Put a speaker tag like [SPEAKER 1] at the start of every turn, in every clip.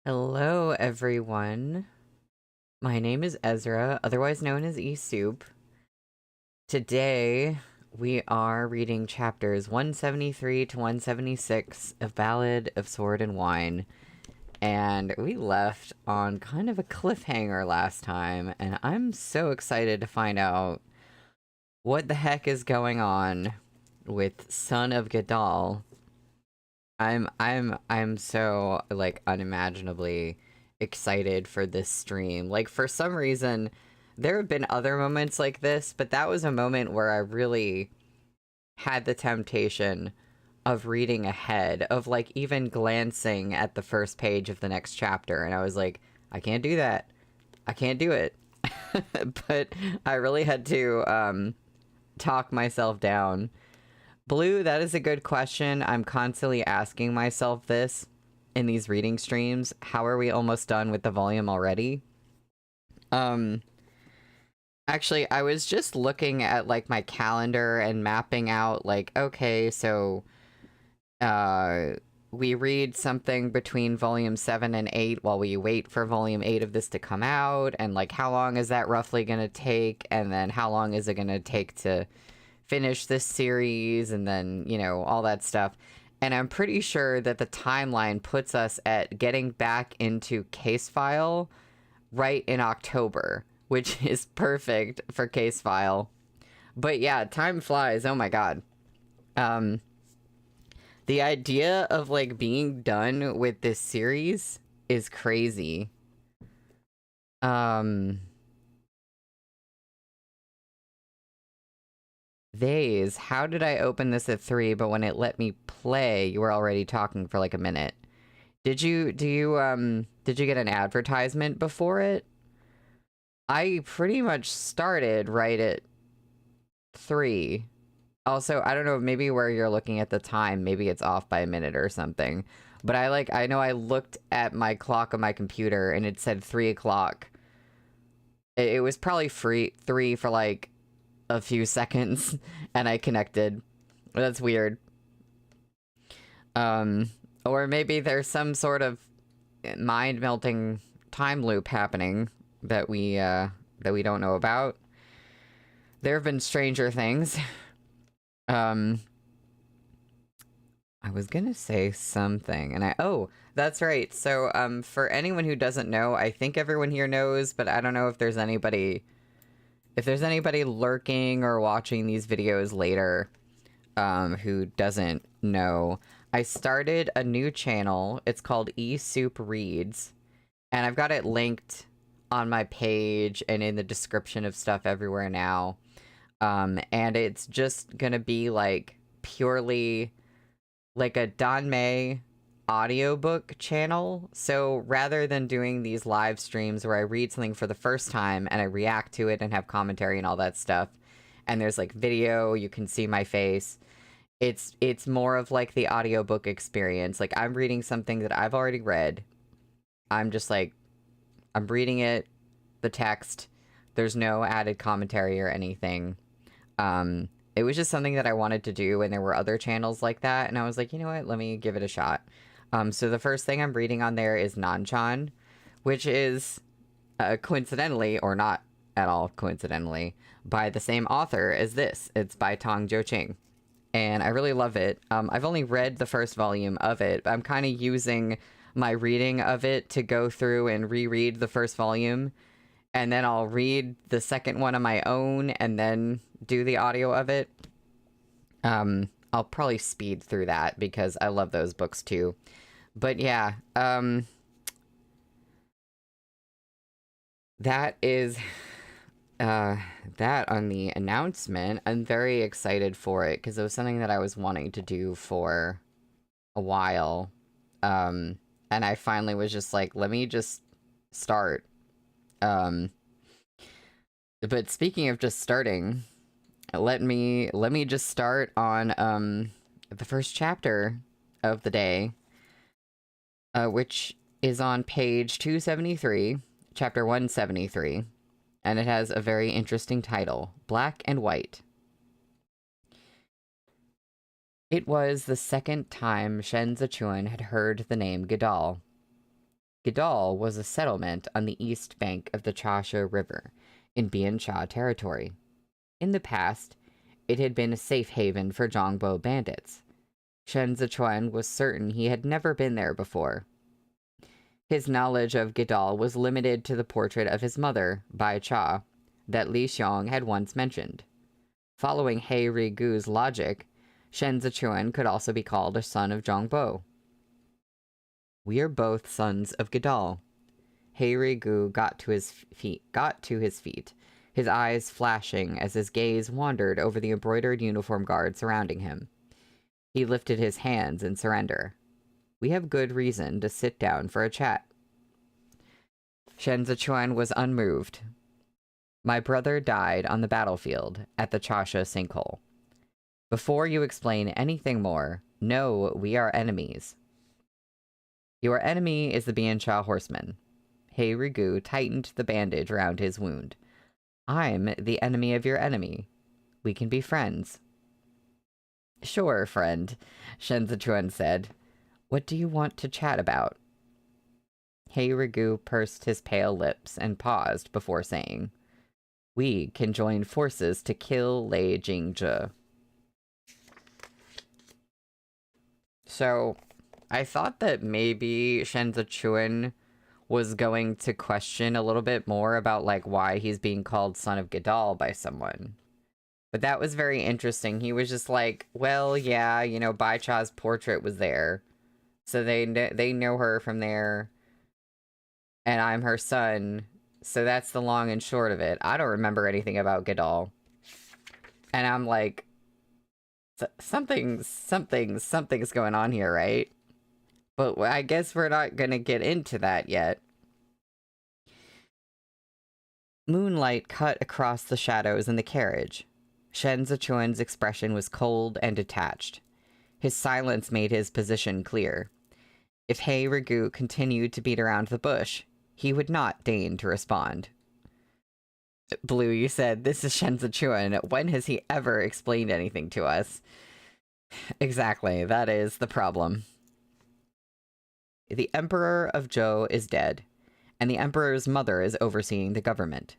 [SPEAKER 1] Hello, everyone. My name is Ezra, otherwise known as E-Soup. Today, we are reading chapters 173 to 176 of Ballad of Sword and Wine. And we left on kind of a cliffhanger last time, and I'm so excited to find out what the heck is going on with Son of Gadal. I'm so like unimaginably excited for this stream. Like for some reason there have been other moments like this, but that was a moment where I really had the temptation of reading ahead, of like even glancing at the first page of the next chapter, and I was like, I can't do that. I can't do it. But I really had to talk myself down. Blue, that is a good question. I'm constantly asking myself this in these reading streams. How are we almost done with the volume already? Um, actually, I was just looking at like my calendar and mapping out like, okay, so uh we read something between volume 7 and 8 while we wait for volume 8 of this to come out, and like how long is that roughly going to take, and then how long is it going to take to finish this series, and then, you know, all that stuff. And I'm pretty sure that the timeline puts us at getting back into Case File right in October, which is perfect for Case File. But yeah, time flies. Oh my god. Um, the idea of like being done with this series is crazy. Um, Vase, how did I open this at 3, but when it let me play, you were already talking for like a minute? Did you get an advertisement before it? I pretty much started right at 3. Also, I don't know, maybe where you're looking at the time, maybe it's off by a minute or something. But I know I looked at my clock on my computer and it said 3 o'clock. It was probably 3 for like a few seconds and I connected. That's weird. Or maybe there's some sort of mind-melting time loop happening that we don't know about. There have been stranger things. Um, I was gonna say something, and that's right. So, for anyone who doesn't know, I think everyone here knows, but I don't know if there's anybody lurking or watching these videos later, who doesn't know. I started a new channel. It's called E-Soup Reads, and I've got it linked on my page and in the description of stuff everywhere now. And it's just gonna be like purely like a Danmei audiobook channel. So rather than doing these live streams where I read something for the first time and I react to it and have commentary and all that stuff, and there's like video, you can see my face. It's more of like the audiobook experience. Like I'm reading something that I've already read. I'm just like, I'm reading it, the text. There's no added commentary or anything. It was just something that I wanted to do, and there were other channels like that, and I was like, you know what, let me give it a shot. So the first thing I'm reading on there is Nanchan, which is, coincidentally, or not at all coincidentally, by the same author as this. It's by Tong Jo-ching, and I really love it. I've only read the first volume of it. I'm kind of using my reading of it to go through and reread the first volume, and then I'll read the second one on my own and then do the audio of it. I'll probably speed through that because I love those books too. But yeah, that is that on the announcement. I'm very excited for it because it was something that I was wanting to do for a while. And I finally was just like, let me just start. But speaking of just starting, let me just start on the first chapter of the day, which is on page 273, chapter 173, and it has a very interesting title, Black and White. It was the second time Shen Zichuan had heard the name Gadal. Gadal was a settlement on the east bank of the Chasha River in Biancha territory. In the past, it had been a safe haven for Zhongbo bandits. Shen Zichuan was certain he had never been there before. His knowledge of Gadal was limited to the portrait of his mother, Bai Cha, that Li Xiong had once mentioned. Following He Rigu's logic, Shen Zichuan could also be called a son of Zhongbo. We are both sons of Gadal. He Rigu got to his feet, his eyes flashing as his gaze wandered over the embroidered uniform guard surrounding him. He lifted his hands in surrender. We have good reason to sit down for a chat. Shen Zichuan was unmoved. My brother died on the battlefield at the Chasha sinkhole. Before you explain anything more, know we are enemies. Your enemy is the Biancha horseman. He Rigu tightened the bandage around his wound. I'm the enemy of your enemy. We can be friends. Sure, friend, Shen Zichuan said. What do you want to chat about? He Rigu pursed his pale lips and paused before saying, We can join forces to kill Lei Jingzhe. So, I thought that maybe Shen Zichuan was going to question a little bit more about, like, why he's being called Son of Gadal by someone. But that was very interesting. He was just like, well, yeah, you know, Bai Cha's portrait was there. So they know her from there. And I'm her son. So that's the long and short of it. I don't remember anything about Gadal. And I'm like, something's going on here, right? But I guess we're not gonna get into that yet. Moonlight cut across the shadows in the carriage. Shen Zichuan's expression was cold and detached. His silence made his position clear. If He Rigu continued to beat around the bush, he would not deign to respond. Blue, you said, this is Shen Zichuan. When has he ever explained anything to us? Exactly, that is the problem. The Emperor of Zhou is dead, and the Emperor's mother is overseeing the government.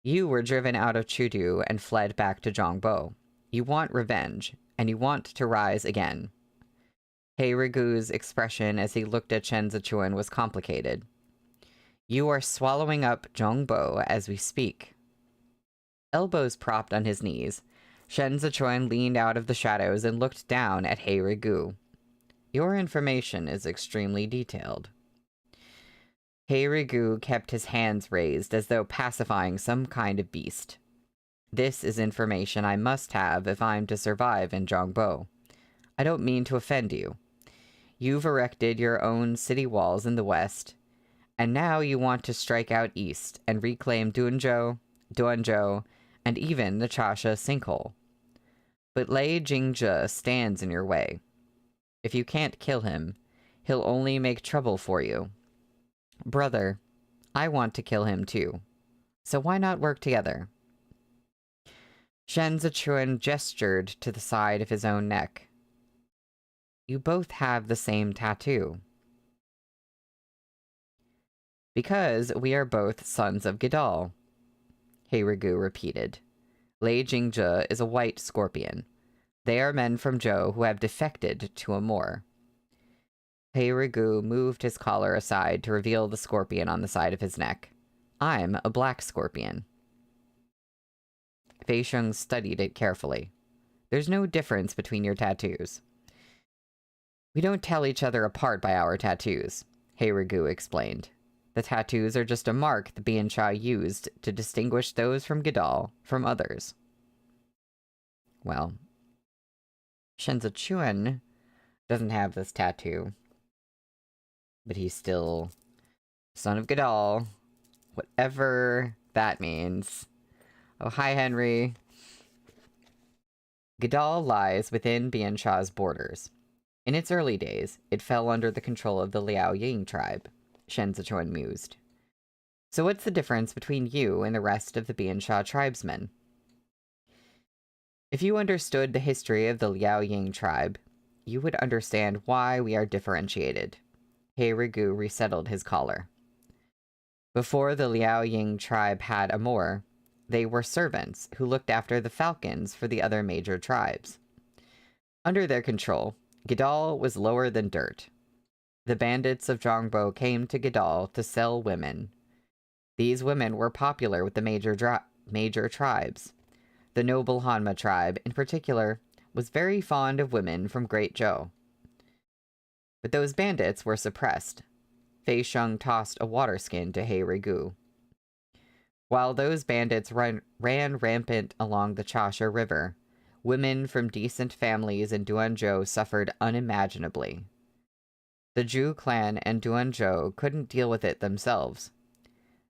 [SPEAKER 1] You were driven out of Chudu and fled back to Zhongbo. You want revenge, and you want to rise again. He Rigu's expression as he looked at Shen Zichuan was complicated. You are swallowing up Zhongbo as we speak. Elbows propped on his knees, Shen Zichuan leaned out of the shadows and looked down at He Rigu. Your information is extremely detailed. He Rigu kept his hands raised as though pacifying some kind of beast. This is information I must have if I'm to survive in Zhongbo. I don't mean to offend you. You've erected your own city walls in the west, and now you want to strike out east and reclaim Duanzhou, and even the Chasha sinkhole. But Lei Jingzhe stands in your way. If you can't kill him, he'll only make trouble for you. Brother, I want to kill him too. So why not work together? Shen Zichuan gestured to the side of his own neck. You both have the same tattoo. Because we are both sons of Gadal, He Rigu repeated. Lei Jingzhe is a white scorpion. They are men from Zhou who have defected to Amur. He Rigu moved his collar aside to reveal the scorpion on the side of his neck. I'm a black scorpion. Fei Sheng studied it carefully. There's no difference between your tattoos. We don't tell each other apart by our tattoos, He Rigu explained. The tattoos are just a mark the Biancha used to distinguish those from Gadal from others. Well, Shen Zichuan doesn't have this tattoo, but he's still son of Gadal, whatever that means. Oh, hi, Henry. Gadal lies within Biancha's borders. In its early days, it fell under the control of the Liao Ying tribe, Shen Zichuan mused. So what's the difference between you and the rest of the Biancha tribesmen? If you understood the history of the Liao Ying tribe, you would understand why we are differentiated. He Heirigu resettled his collar. Before the Liaoying tribe had a Moor, they were servants who looked after the falcons for the other major tribes. Under their control, Gidal was lower than dirt. The bandits of Zhongbo came to Gidal to sell women. These women were popular with the major tribes. The noble Hanma tribe, in particular, was very fond of women from Great Zhou. But those bandits were suppressed. Fei Sheng tossed a water skin to Heirigu. While those bandits ran rampant along the Chasha River, women from decent families in Duanzhou suffered unimaginably. The Zhu clan and Duanzhou couldn't deal with it themselves.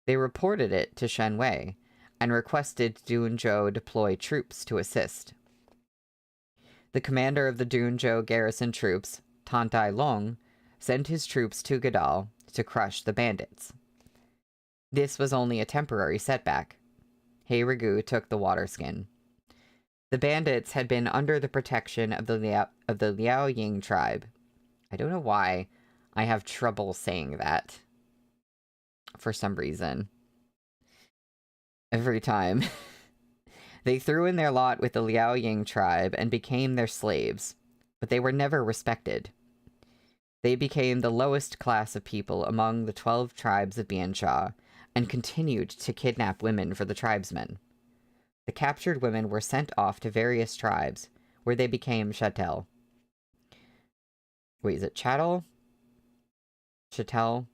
[SPEAKER 1] They reported it to Shenwei and requested Duanzhou deploy troops to assist. The commander of the Duanzhou garrison troops, Danmei Long, sent his troops to Gidal to crush the bandits. This was only a temporary setback. Heirigu took the water skin. The bandits had been under the protection of the Liaoying tribe. I don't know why I have trouble saying that. For some reason. Every time. They threw in their lot with the Liaoying tribe and became their slaves, but they were never respected. They became the lowest class of people among the 12 tribes of Biansha and continued to kidnap women for the tribesmen. The captured women were sent off to various tribes, where they became chattel. Wait, is it chattel? Chattel?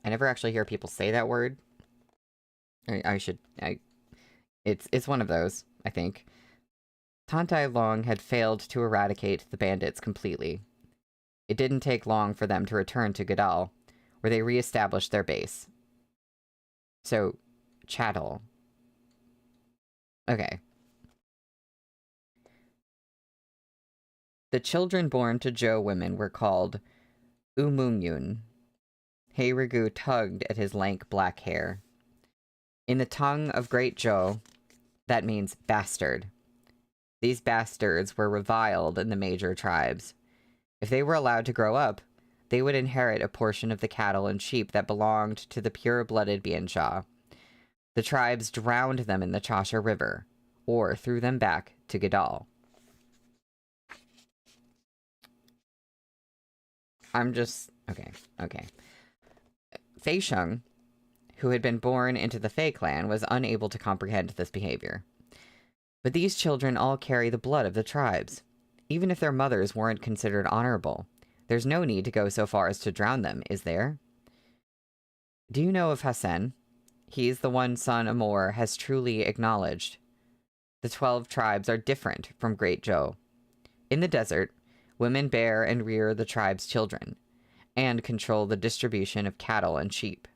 [SPEAKER 1] I never actually hear people say that word. It's one of those, I think. Danmei Long had failed to eradicate the bandits completely. It didn't take long for them to return to Gidal, where they re-established their base. So, chattel. Okay. The children born to Zhou women were called Umungyun. Heirigu tugged at his lank black hair. In the tongue of Great Zhou, that means bastard. These bastards were reviled in the major tribes. If they were allowed to grow up, they would inherit a portion of the cattle and sheep that belonged to the pure-blooded Biansha. The tribes drowned them in the Chasha River, or threw them back to Gidal. Okay. Fei Sheng, who had been born into the Fei clan, was unable to comprehend this behavior. But these children all carry the blood of the tribes. Even if their mothers weren't considered honorable, there's no need to go so far as to drown them, is there? Do you know of Hassan? He's the one son Amor has truly acknowledged. The 12 tribes are different from Great Zhou. In the desert, women bear and rear the tribe's children, and control the distribution of cattle and sheep.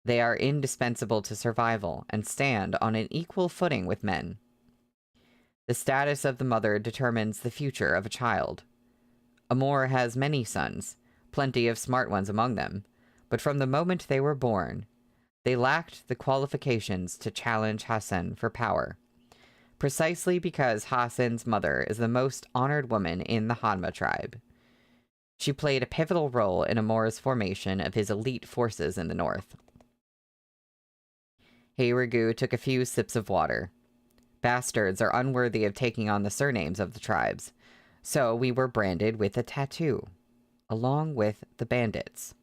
[SPEAKER 1] They are indispensable to survival and stand on an equal footing with men. The status of the mother determines the future of a child. Amor has many sons, plenty of smart ones among them, but from the moment they were born, they lacked the qualifications to challenge Hassan for power, precisely because Hassan's mother is the most honored woman in the Hanma tribe. She played a pivotal role in Amor's formation of his elite forces in the north. Heirigu took a few sips of water. Bastards are unworthy of taking on the surnames of the tribes, so we were branded with a tattoo, along with the bandits.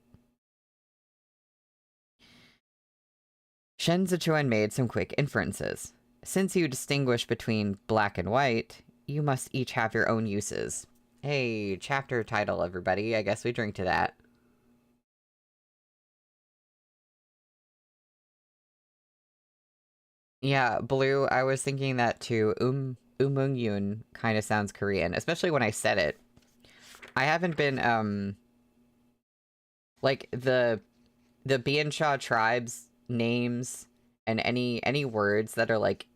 [SPEAKER 1] Shen Zichuan made some quick inferences. Since you distinguish between black and white, you must each have your own uses. Hey, chapter title, everybody. I guess we drink to that. Yeah, Blue, I was thinking that too. Umungyun kind of sounds Korean, especially when I said it. I haven't been, like, the Biansha tribes names and any words that are, like,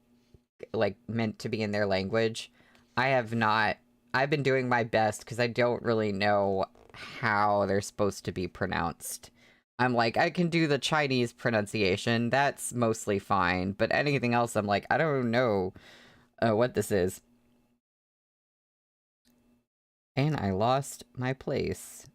[SPEAKER 1] meant to be in their language, I have not. I've been doing my best, because I don't really know how they're supposed to be pronounced. I'm like, I can do the Chinese pronunciation, that's mostly fine, but anything else, I'm like, I don't know what this is. And I lost my place.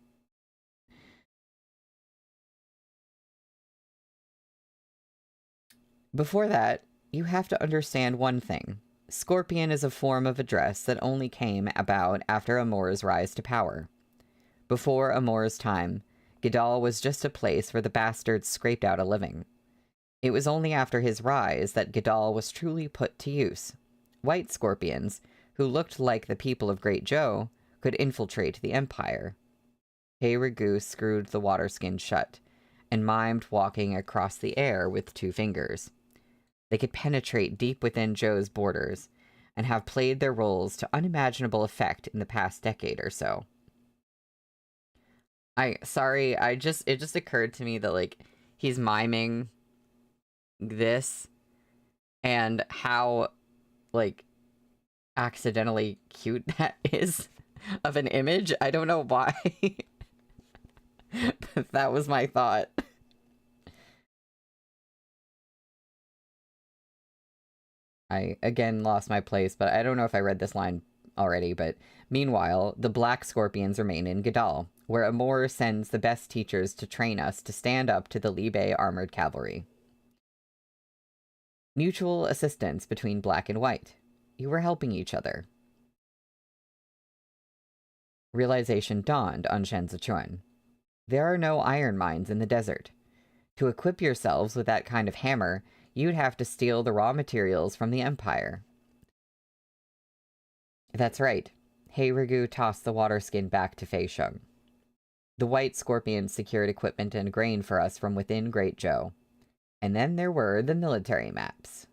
[SPEAKER 1] Before that, you have to understand one thing. Scorpion is a form of address that only came about after Amor's rise to power. Before Amor's time, Gadal was just a place where the bastards scraped out a living. It was only after his rise that Gadal was truly put to use. White scorpions, who looked like the people of Great Joe, could infiltrate the empire. Hey Ragu screwed the water skin shut, and mimed walking across the air with 2 fingers. They could penetrate deep within Joe's borders, and have played their roles to unimaginable effect in the past decade or so. It just occurred to me that, like, he's miming this, and how, like, accidentally cute that is of an image. I don't know why. But that was my thought. I, again, lost my place, but I don't know if I read this line already, but meanwhile, the black scorpions remain in Gadal, where Amor sends the best teachers to train us to stand up to the Libe armored cavalry. Mutual assistance between black and white. You were helping each other. Realization dawned on Shen Zichuan. There are no iron mines in the desert. To equip yourselves with that kind of hammer, you'd have to steal the raw materials from the Empire. That's right. Hey Ragu tossed the water skin back to Fei Sheng. The white scorpions secured equipment and grain for us from within Great Joe. And then there were the military maps.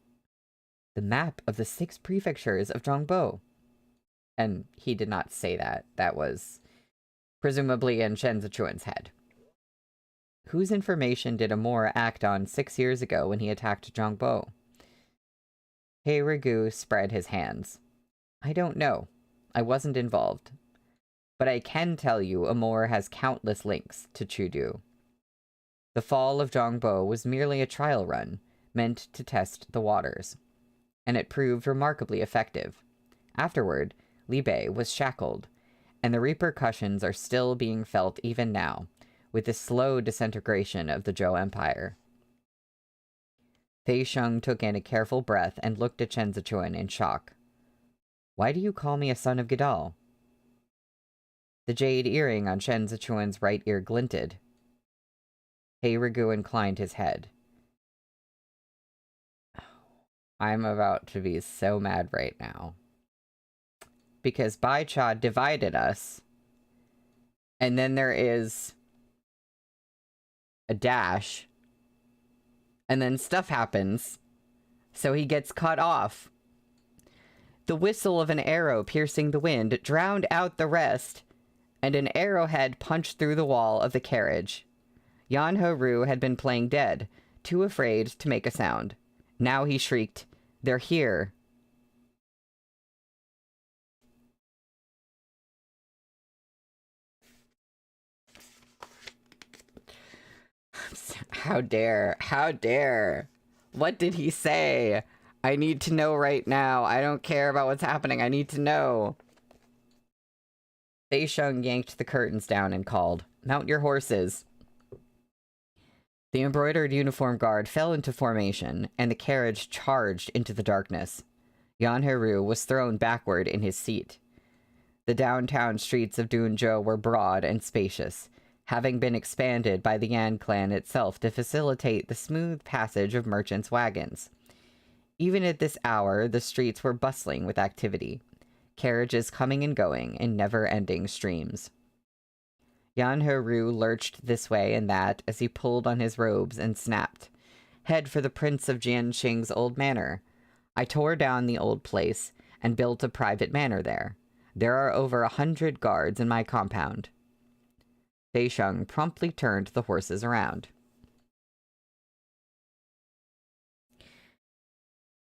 [SPEAKER 1] The map of the 6 prefectures of Zhongbo. And he did not say that. That was presumably in Shen Zichuan's head. Whose information did Amor act on 6 years ago when he attacked Zhongbo? Hey Ragu spread his hands. I don't know. I wasn't involved. But I can tell you Amor has countless links to Chudu. The fall of Zhongbo was merely a trial run, meant to test the waters. And it proved remarkably effective. Afterward, Libe was shackled, and the repercussions are still being felt even now, with the slow disintegration of the Zhou Empire. Fei Sheng took in a careful breath and looked at Chen Zichuan in shock. Why do you call me a son of Gadal? The jade earring on Chen Zichuan's right ear glinted. Hey Ragu inclined his head. I'm about to be so mad right now. Because Bai Cha divided us, and then there is a dash, and then stuff happens, so he gets cut off. The whistle of an arrow piercing the wind drowned out the rest, and an arrowhead punched through the wall of the carriage. Yan Ho-Ru had been playing dead, too afraid to make a sound. Now he shrieked, "They're here!" How dare? How dare? What did he say? I need to know right now. I don't care about what's happening. I need to know. Fei Sheng yanked the curtains down and called, "Mount your horses." The embroidered uniform guard fell into formation, and the carriage charged into the darkness. Yan Heru was thrown backward in his seat. The downtown streets of Dunzhou were broad and spacious, having been expanded by the Yan clan itself to facilitate the smooth passage of merchants' wagons. Even at this hour, the streets were bustling with activity, carriages coming and going in never-ending streams. Yan Heru lurched this way and that as he pulled on his robes and snapped, "Head for the Prince of Jianqing's old manor. I tore down the old place and built a private manor there. There are over 100 guards in my compound." Fei Sheng promptly turned the horses around.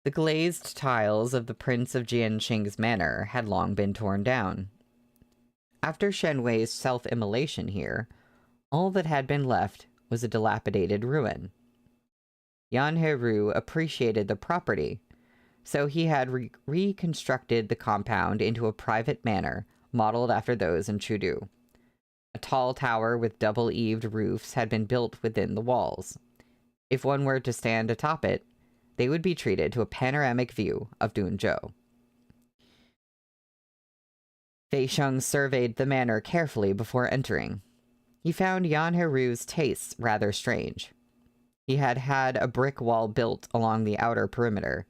[SPEAKER 1] The glazed tiles of the Prince of Jianqing's manor had long been torn down. After Shen Wei's self-immolation here, all that had been left was a dilapidated ruin. Yan Heru appreciated the property, so he had reconstructed the compound into a private manor modeled after those in Chudu. A tall tower with double-eaved roofs had been built within the walls. If one were to stand atop it, they would be treated to a panoramic view of Dunzhou. Fei Sheng surveyed the manor carefully before entering. He found Yan Heru's tastes rather strange. He had had a brick wall built along the outer perimeter,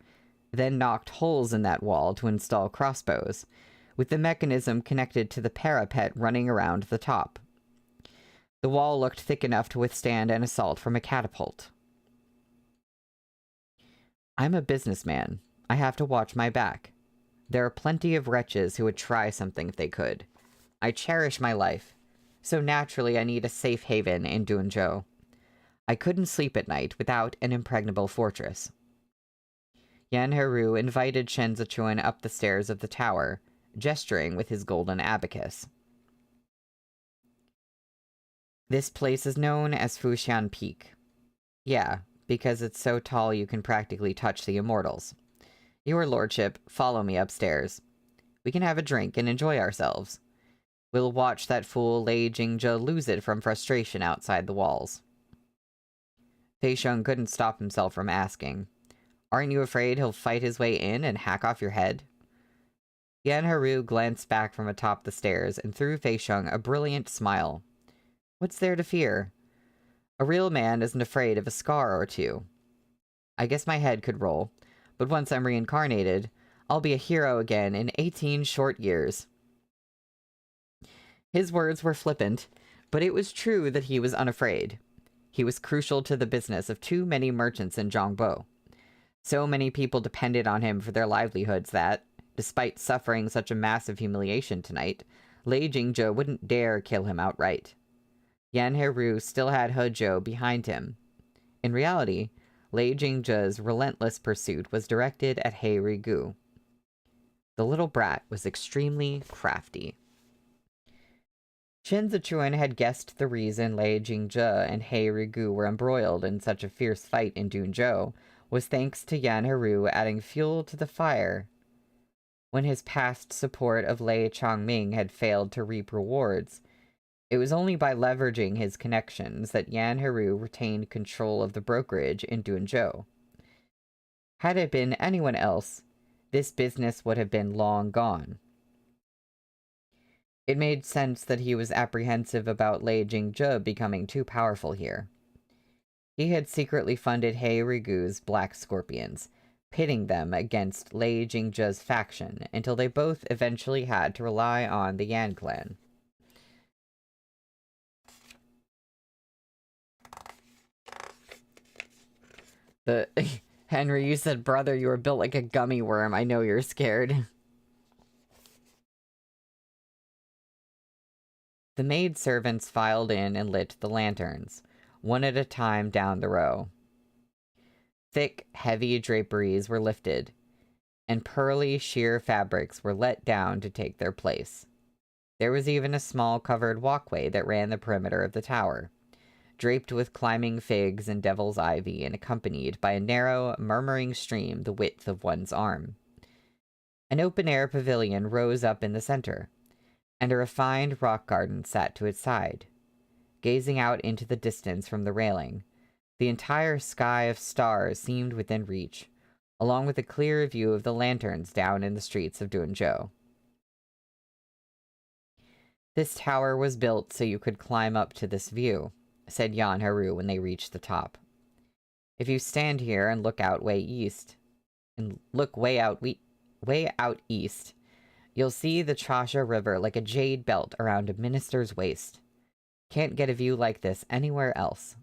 [SPEAKER 1] then knocked holes in that wall to install crossbows, with the mechanism connected to the parapet running around the top. The wall looked thick enough to withstand an assault from a catapult. I'm a businessman. I have to watch my back. There are plenty of wretches who would try something if they could. I cherish my life, so naturally I need a safe haven in Dunzhou. I couldn't sleep at night without an impregnable fortress. Yan Heru invited Shen Zichuan up the stairs of the tower, gesturing with his golden abacus. This place is known as Fuxian Peak. Yeah, because it's so tall you can practically touch the immortals. Your lordship, follow me upstairs. We can have a drink and enjoy ourselves. We'll watch that fool Lei Jingzhe lose it from frustration outside the walls. Fei Sheng couldn't stop himself from asking, Aren't you afraid he'll fight his way in and hack off your head? Yan Heru glanced back from atop the stairs and threw Fei Sheng a brilliant smile. What's there to fear? A real man isn't afraid of a scar or two. I guess my head could roll, but once I'm reincarnated, I'll be a hero again in 18 short years. His words were flippant, but it was true that he was unafraid. He was crucial to the business of too many merchants in Zhongbo. So many people depended on him for their livelihoods that, despite suffering such a massive humiliation tonight, Lei Jingzhe wouldn't dare kill him outright. Yan Heru still had Hezhou behind him. In reality, Lei Jingzhe's relentless pursuit was directed at He Rigu. The little brat was extremely crafty. Shen Zichuan had guessed the reason Lei Jingzhe and He Rigu were embroiled in such a fierce fight in Dunzhou was thanks to Yan Heru adding fuel to the fire. When his past support of Lei Changming had failed to reap rewards, it was only by leveraging his connections that Yan Heru retained control of the brokerage in Dunzhou. Had it been anyone else, this business would have been long gone. It made sense that he was apprehensive about Lei Jingzhe becoming too powerful here. He had secretly funded He Rigu's Black Scorpions, pitting them against Lei Jingzhe's faction until they both eventually had to rely on the Yan clan. Henry, you said, brother, you were built like a gummy worm. I know you're scared. The maidservants filed in and lit the lanterns, one at a time down the row. Thick, heavy draperies were lifted, and pearly, sheer fabrics were let down to take their place. There was even a small covered walkway that ran the perimeter of the tower, draped with climbing figs and devil's ivy and accompanied by a narrow, murmuring stream the width of one's arm. An open-air pavilion rose up in the center, and a refined rock garden sat to its side. Gazing out into the distance from the railing, the entire sky of stars seemed within reach, along with a clear view of the lanterns down in the streets of Dunzhou. This tower was built so you could climb up to this view, said Yan Heru when they reached the top. If you stand here and look out way east, you'll see the Chasha River like a jade belt around a minister's waist. Can't get a view like this anywhere else.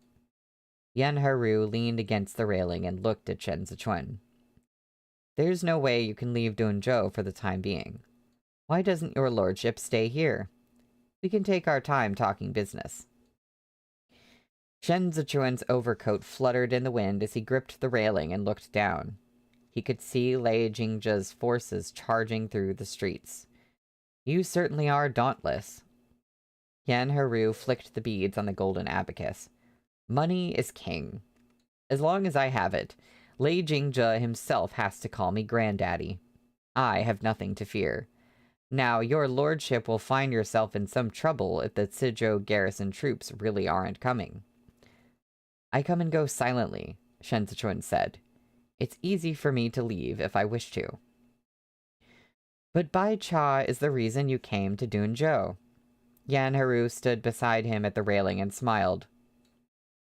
[SPEAKER 1] Yan Heru leaned against the railing and looked at Shen Zichuan. There's no way you can leave Dunzhou for the time being. Why doesn't your lordship stay here? We can take our time talking business. Shen Zichuan's overcoat fluttered in the wind as he gripped the railing and looked down. He could see Lei Jingzhe's forces charging through the streets. You certainly are dauntless. Yan Heru flicked the beads on the golden abacus. Money is king. As long as I have it, Lei Jingzhe himself has to call me granddaddy. I have nothing to fear. Now, your lordship will find yourself in some trouble if the Sizhou garrison troops really aren't coming. I come and go silently, Shen Zichuan said. It's easy for me to leave if I wish to. But Bai Cha is the reason you came to Dunzhou. Yan Haru stood beside him at the railing and smiled.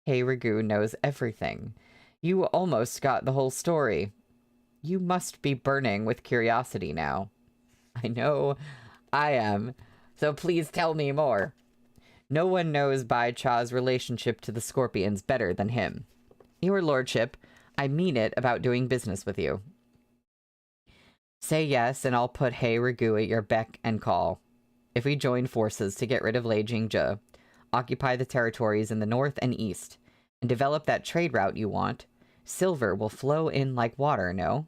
[SPEAKER 1] Hey Rigu knows everything. You almost got the whole story. You must be burning with curiosity now. I know I am, so please tell me more. No one knows Bai Cha's relationship to the Scorpions better than him. Your lordship, I mean it about doing business with you. Say yes, and I'll put He Rigu at your beck and call. If we join forces to get rid of Lei Jingzhe, occupy the territories in the north and east, and develop that trade route you want, silver will flow in like water, no?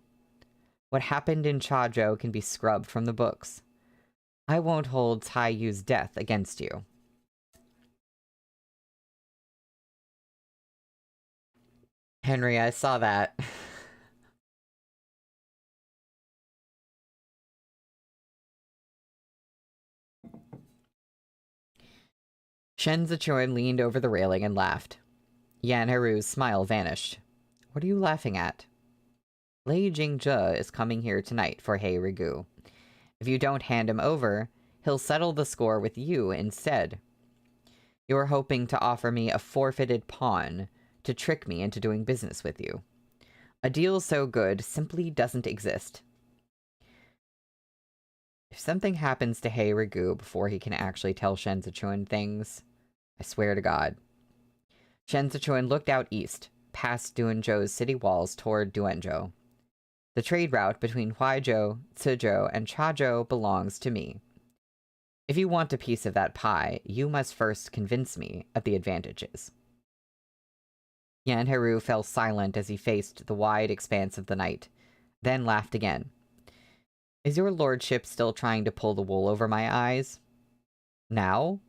[SPEAKER 1] What happened in Chazhou can be scrubbed from the books. I won't hold Cai Yu's death against you. Henry, I saw that. Shen Zichuan leaned over the railing and laughed. Yan Haru's smile vanished. What are you laughing at? Lei Jingzhe is coming here tonight for He Rigu. If you don't hand him over, he'll settle the score with you instead. You're hoping to offer me a forfeited pawn to trick me into doing business with you. A deal so good simply doesn't exist. If something happens to He Rigu before he can actually tell Shen Zichuan things, I swear to God. Shen Zichuan looked out east, past Duanzhou's city walls toward Duanzhou. The trade route between Huaizhou, Cizhou, and Chazhou belongs to me. If you want a piece of that pie, you must first convince me of the advantages. Yan Haru fell silent as he faced the wide expanse of the night, then laughed again. Is your lordship still trying to pull the wool over my eyes? Now?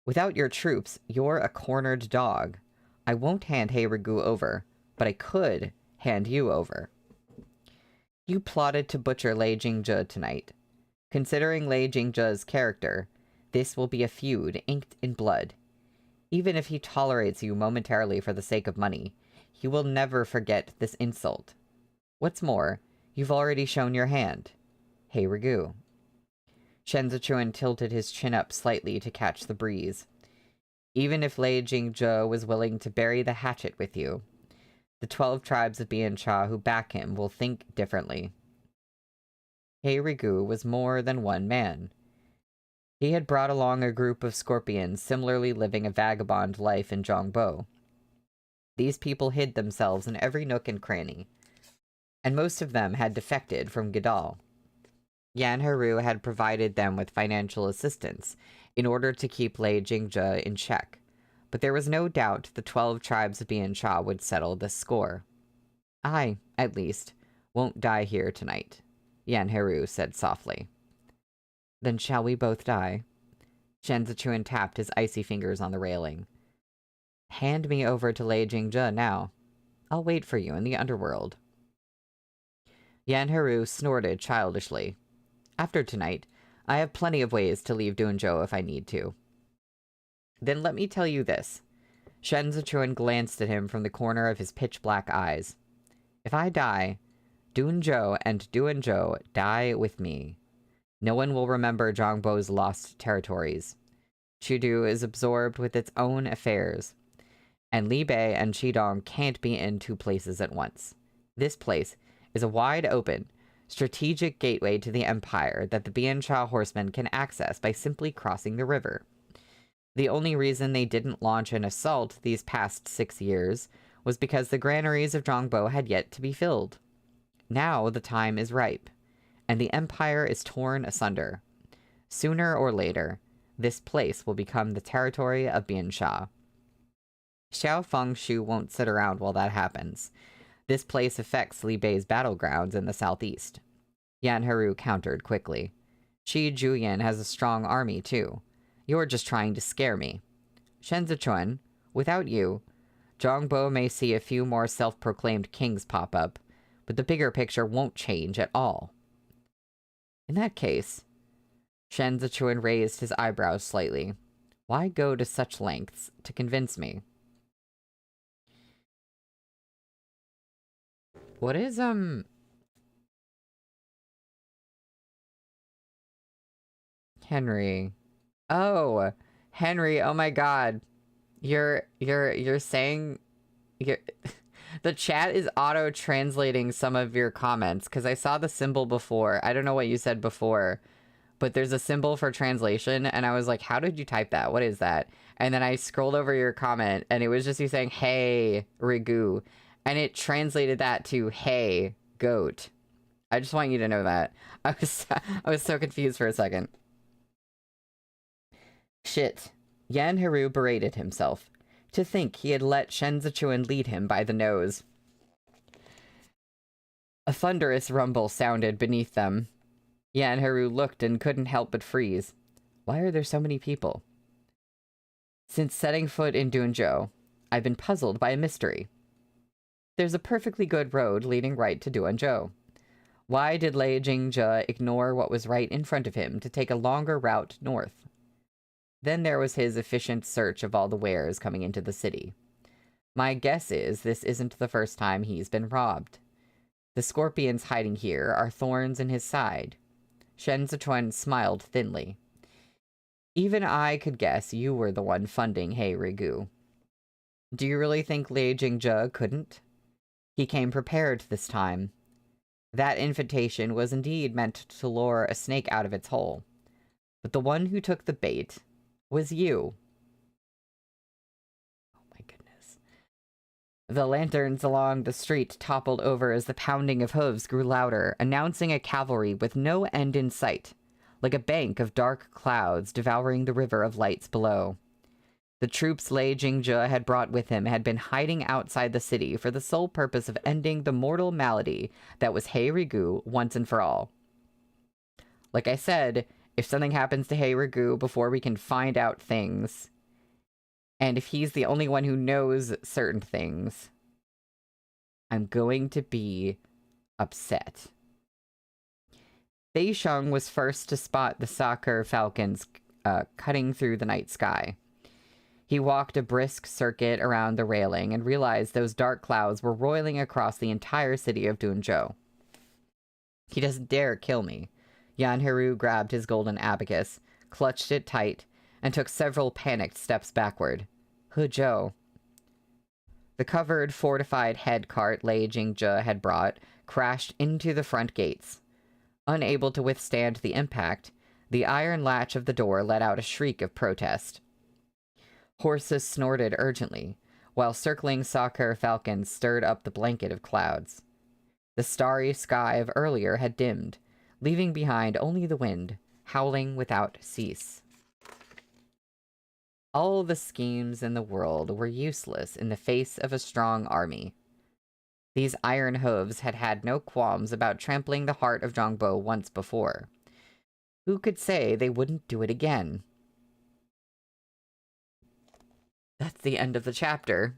[SPEAKER 1] Without your troops, you're a cornered dog. I won't hand He Rigu over, but I could hand you over. You plotted to butcher Lei Jingzhe tonight. Considering Lei Jingzhe's character, this will be a feud inked in blood. Even if he tolerates you momentarily for the sake of money, he will never forget this insult. What's more, you've already shown your hand. He Rigu. Shen Zichuan tilted his chin up slightly to catch the breeze. Even if Lei Jingzhe was willing to bury the hatchet with you, the 12 tribes of Biancha who back him will think differently. He Rigu was more than one man. He had brought along a group of scorpions similarly living a vagabond life in Zhongbo. These people hid themselves in every nook and cranny, and most of them had defected from Gadal. Yan Haru had provided them with financial assistance in order to keep Lei Jingzhe in check, but there was no doubt the 12 tribes of Biancha would settle this score. I, at least, won't die here tonight, Yan Haru said softly. Then shall we both die? Shen Zichuan tapped his icy fingers on the railing. Hand me over to Lei Jingzhe now. I'll wait for you in the underworld. Yan Haru snorted childishly. After tonight, I have plenty of ways to leave Duanzhou if I need to. Then let me tell you this. Shen Zichuan glanced at him from the corner of his pitch-black eyes. If I die, Duanzhou and Duanzhou die with me. No one will remember Zhongbo's lost territories. Chudu is absorbed with its own affairs, and Libei and Shidong can't be in two places at once. This place is a wide-open, strategic gateway to the Empire that the Biancha horsemen can access by simply crossing the river. The only reason they didn't launch an assault these past 6 years was because the granaries of Zhongbo had yet to be filled. Now the time is ripe, and the Empire is torn asunder. Sooner or later, this place will become the territory of Biancha. Xiao Fengshu won't sit around while that happens. This place affects Li Bei's battlegrounds in the southeast. Yan Haru countered quickly. Shi Juyan has a strong army, too. You're just trying to scare me. Shen Zichuan, without you, Zhongbo may see a few more self-proclaimed kings pop up, but the bigger picture won't change at all. In that case, Shen Zichuan raised his eyebrows slightly. Why go to such lengths to convince me? What is, Henry? Oh, Henry, oh my god. You're saying... You're... The chat is auto-translating some of your comments, because I saw the symbol before. I don't know what you said before, but there's a symbol for translation, and I was like, how did you type that? What is that? And then I scrolled over your comment, and it was just you saying, hey, Rigu. And it translated that to, hey, goat. I just want you to know that. I was so confused for a second. Shit. Yan Haru berated himself. To think he had let Shen Zichuan lead him by the nose. A thunderous rumble sounded beneath them. Yan Haru looked and couldn't help but freeze. Why are there so many people? Since setting foot in Dunzhou, I've been puzzled by a mystery. There's a perfectly good road leading right to Duanzhou. Why did Lei Jingzhe ignore what was right in front of him to take a longer route north? Then there was his efficient search of all the wares coming into the city. My guess is this isn't the first time he's been robbed. The scorpions hiding here are thorns in his side. Shen Zichuan smiled thinly. Even I could guess you were the one funding He Rigu. Do you really think Lei Jingzhe couldn't? He came prepared this time. That invitation was indeed meant to lure a snake out of its hole. But the one who took the bait was you. Oh my goodness. The lanterns along the street toppled over as the pounding of hooves grew louder, announcing a cavalry with no end in sight, like a bank of dark clouds devouring the river of lights below. The troops Lei Jingzhe had brought with him had been hiding outside the city for the sole purpose of ending the mortal malady that was He Rigu once and for all. Like I said, if something happens to He Rigu before we can find out things, and if he's the only one who knows certain things, I'm going to be upset. Fei Sheng was first to spot the Sakura falcons cutting through the night sky. He walked a brisk circuit around the railing and realized those dark clouds were roiling across the entire city of Dunzhou. He doesn't dare kill me. Yan Haru grabbed his golden abacus, clutched it tight, and took several panicked steps backward. Huzhou. The covered, fortified head cart Lei Jingzhe had brought crashed into the front gates. Unable to withstand the impact, the iron latch of the door let out a shriek of protest. Horses snorted urgently, while circling Sakura falcons stirred up the blanket of clouds. The starry sky of earlier had dimmed, leaving behind only the wind, howling without cease. All the schemes in the world were useless in the face of a strong army. These iron hooves had had no qualms about trampling the heart of Zhongbo once before. Who could say they wouldn't do it again? That's the end of the chapter.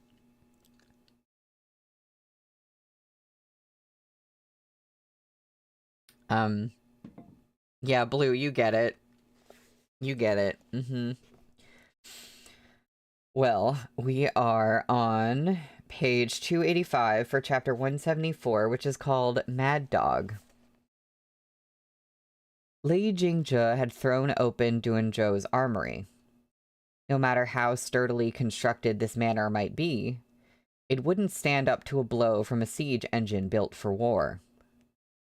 [SPEAKER 1] Yeah, Blue, you get it. You get it. Well, we are on page 285 for chapter 174, which is called Mad Dog. Lei Jingzhe had thrown open Duanzhou's armory. No matter how sturdily constructed this manor might be, it wouldn't stand up to a blow from a siege engine built for war.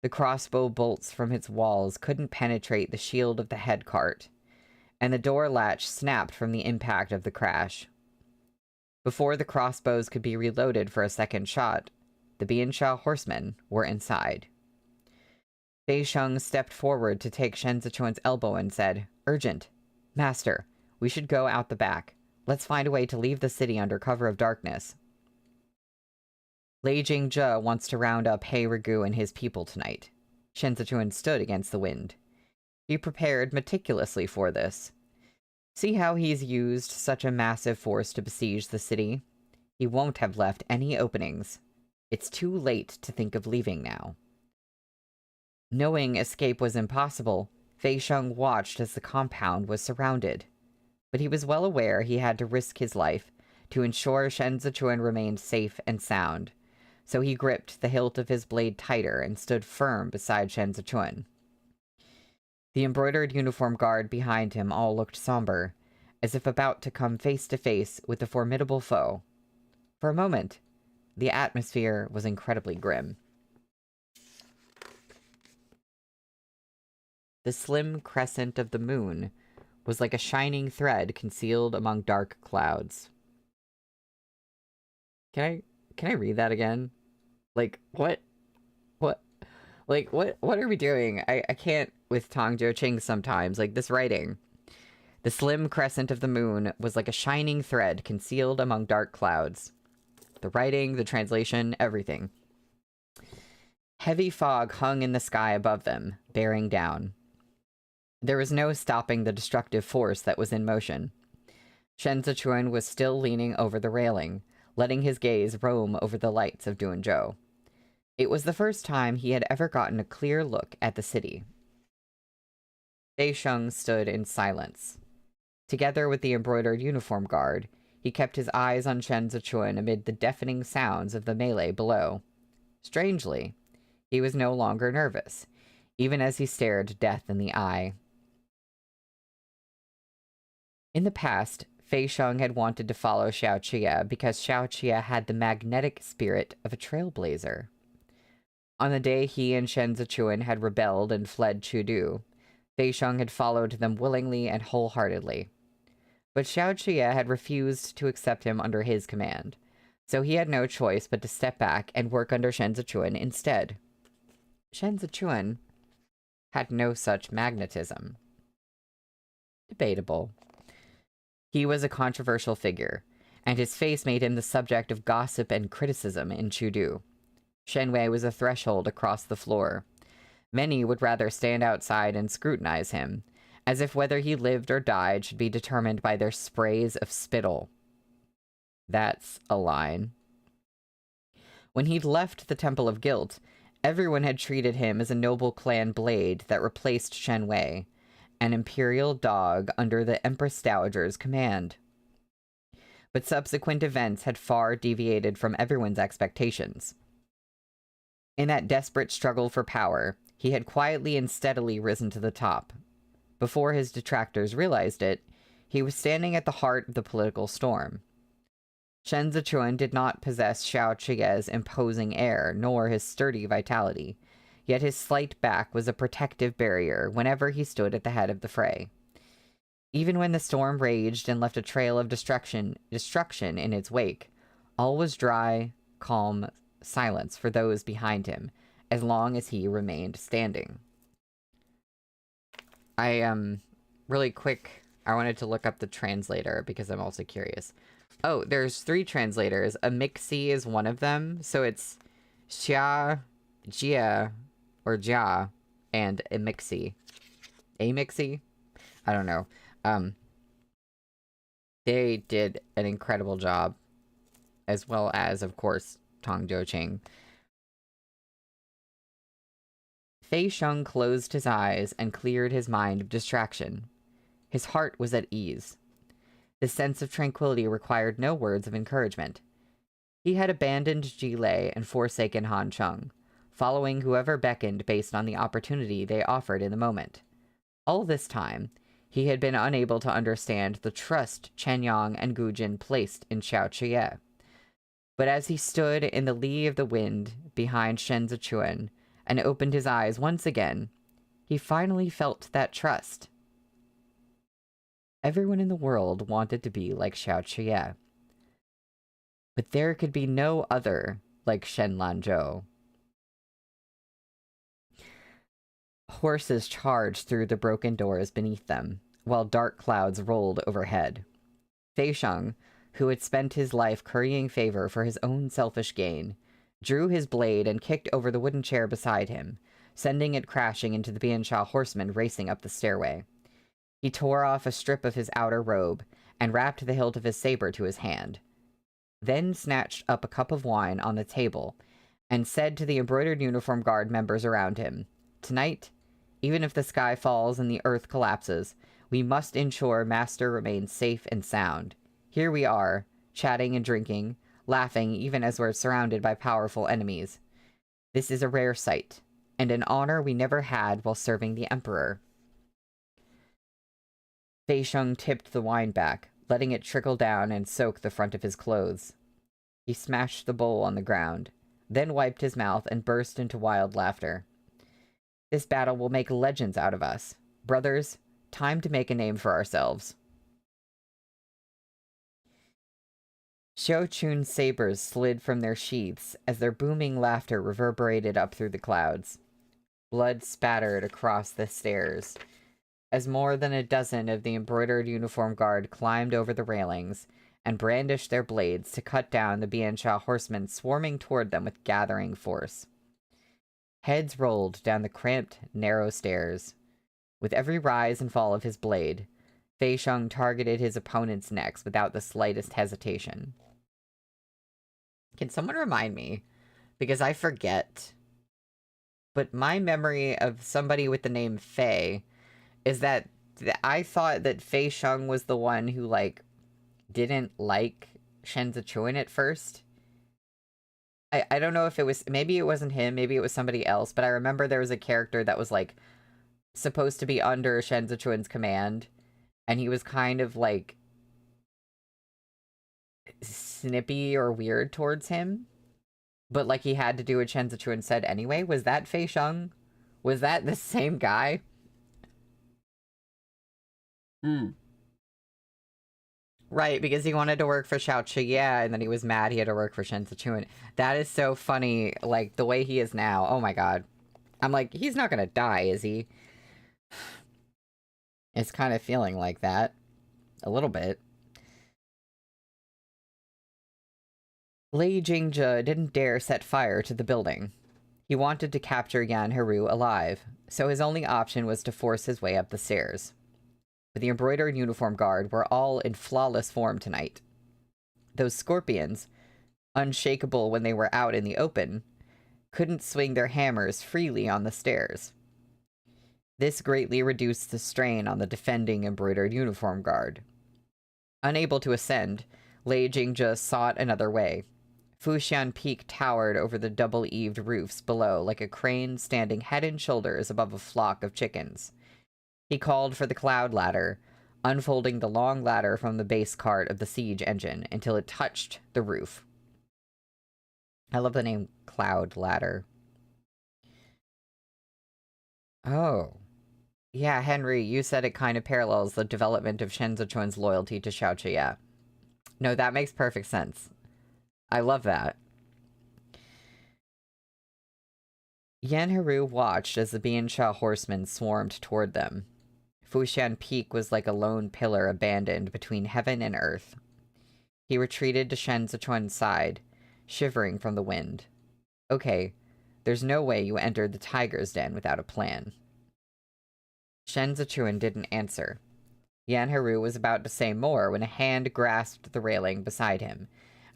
[SPEAKER 1] The crossbow bolts from its walls couldn't penetrate the shield of the head cart, and the door latch snapped from the impact of the crash. Before the crossbows could be reloaded for a second shot, the Biansha horsemen were inside. Fei Sheng stepped forward to take Shen Zichuan's elbow and said, "Urgent. Master, we should go out the back. Let's find a way to leave the city under cover of darkness." Lei Jingzhe wants to round up He Rigu and his people tonight. Shen Zichuan stood against the wind. He prepared meticulously for this. See how he's used such a massive force to besiege the city? He won't have left any openings. It's too late to think of leaving now. Knowing escape was impossible, Fei Sheng watched as the compound was surrounded. But he was well aware he had to risk his life to ensure Shen Zichuan remained safe and sound, so he gripped the hilt of his blade tighter and stood firm beside Shen Zichuan. The embroidered uniform guard behind him all looked somber, as if about to come face to face with a formidable foe. For a moment, the atmosphere was incredibly grim. The slim crescent of the moon was like a shining thread concealed among dark clouds. Can I read that again? Like, what? Like, what are we doing? I can't with Tong Jo Ching sometimes. Like, this writing. The slim crescent of the moon was like a shining thread concealed among dark clouds. The writing, the translation, everything. Heavy fog hung in the sky above them, bearing down. There was no stopping the destructive force that was in motion. Shen Zichuan was still leaning over the railing, letting his gaze roam over the lights of Duanzhou. It was the first time he had ever gotten a clear look at the city. Fei Sheng stood in silence. Together with the embroidered uniform guard, he kept his eyes on Shen Zichuan amid the deafening sounds of the melee below. Strangely, he was no longer nervous, even as he stared death in the eye. In the past, Fei Sheng had wanted to follow Xiao Qia because Xiao Qia had the magnetic spirit of a trailblazer. On the day he and Shen Zichuan had rebelled and fled Chudu, Fei Sheng had followed them willingly and wholeheartedly. But Xiao Qia had refused to accept him under his command, so he had no choice but to step back and work under Shen Zichuan instead. Shen Zichuan had no such magnetism. Debatable. He was a controversial figure, and his face made him the subject of gossip and criticism in Chudu. Shen Wei was a threshold across the floor. Many would rather stand outside and scrutinize him, as if whether he lived or died should be determined by their sprays of spittle. That's a line. When he'd left the Temple of Guilt, everyone had treated him as a noble clan blade that replaced Shen Wei, an imperial dog under the Empress Dowager's command. But subsequent events had far deviated from everyone's expectations. In that desperate struggle for power, he had quietly and steadily risen to the top. Before his detractors realized it, he was standing at the heart of the political storm. Shen Zichuan did not possess Xiao Qia's imposing air, nor his sturdy vitality, yet his slight back was a protective barrier whenever he stood at the head of the fray. Even when the storm raged and left a trail of destruction in its wake, all was dry, calm silence for those behind him, as long as he remained standing. Really quick, I wanted to look up the translator because I'm also curious. Oh, there's 3 translators. A Mixi is one of them, so it's Xia, Jia, or Jia, and a Mixi. A Mixi? I don't know. They did an incredible job, as well as, of course, Tong Jo Ching. Fei Sheng closed his eyes and cleared his mind of distraction. His heart was at ease. This sense of tranquility required no words of encouragement. He had abandoned Ji Lei and forsaken Han Chung, following whoever beckoned based on the opportunity they offered in the moment. All this time, he had been unable to understand the trust Chen Yang and Gu Jin placed in Xiao Qie. But as he stood in the lee of the wind behind Shen Zichuan and opened his eyes once again, he finally felt that trust. Everyone in the world wanted to be like Xiao Qie. But there could be no other like Shen Lanzhou. Horses charged through the broken doors beneath them, while dark clouds rolled overhead. Fei Sheng, who had spent his life currying favor for his own selfish gain, drew his blade and kicked over the wooden chair beside him, sending it crashing into the Biansha horseman racing up the stairway. He tore off a strip of his outer robe and wrapped the hilt of his saber to his hand, then snatched up a cup of wine on the table and said to the embroidered uniform guard members around him, "Tonight, even if the sky falls and the earth collapses, we must ensure Master remains safe and sound. Here we are, chatting and drinking, laughing even as we're surrounded by powerful enemies. This is a rare sight, and an honor we never had while serving the Emperor. Fei Sheng tipped the wine back, letting it trickle down and soak the front of his clothes. He smashed the bowl on the ground, then wiped his mouth and burst into wild laughter. This battle will make legends out of us. Brothers, time to make a name for ourselves. Xiao Chun's sabers slid from their sheaths as their booming laughter reverberated up through the clouds. Blood spattered across the stairs as more than a dozen of the embroidered uniform guard climbed over the railings and brandished their blades to cut down the Biansha horsemen swarming toward them with gathering force. Heads rolled down the cramped, narrow stairs. With every rise and fall of his blade, Fei Sheng targeted his opponent's necks without the slightest hesitation. Can someone remind me? Because I forget. But my memory of somebody with the name Fei is that I thought that Fei Sheng was the one who, like, didn't like Shen Zichuan at first. I don't know if it was... Maybe it wasn't him, maybe it was somebody else, but I remember there was a character that was, like, supposed to be under Shen Zichuan's command, and he was kind of, like, snippy or weird towards him. But, like, he had to do what Shen Zichuan said anyway. Was that Fei Sheng? Was that the same guy? Right, because he wanted to work for Xiao Chi, and then he was mad he had to work for Shen Zichuan. That is so funny, like, the way he is now. Oh my god. I'm like, he's not gonna die, is he? It's kind of feeling like that. A little bit. Lei Jingjia didn't dare set fire to the building. He wanted to capture Yan Heru alive, so his only option was to force his way up the stairs. But the embroidered uniform guard were all in flawless form tonight. Those scorpions, unshakable when they were out in the open, couldn't swing their hammers freely on the stairs. This greatly reduced the strain on the defending embroidered uniform guard. Unable to ascend, Lei Jingjia sought another way. Fushan Peak towered over the double-eaved roofs below like a crane standing head and shoulders above a flock of chickens. He called for the cloud ladder, unfolding the long ladder from the base cart of the siege engine until it touched the roof. I love the name Cloud Ladder. Oh. Yeah, Henry, you said it kind of parallels the development of Shen Zichuan's loyalty to Xiao Qia. No, that makes perfect sense. I love that. Yan Heru watched as the Biansha horsemen swarmed toward them. Fushan Peak was like a lone pillar abandoned between heaven and earth. He retreated to Shen Zichuan's side, shivering from the wind. Okay, there's no way you entered the tiger's den without a plan. Shen Zichuan didn't answer. Yan Heru was about to say more when a hand grasped the railing beside him,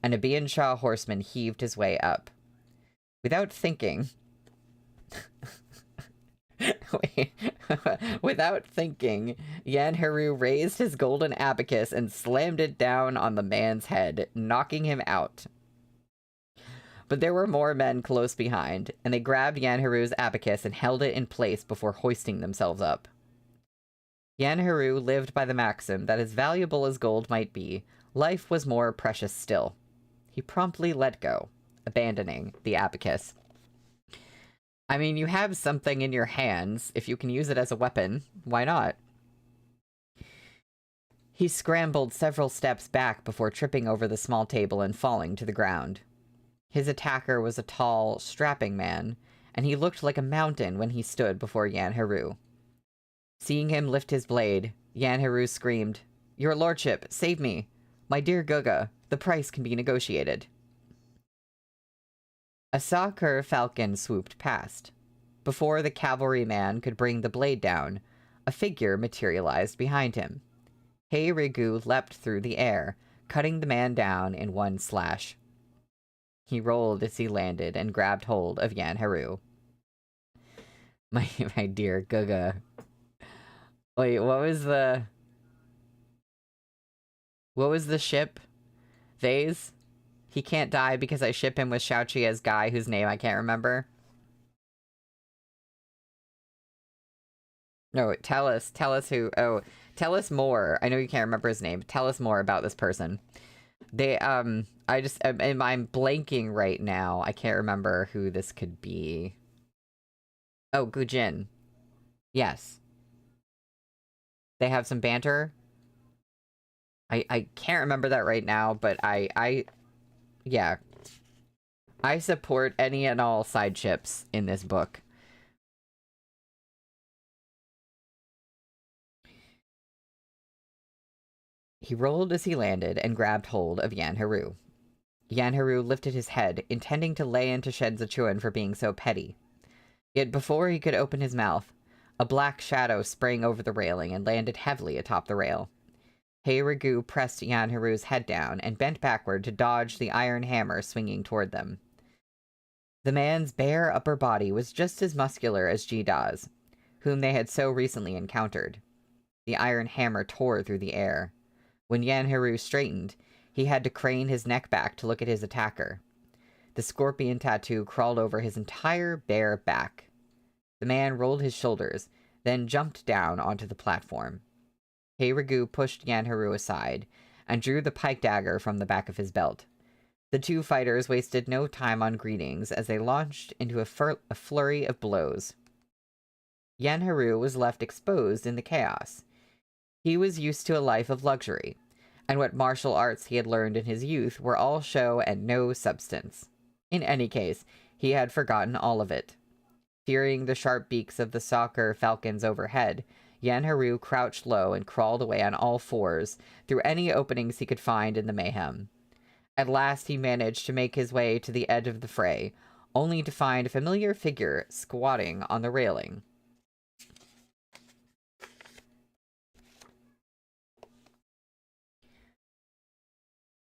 [SPEAKER 1] and a Biansha horseman heaved his way up. Without thinking... Without thinking, Yan Heru raised his golden abacus and slammed it down on the man's head, knocking him out. But there were more men close behind, and they grabbed Yan Heru's abacus and held it in place before hoisting themselves up. Yan Heru lived by the maxim that as valuable as gold might be, life was more precious still. He promptly let go, abandoning the abacus. I mean, you have something in your hands. If you can use it as a weapon, why not? He scrambled several steps back before tripping over the small table and falling to the ground. His attacker was a tall, strapping man, and he looked like a mountain when he stood before Yan Heru. Seeing him lift his blade, Yan Heru screamed, "Your lordship, save me! My dear Guga, the price can be negotiated." A Sakur falcon swooped past. Before the cavalryman could bring the blade down, a figure materialized behind him. Hei Rigu leapt through the air, cutting the man down in one slash. He rolled as he landed and grabbed hold of Yan Heru. My dear Guga. Wait, what was the ship? Vase? He can't die because I ship him with Xiaoqi's guy whose name I can't remember. No, tell us who, tell us more. I know you can't remember his name. Tell us more about this person. They, I'm blanking right now. I can't remember who this could be. Oh, Gujin. Yes. They have some banter. I can't remember that right now, but yeah. I support any and all side ships in this book. He rolled as he landed and grabbed hold of Yan Haru. Yan Haru lifted his head, intending to lay into Shen Zichuan for being so petty. Yet before he could open his mouth, a black shadow sprang over the railing and landed heavily atop the rail. Hei Rigu pressed Yan Haru's head down and bent backward to dodge the iron hammer swinging toward them. The man's bare upper body was just as muscular as Ji Da's, whom they had so recently encountered. The iron hammer tore through the air. When Yan Haru straightened, he had to crane his neck back to look at his attacker. The scorpion tattoo crawled over his entire bare back. The man rolled his shoulders, then jumped down onto the platform. Hei Rigu pushed Yan Haru aside and drew the pike dagger from the back of his belt. The two fighters wasted no time on greetings as they launched into a flurry of blows. Yan Haru was left exposed in the chaos. He was used to a life of luxury, and what martial arts he had learned in his youth were all show and no substance. In any case, he had forgotten all of it. Fearing the sharp beaks of the soccer falcons overhead, Yan Haru crouched low and crawled away on all fours through any openings he could find in the mayhem. At last he managed to make his way to the edge of the fray, only to find a familiar figure squatting on the railing.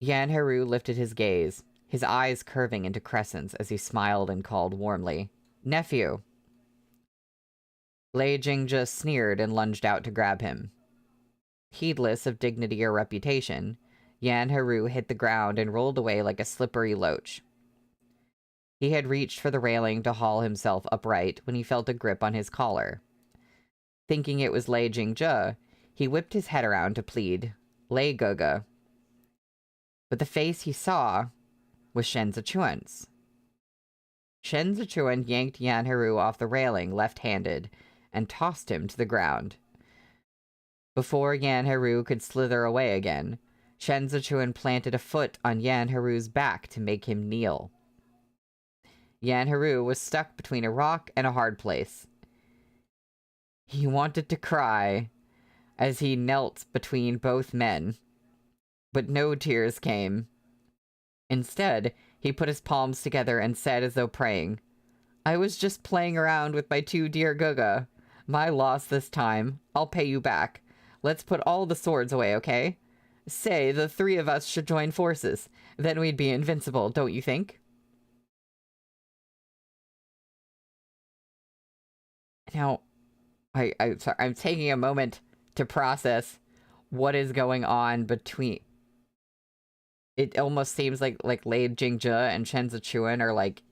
[SPEAKER 1] Yan Haru lifted his gaze, his eyes curving into crescents as he smiled and called warmly, "Nephew!" Lei Jingzhe sneered and lunged out to grab him. Heedless of dignity or reputation, Yan Haru hit the ground and rolled away like a slippery loach. He had reached for the railing to haul himself upright when he felt a grip on his collar. Thinking it was Lei Jingzhe, he whipped his head around to plead, "Lei Goga." But the face he saw was Shen Zichuan's. Shen Zichuan yanked Yan Haru off the railing left-handed and tossed him to the ground. Before Yan Haru could slither away again, Shen Zichuan planted a foot on Yan Haru's back to make him kneel. Yan Haru was stuck between a rock and a hard place. He wanted to cry as he knelt between both men, but no tears came. Instead, he put his palms together and said as though praying, "I was just playing around with my two dear Goga. My loss this time. I'll pay you back. Let's put all the swords away, okay? Say, the three of us should join forces. Then we'd be invincible, don't you think?" Now, I'm taking a moment to process what is going on between... It almost seems like Lei Jingzhe and Shen Zichuan are like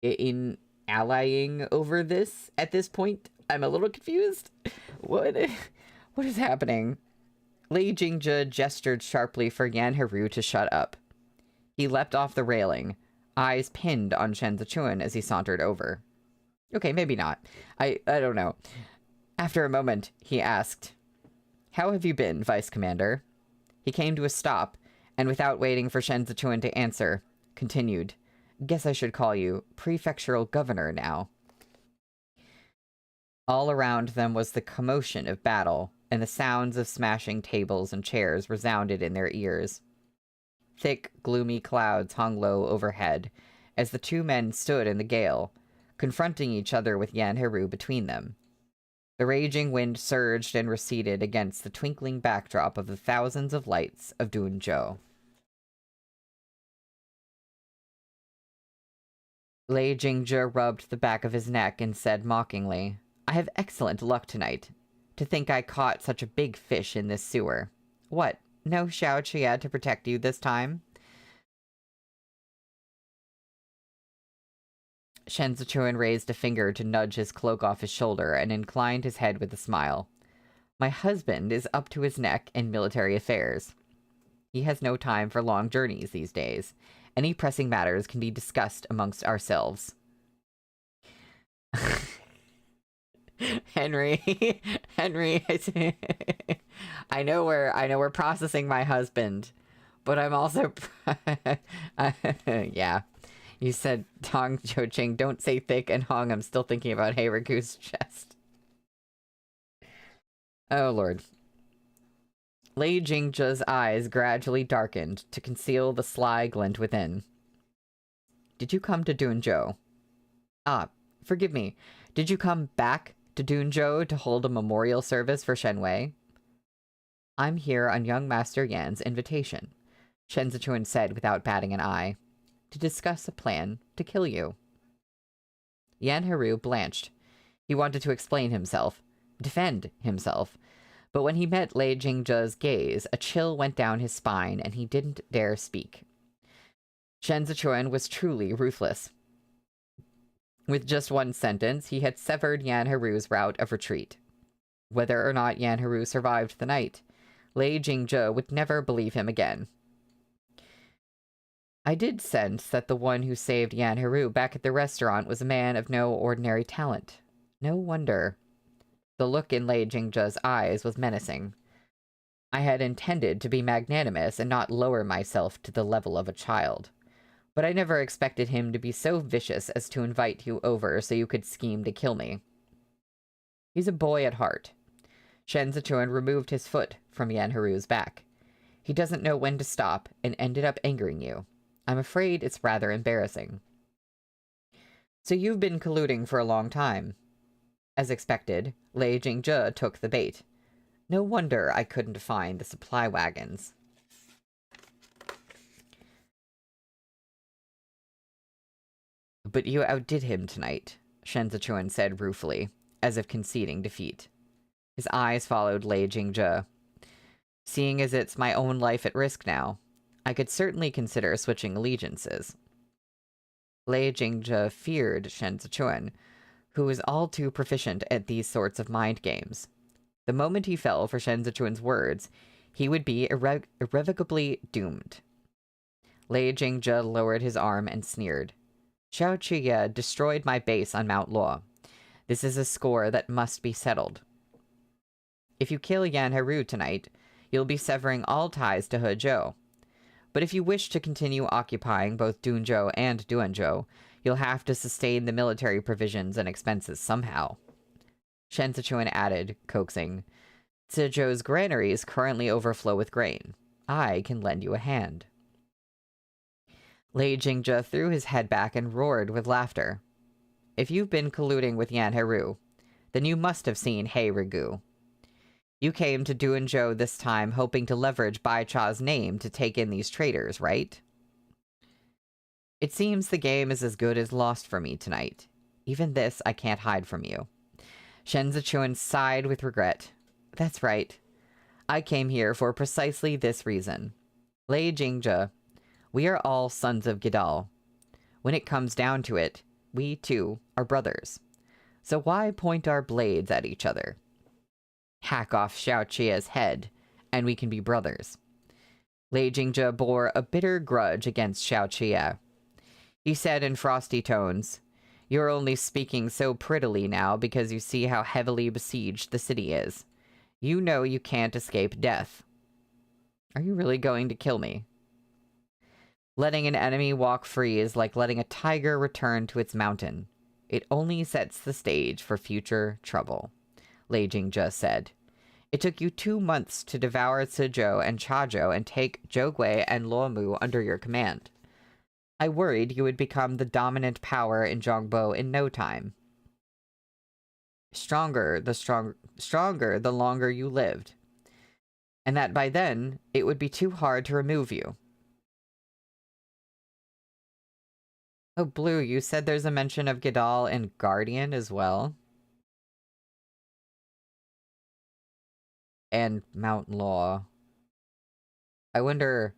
[SPEAKER 1] in allying over this at this point. I'm a little confused. What is happening? Lei Jingzhe gestured sharply for Yan Haru to shut up. He leapt off the railing, eyes pinned on Shen Zichuan as he sauntered over. Okay, maybe not. I don't know. After a moment, he asked, "How have you been, Vice Commander?" He came to a stop, and without waiting for Shen Zichuan to answer, continued, "Guess I should call you Prefectural Governor now." All around them was the commotion of battle, and the sounds of smashing tables and chairs resounded in their ears. Thick, gloomy clouds hung low overhead, as the two men stood in the gale, confronting each other with Yan Haru between them. The raging wind surged and receded against the twinkling backdrop of the thousands of lights of Dunzhou. Lei Jingzhe rubbed the back of his neck and said mockingly, "I have excellent luck tonight. To think I caught such a big fish in this sewer. What, no Xiao Qia to protect you this time?" Shen Zichuan raised a finger to nudge his cloak off his shoulder and inclined his head with a smile. My husband is up to his neck in military affairs. He has no time for long journeys these days. Any pressing matters can be discussed amongst ourselves. Henry, Henry, I know we're processing my husband, but I'm also, yeah. You said Tong Choching, don't say thick and Hong. I'm still thinking about Heiragu's chest. Oh, Lord. Lei Jingzhe's eyes gradually darkened to conceal the sly glint within. Did you come to Dunzhou? Ah, forgive me. Did you come back to Dunzhou to hold a memorial service for Shenwei? I'm here on young Master Yan's invitation, Shen Zichuan said without batting an eye, to discuss a plan to kill you. Yan Heru blanched. He wanted to explain himself, defend himself, but when he met Lei Jingzhe's gaze, a chill went down his spine and he didn't dare speak. Shen Zichuan was truly ruthless. With just one sentence, he had severed Yan Heru's route of retreat. Whether or not Yan Heru survived the night, Lei Jingzhe would never believe him again. I did sense that the one who saved Yan Heru back at the restaurant was a man of no ordinary talent. No wonder. The look in Lei Jingzhe's eyes was menacing. I had intended to be magnanimous and not lower myself to the level of a child. But I never expected him to be so vicious as to invite you over so you could scheme to kill me. He's a boy at heart. Shen Zichuan removed his foot from Yan Heru's back. He doesn't know when to stop and ended up angering you. I'm afraid it's rather embarrassing. So you've been colluding for a long time. As expected, Lei Jingzhe took the bait. No wonder I couldn't find the supply wagons. But you outdid him tonight, Shen Zichuan said ruefully, as if conceding defeat. His eyes followed Lei Jingzhe. Seeing as it's my own life at risk now, I could certainly consider switching allegiances. Lei Jingzhe feared Shen Zichuan, who was all too proficient at these sorts of mind games. The moment he fell for Shen Zichuan's words, he would be irrevocably doomed. Lei Jingzhe lowered his arm and sneered. Xiao Qiye destroyed my base on Mount Luo. This is a score that must be settled. If you kill Yan Heru tonight, you'll be severing all ties to Hezhou. But if you wish to continue occupying both Dunzhou and Duanzhou, you'll have to sustain the military provisions and expenses somehow. Shen Zichuan added, coaxing, Zizhou's granaries currently overflow with grain. I can lend you a hand. Lei Jingzhe threw his head back and roared with laughter. If you've been colluding with Yan Heru, then you must have seen Heiragu. You came to Duanzhou this time hoping to leverage Bai Cha's name to take in these traitors, right? It seems the game is as good as lost for me tonight. Even this I can't hide from you. Shen Zichuan sighed with regret. That's right. I came here for precisely this reason. Lei Jingzhe, we are all sons of Gidal. When it comes down to it, we, too, are brothers. So why point our blades at each other? Hack off Xiao Qiye's head, and we can be brothers. Lei Jingzhe bore a bitter grudge against Xiao Qiye. He said in frosty tones, You're only speaking so prettily now because you see how heavily besieged the city is. You know you can't escape death. Are you really going to kill me? Letting an enemy walk free is like letting a tiger return to its mountain. It only sets the stage for future trouble, Lei Jingzhe said. It took you 2 months to devour Cizhou and Chazhou and take Zhougui and Luomu under your command. I worried you would become the dominant power in Zhongbo in no time. Stronger the longer you lived. And that by then, it would be too hard to remove you. Oh, Blue, you said there's a mention of Gidal in Guardian as well? And Mount Law. I wonder...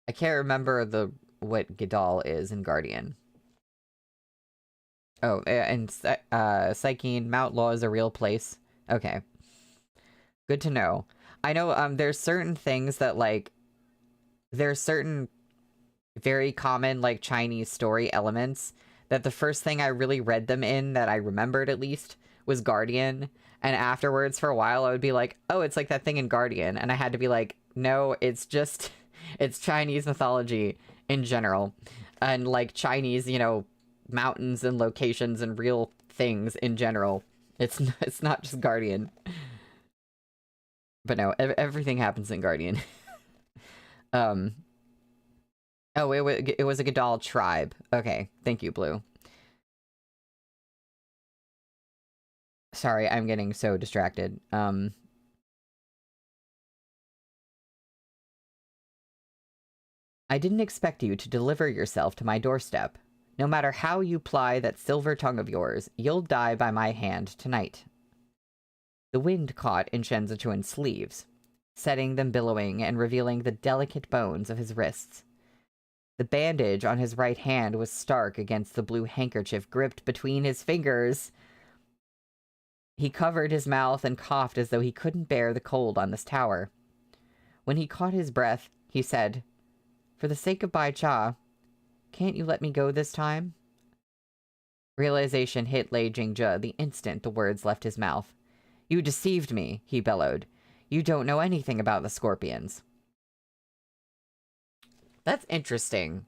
[SPEAKER 1] I can't remember what Gidal is in Guardian. Oh, and Psychine, Mount Law is a real place. Okay. Good to know. I know there's certain things that, like, there's certain very common, like, Chinese story elements that the first thing I really read them in, that I remembered at least, was Guardian. And afterwards, for a while, I would be like, oh, it's like that thing in Guardian. And I had to be like, no, it's just, it's Chinese mythology in general. And, like, Chinese, you know, mountains and locations and real things in general. It's not just Guardian. But no, everything happens in Guardian. Oh, it was a Gadal tribe. Okay, thank you, Blue. Sorry, I'm getting so distracted. I didn't expect you to deliver yourself to my doorstep. No matter how you ply that silver tongue of yours, you'll die by my hand tonight. The wind caught in Shen Zichuan's sleeves, setting them billowing and revealing the delicate bones of his wrists. The bandage on his right hand was stark against the blue handkerchief gripped between his fingers. He covered his mouth and coughed as though he couldn't bear the cold on this tower. When he caught his breath, he said, "For the sake of Bai Cha, can't you let me go this time?" Realization hit Lei Jingjie the instant the words left his mouth. "You deceived me," he bellowed. "You don't know anything about the scorpions." That's interesting.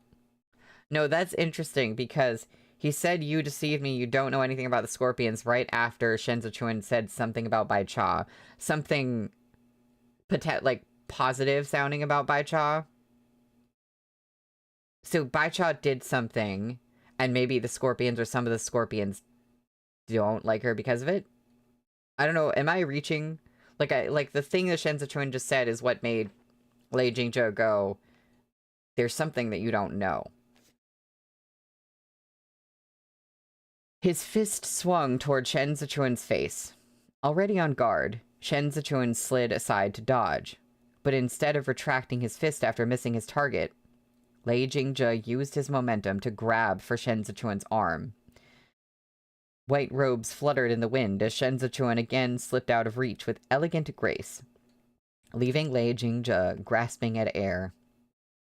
[SPEAKER 1] No, that's interesting because he said, "You deceived me, you don't know anything about the scorpions," right after Shen Zichuan said something about Bai Cha. Something, like, positive sounding about Bai Cha. So Bai Cha did something, and maybe the scorpions or some of the scorpions don't like her because of it? I don't know, am I reaching? Like the thing that Shen Zichuan just said is what made Lei Jingjie go, "There's something that you don't know." His fist swung toward Shen Zichuan's face. Already on guard, Shen Zichuan slid aside to dodge, but instead of retracting his fist after missing his target, Lei Jingjie used his momentum to grab for Shen Zichuan's arm. White robes fluttered in the wind as Shen Zichuan again slipped out of reach with elegant grace, leaving Lei Jingjie grasping at air.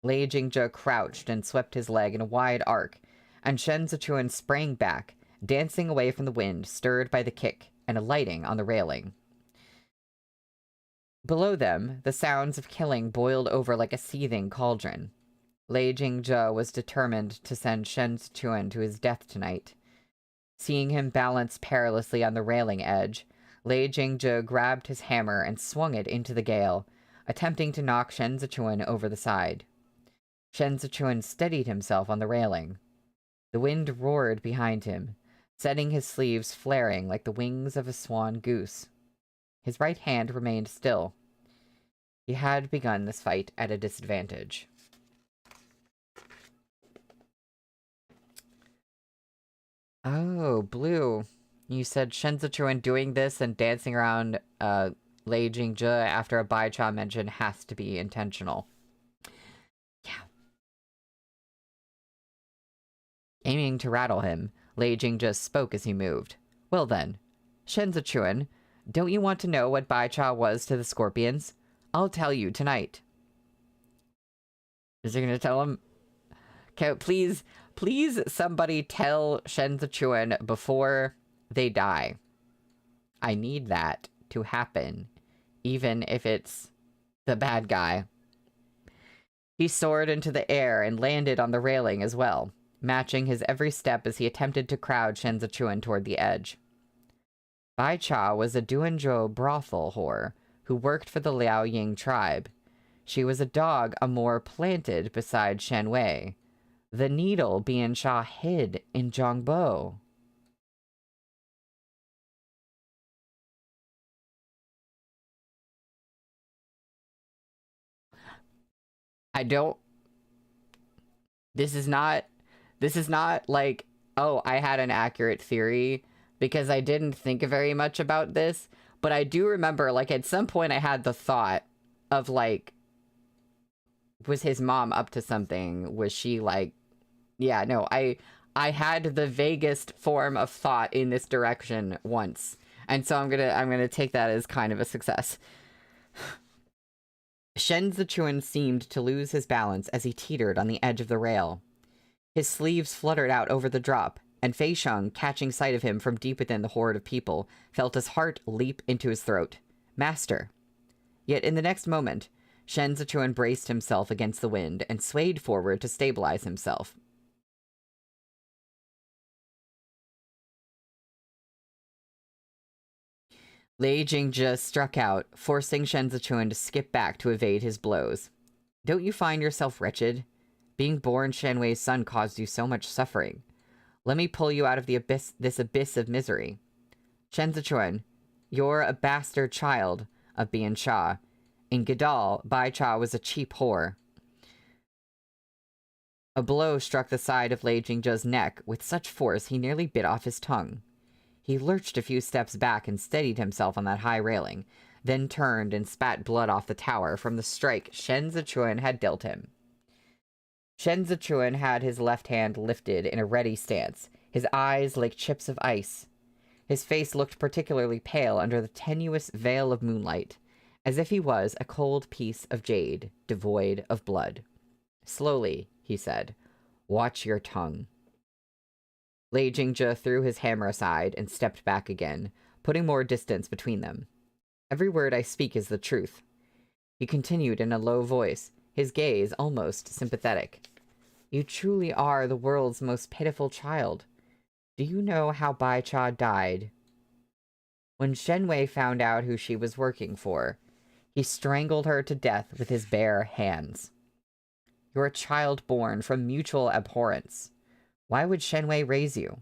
[SPEAKER 1] Lei Jingjie crouched and swept his leg in a wide arc, and Shen Zichuan sprang back, dancing away from the wind, stirred by the kick and alighting on the railing. Below them, the sounds of killing boiled over like a seething cauldron. Lei Jingjie was determined to send Shen Zichuan to his death tonight. Seeing him balance perilously on the railing edge, Lei Jingjie grabbed his hammer and swung it into the gale, attempting to knock Shen Zichuan over the side. Shen Zichuan steadied himself on the railing. The wind roared behind him, setting his sleeves flaring like the wings of a swan goose. His right hand remained still. He had begun this fight at a disadvantage. Oh, Blue. You said Shen Zichuan doing this and dancing around Lei Jingjie after a Bai Cha mention has to be intentional. Yeah. Aiming to rattle him, Lei Jingjie spoke as he moved. "Well then, Shen Zichuan, don't you want to know what Bai Cha was to the scorpions? I'll tell you tonight." Is he gonna tell him? Okay, please somebody tell Shen Zichuan before they die. I need that to happen, even if it's the bad guy. He soared into the air and landed on the railing as well, matching his every step as he attempted to crowd Shen Zichuan toward the edge. Bai Cha was a Duanzhou brothel whore who worked for the Liao Ying tribe. She was a dog Amor planted beside Shen Wei, the needle Bian Sha hid in Zhongbo. I don't... This is not like, oh, I had an accurate theory, because I didn't think very much about this, but I do remember, like, at some point I had the thought of, like, was his mom up to something? Was she, like... Yeah, no, I I had the vaguest form of thought in this direction once. And so I'm gonna take that as kind of a success. Shen Zichuan seemed to lose his balance as he teetered on the edge of the rail. His sleeves fluttered out over the drop, and Fei Sheng, catching sight of him from deep within the horde of people, felt his heart leap into his throat. Master. Yet in the next moment, Shen Zichuan braced himself against the wind and swayed forward to stabilize himself. Lei Jingzhe struck out, forcing Shen Zichuan to skip back to evade his blows. Don't you find yourself wretched? Being born Shen Wei's son caused you so much suffering. Let me pull you out of this abyss of misery. Shen Zichuan, you're a bastard child of Bian Sha. In Gadal, Bai Cha was a cheap whore. A blow struck the side of Lei Jingzhe's neck with such force he nearly bit off his tongue. He lurched a few steps back and steadied himself on that high railing, then turned and spat blood off the tower from the strike Shen Zichuan had dealt him. Shen Zichuan had his left hand lifted in a ready stance, his eyes like chips of ice. His face looked particularly pale under the tenuous veil of moonlight, as if he was a cold piece of jade, devoid of blood. Slowly, he said, watch your tongue. Lei Jingzhe threw his hammer aside and stepped back again, putting more distance between them. Every word I speak is the truth. He continued in a low voice, his gaze almost sympathetic. You truly are the world's most pitiful child. Do you know how Bai Cha died? When Shen Wei found out who she was working for, he strangled her to death with his bare hands. You're a child born from mutual abhorrence. Why would Shen Wei raise you?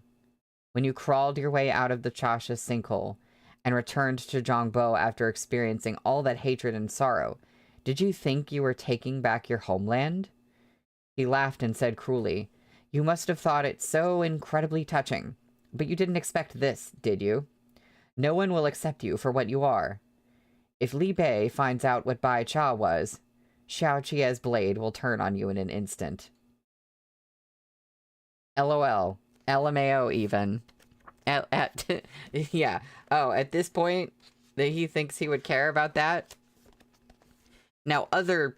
[SPEAKER 1] When you crawled your way out of the Chasha sinkhole and returned to Zhongbo after experiencing all that hatred and sorrow, did you think you were taking back your homeland? He laughed and said cruelly, you must have thought it so incredibly touching, but you didn't expect this, did you? No one will accept you for what you are. If Li Bei finds out what Bai Cha was, Xiao Chie's blade will turn on you in an instant. LOL. LMAO even. Yeah. Oh, at this point, that he thinks he would care about that? Now, other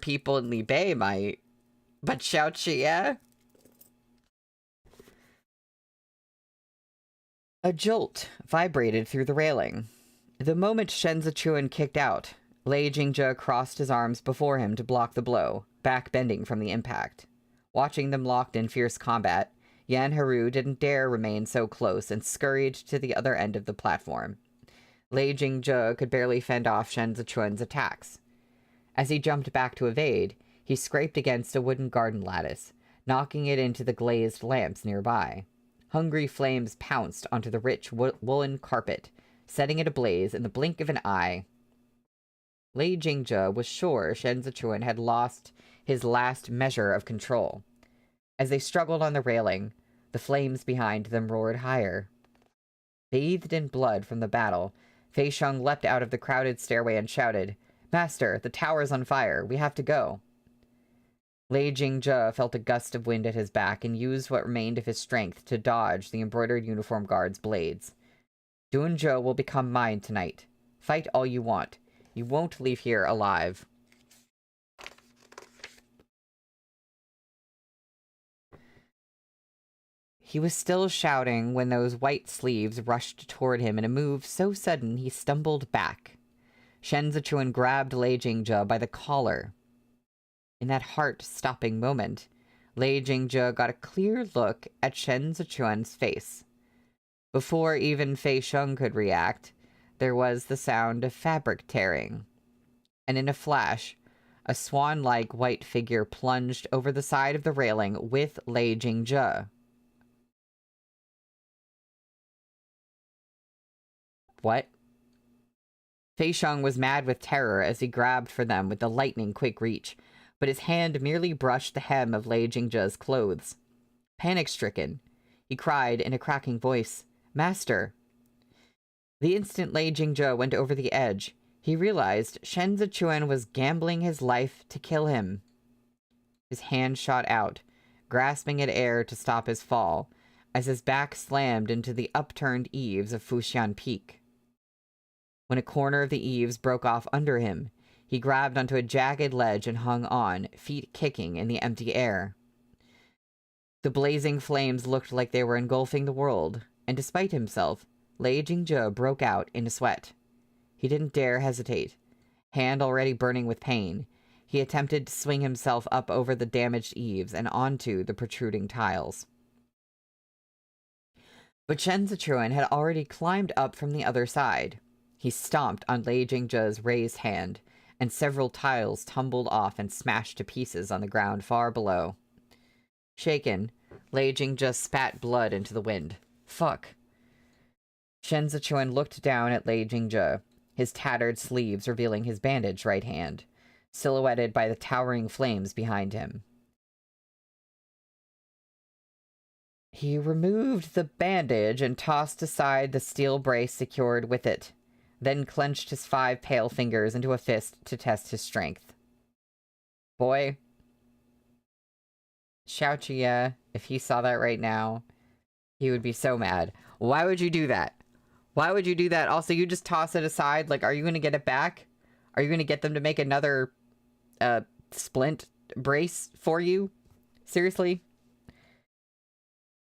[SPEAKER 1] people in Li Bei might, but Xiao Chie? A jolt vibrated through the railing. The moment Shen Zichuan kicked out, Lei Jingzhe crossed his arms before him to block the blow, back bending from the impact. Watching them locked in fierce combat, Yan Haru didn't dare remain so close and scurried to the other end of the platform. Lei Jingzhe could barely fend off Shen Zichuan's attacks. As he jumped back to evade, he scraped against a wooden garden lattice, knocking it into the glazed lamps nearby. Hungry flames pounced onto the rich woolen carpet, setting it ablaze in the blink of an eye. Lei Jingzhe was sure Shen Zichuan had lost his last measure of control. As they struggled on the railing, the flames behind them roared higher. Bathed in blood from the battle, Fei Sheng leapt out of the crowded stairway and shouted, Master, the tower's on fire. We have to go. Lei Jingzhe felt a gust of wind at his back and used what remained of his strength to dodge the embroidered uniform guard's blades. Dunzhou will become mine tonight. Fight all you want. You won't leave here alive. He was still shouting when those white sleeves rushed toward him in a move so sudden he stumbled back. Shen Zichuan grabbed Lei Jingzhe by the collar. In that heart-stopping moment, Lei Jingzhe got a clear look at Shen Zichuan's face. Before even Fei Sheng could react, there was the sound of fabric tearing. And in a flash, a swan-like white figure plunged over the side of the railing with Lei Jingzhe. What? Fei Sheng was mad with terror as he grabbed for them with the lightning-quick reach, but his hand merely brushed the hem of Lei Jingzhe's clothes. Panic-stricken, he cried in a cracking voice, Master! The instant Lei Jingzhe went over the edge, he realized Shen Zichuan was gambling his life to kill him. His hand shot out, grasping at air to stop his fall, as his back slammed into the upturned eaves of Fushan Peak. When a corner of the eaves broke off under him, he grabbed onto a jagged ledge and hung on, feet kicking in the empty air. The blazing flames looked like they were engulfing the world, and despite himself, Lei Jingzhe broke out in a sweat. He didn't dare hesitate. Hand already burning with pain, he attempted to swing himself up over the damaged eaves and onto the protruding tiles. But Shen Zichuan had already climbed up from the other side. He stomped on Lei Jingzhe's raised hand, and several tiles tumbled off and smashed to pieces on the ground far below. Shaken, Lei Jingzhe spat blood into the wind. Fuck. Shen Zichuan looked down at Lei Jingzhe, his tattered sleeves revealing his bandaged right hand, silhouetted by the towering flames behind him. He removed the bandage and tossed aside the steel brace secured with it, then clenched his 5 pale fingers into a fist to test his strength. Boy, Xiaoqia, if he saw that right now, he would be so mad. Why would you do that? Why would you do that? Also, you just toss it aside. Like, are you going to get it back? Are you going to get them to make another splint brace for you? Seriously?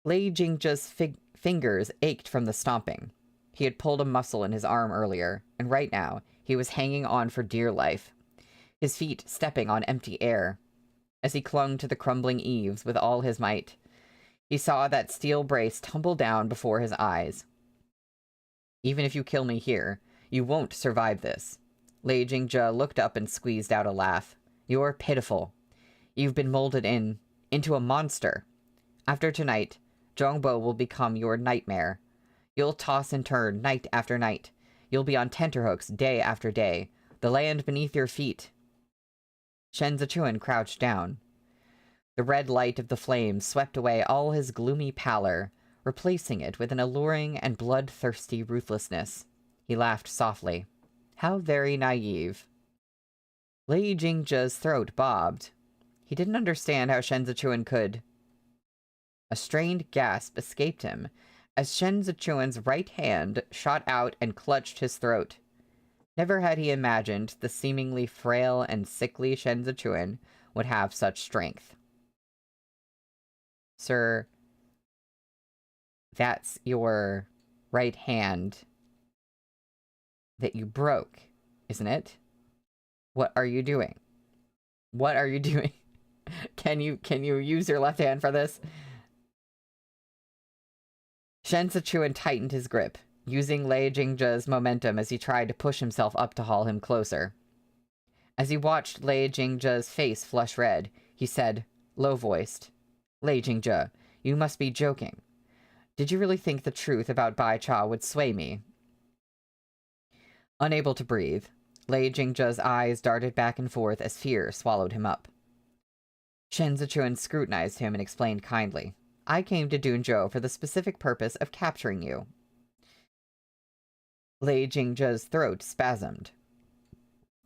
[SPEAKER 1] Lei Jingzhe's fingers ached from the stomping. He had pulled a muscle in his arm earlier, and right now, he was hanging on for dear life, his feet stepping on empty air. As he clung to the crumbling eaves with all his might, he saw that steel brace tumble down before his eyes. Even if you kill me here, you won't survive this. Lei Jingzhe looked up and squeezed out a laugh. You're pitiful. You've been molded into a monster. After tonight, Zhongbo will become your nightmare. You'll toss and turn night after night. You'll be on tenterhooks day after day. The land beneath your feet. Shen Zichuan crouched down. The red light of the flames swept away all his gloomy pallor, replacing it with an alluring and bloodthirsty ruthlessness. He laughed softly. How very naive. Lei Jingzhe's throat bobbed. He didn't understand how Shen Zichuan could. A strained gasp escaped him as Shen Zichuan's right hand shot out and clutched his throat. Never had he imagined the seemingly frail and sickly Shen Zichuan would have such strength. Sir, that's your right hand that you broke, isn't it? What are you doing? What are you doing? Can you use your left hand for this? Shen Zichuan tightened his grip, using Lei Jingzhe's momentum as he tried to push himself up to haul him closer. As he watched Lei Jingzhe's face flush red, he said, low-voiced, Lei Jingzhe, you must be joking. Did you really think the truth about Bai Cha would sway me? Unable to breathe, Lei Jingzhe's eyes darted back and forth as fear swallowed him up. Shen Zichuan scrutinized him and explained kindly, I came to Dunzhou for the specific purpose of capturing you. Lei Jingzhe's throat spasmed.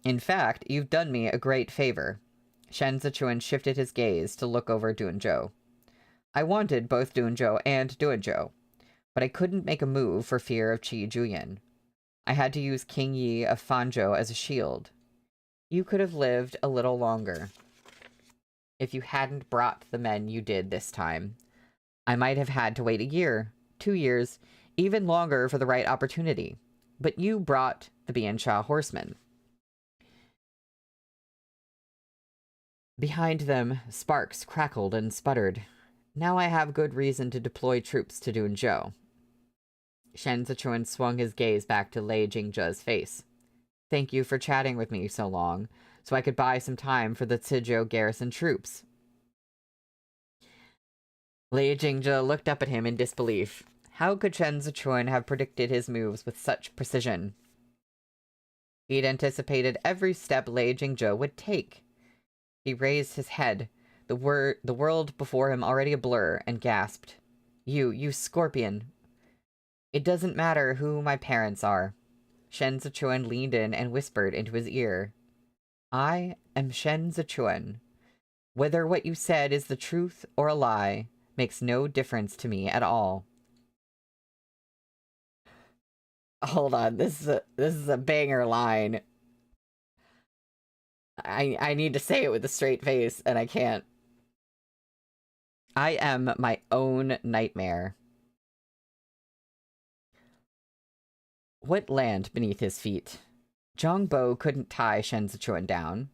[SPEAKER 1] In fact, you've done me a great favor. Shen Zichuan shifted his gaze to look over Dunzhou. I wanted both Dunzhou and Duanzhou, but I couldn't make a move for fear of Qi Juyan. I had to use King Yi of Fanzhou as a shield. You could have lived a little longer if you hadn't brought the men you did this time. I might have had to wait a year, 2 years, even longer for the right opportunity. But you brought the Biansha horsemen. Behind them, sparks crackled and sputtered. Now I have good reason to deploy troops to Dunzhou. Shen Zichuan swung his gaze back to Lei Jingzhe's face. Thank you for chatting with me so long, so I could buy some time for the Cizhou garrison troops. Lei Jingzhe looked up at him in disbelief. How could Shen Zichuan have predicted his moves with such precision? He'd anticipated every step Lei Jingzhe would take. He raised his head, the world before him already a blur, and gasped. You scorpion. It doesn't matter who my parents are. Shen Zichuan leaned in and whispered into his ear. I am Shen Zichuan. Whether what you said is the truth or a lie makes no difference to me at all. Hold on, this is a banger line. I need to say it with a straight face, and I can't. I am my own nightmare. What land beneath his feet? Zhongbo couldn't tie Shen Zichuan down.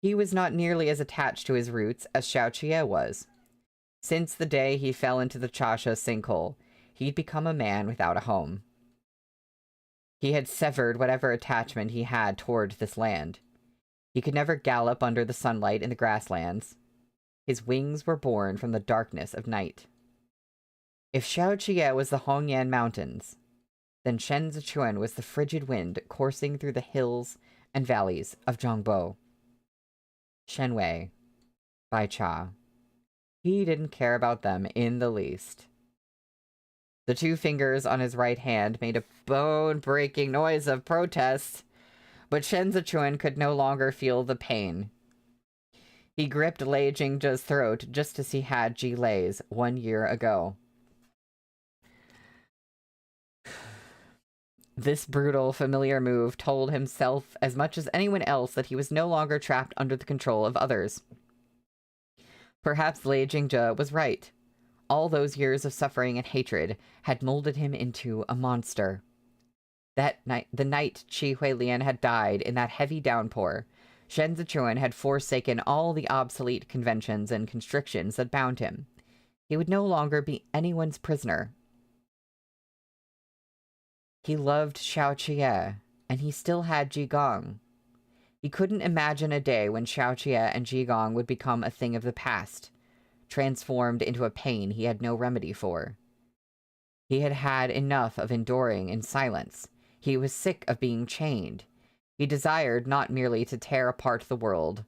[SPEAKER 1] He was not nearly as attached to his roots as Xiao Qie was. Since the day he fell into the Chasha sinkhole, he'd become a man without a home. He had severed whatever attachment he had toward this land. He could never gallop under the sunlight in the grasslands. His wings were born from the darkness of night. If Xiao Qie was the Hongyan Mountains, then Shen Zichuan was the frigid wind coursing through the hills and valleys of Zhongbo. Shenwei, Bai Cha. He didn't care about them in the least. The two fingers on his right hand made a bone-breaking noise of protest, but Shen Zichuan could no longer feel the pain. He gripped Lei Jingzhe's throat just as he had Ji Lei's 1 year ago. This brutal, familiar move told himself as much as anyone else that he was no longer trapped under the control of others. Perhaps Lei Jingzhe was right. All those years of suffering and hatred had molded him into a monster. That night, the night Qi Huilian had died in that heavy downpour, Shen Zichuan had forsaken all the obsolete conventions and constrictions that bound him. He would no longer be anyone's prisoner. He loved Xiao Qie, and he still had Jigong. He couldn't imagine a day when Xiao Qie and Jigong would become a thing of the past, transformed into a pain he had no remedy for. He had had enough of enduring in silence. He was sick of being chained. He desired not merely to tear apart the world,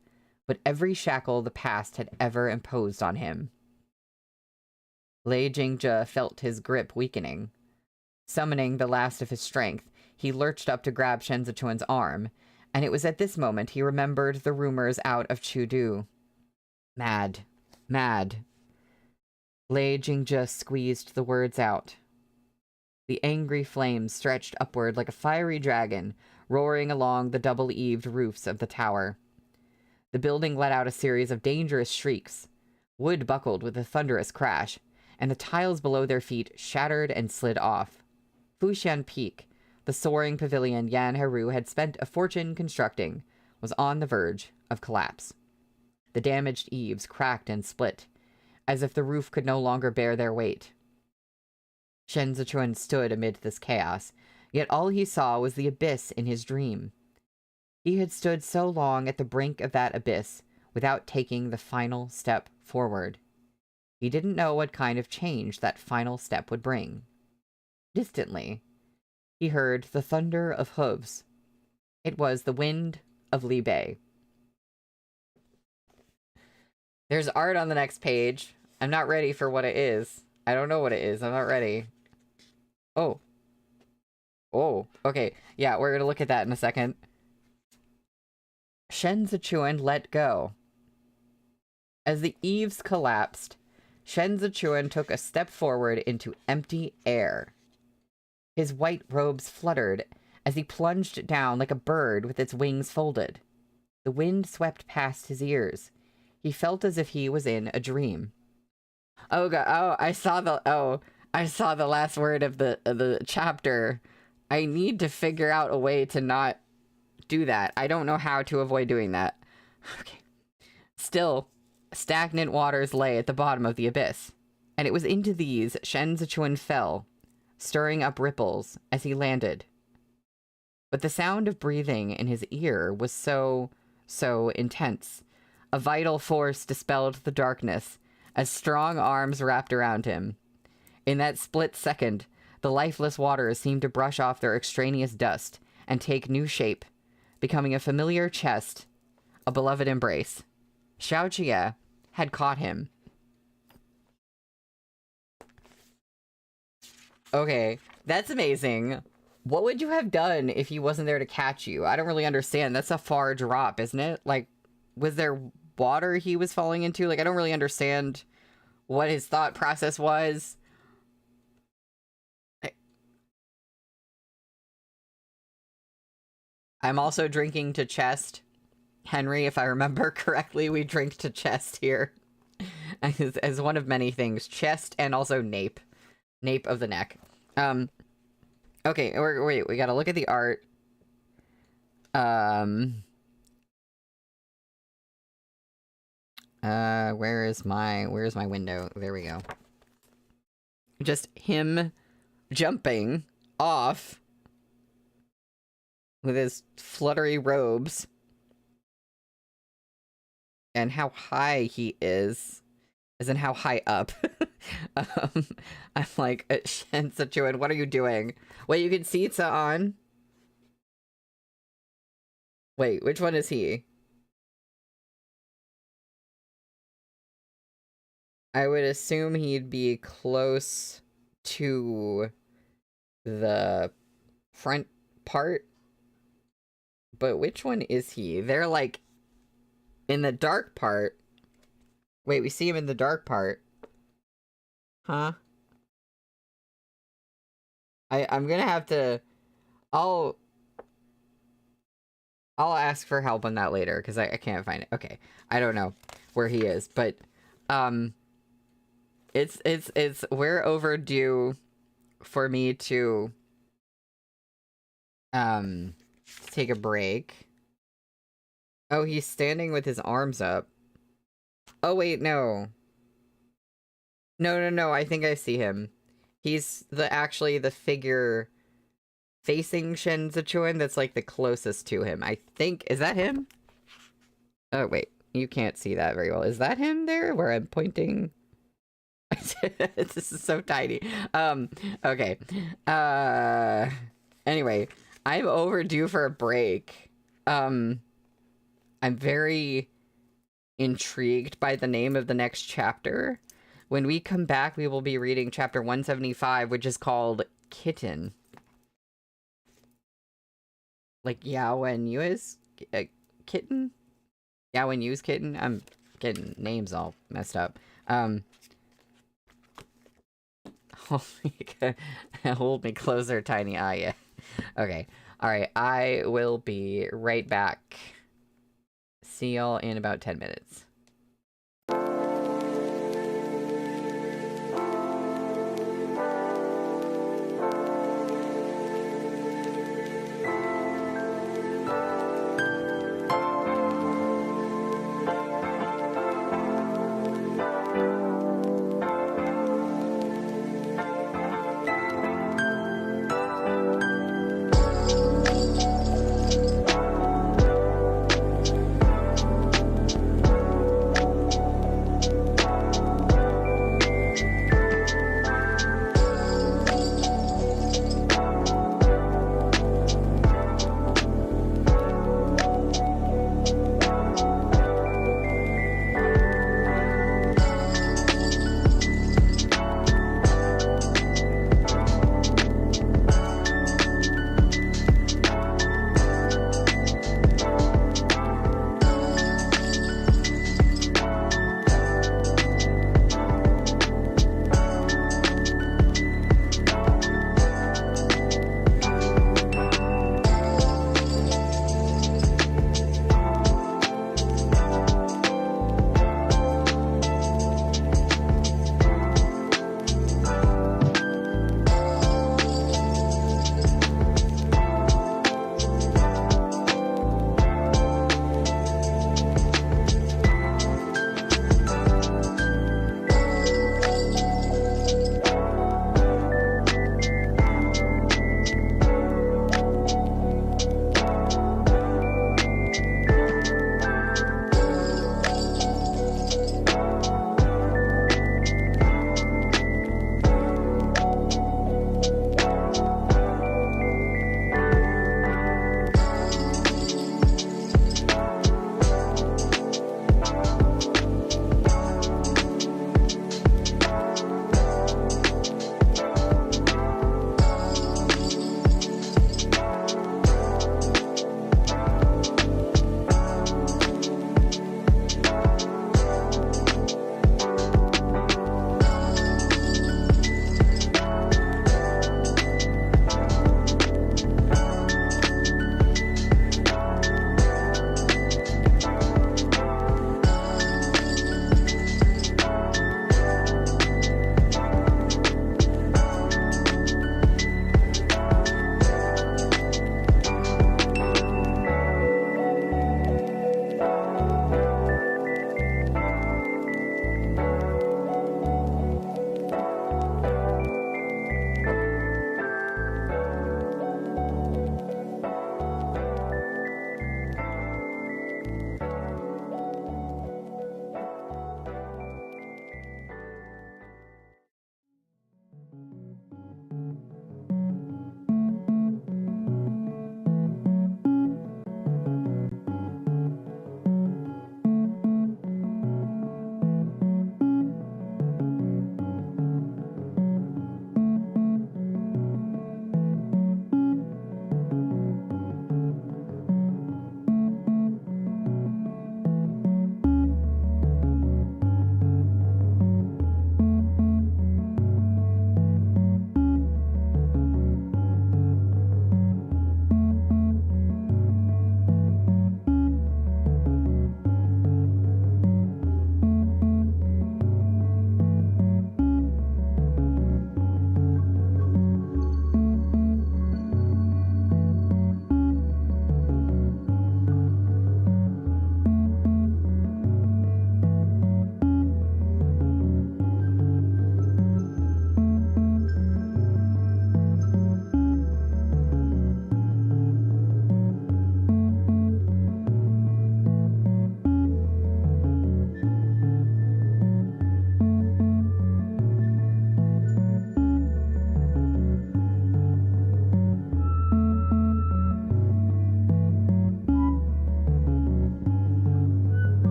[SPEAKER 1] but every shackle the past had ever imposed on him. Lei Jingzhe felt his grip weakening. Summoning the last of his strength, he lurched up to grab Shen Zichuan's arm, and it was at this moment he remembered the rumors out of Chudu. Mad. Mad. Lei Jingzhe squeezed the words out. The angry flames stretched upward like a fiery dragon, roaring along the double-eaved roofs of the tower. The building let out a series of dangerous shrieks. Wood buckled with a thunderous crash, and the tiles below their feet shattered and slid off. Fushan Peak, the soaring pavilion Yan Heru had spent a fortune constructing, was on the verge of collapse. The damaged eaves cracked and split, as if the roof could no longer bear their weight. Shen Zichuan stood amid this chaos, yet all he saw was the abyss in his dream. He had stood so long at the brink of that abyss without taking the final step forward. He didn't know what kind of change that final step would bring. Distantly, he heard the thunder of hooves. It was the wind of Li Bei. There's art on the next page. I'm not ready for what it is. I don't know what it is. I'm not ready. Oh. Oh, okay. Yeah, we're gonna look at that in a second. Shen Zichuan let go. As the eaves collapsed, Shen Zichuan took a step forward into empty air. His white robes fluttered as he plunged down like a bird with its wings folded. The wind swept past his ears. He felt as if he was in a dream. Oh god! Oh, I saw the last word of the chapter. I need to figure out a way to not do that. I don't know how to avoid doing that. Okay. Still, stagnant waters lay at the bottom of the abyss, and it was into these Shen Zichuan fell, stirring up ripples as he landed. But the sound of breathing in his ear was so intense. A vital force dispelled the darkness as strong arms wrapped around him. In that split second, the lifeless waters seemed to brush off their extraneous dust and take new shape, becoming a familiar chest, a beloved embrace. Xiao Qie had caught him. Okay, that's amazing. What would you have done if he wasn't there to catch you? I don't really understand. That's a far drop, isn't it? Like, was there water he was falling into. Like, I don't really understand what his thought process was. I'm also drinking to chest. Henry, if I remember correctly, we drink to chest here. As one of many things. Chest and also nape. Nape of the neck. Okay, wait, we gotta look at the art. Where's my window? There we go. Just him jumping off with his fluttery robes. And how high he is. As in how high up. I'm like, Shen-Sichuan, what are you doing? Wait, you can see Tsa on? Wait, which one is he? I would assume he'd be close to the front part. But which one is he? They're like in the dark part. Wait, we see him in the dark part. Huh? I'm gonna have to... I'll ask for help on that later, because I can't find it. Okay. I don't know where he is, but, we're overdue for me to, take a break. Oh, he's standing with his arms up. Oh, wait, no. No, I think I see him. He's actually the figure facing Shen-Sichuan that's like the closest to him. I think, is that him? Oh, wait, you can't see that very well. Is that him there where I'm pointing? This is so tiny. Okay. Anyway, I'm overdue for a break. I'm very intrigued by the name of the next chapter. When we come back, we will be reading chapter 175, which is called Kitten. Like Yao and Yu's kitten? Yao and Yu's kitten? I'm getting names all messed up. Hold me closer, tiny eye. Yeah. Okay. Alright, I will be right back. See y'all in about 10 minutes.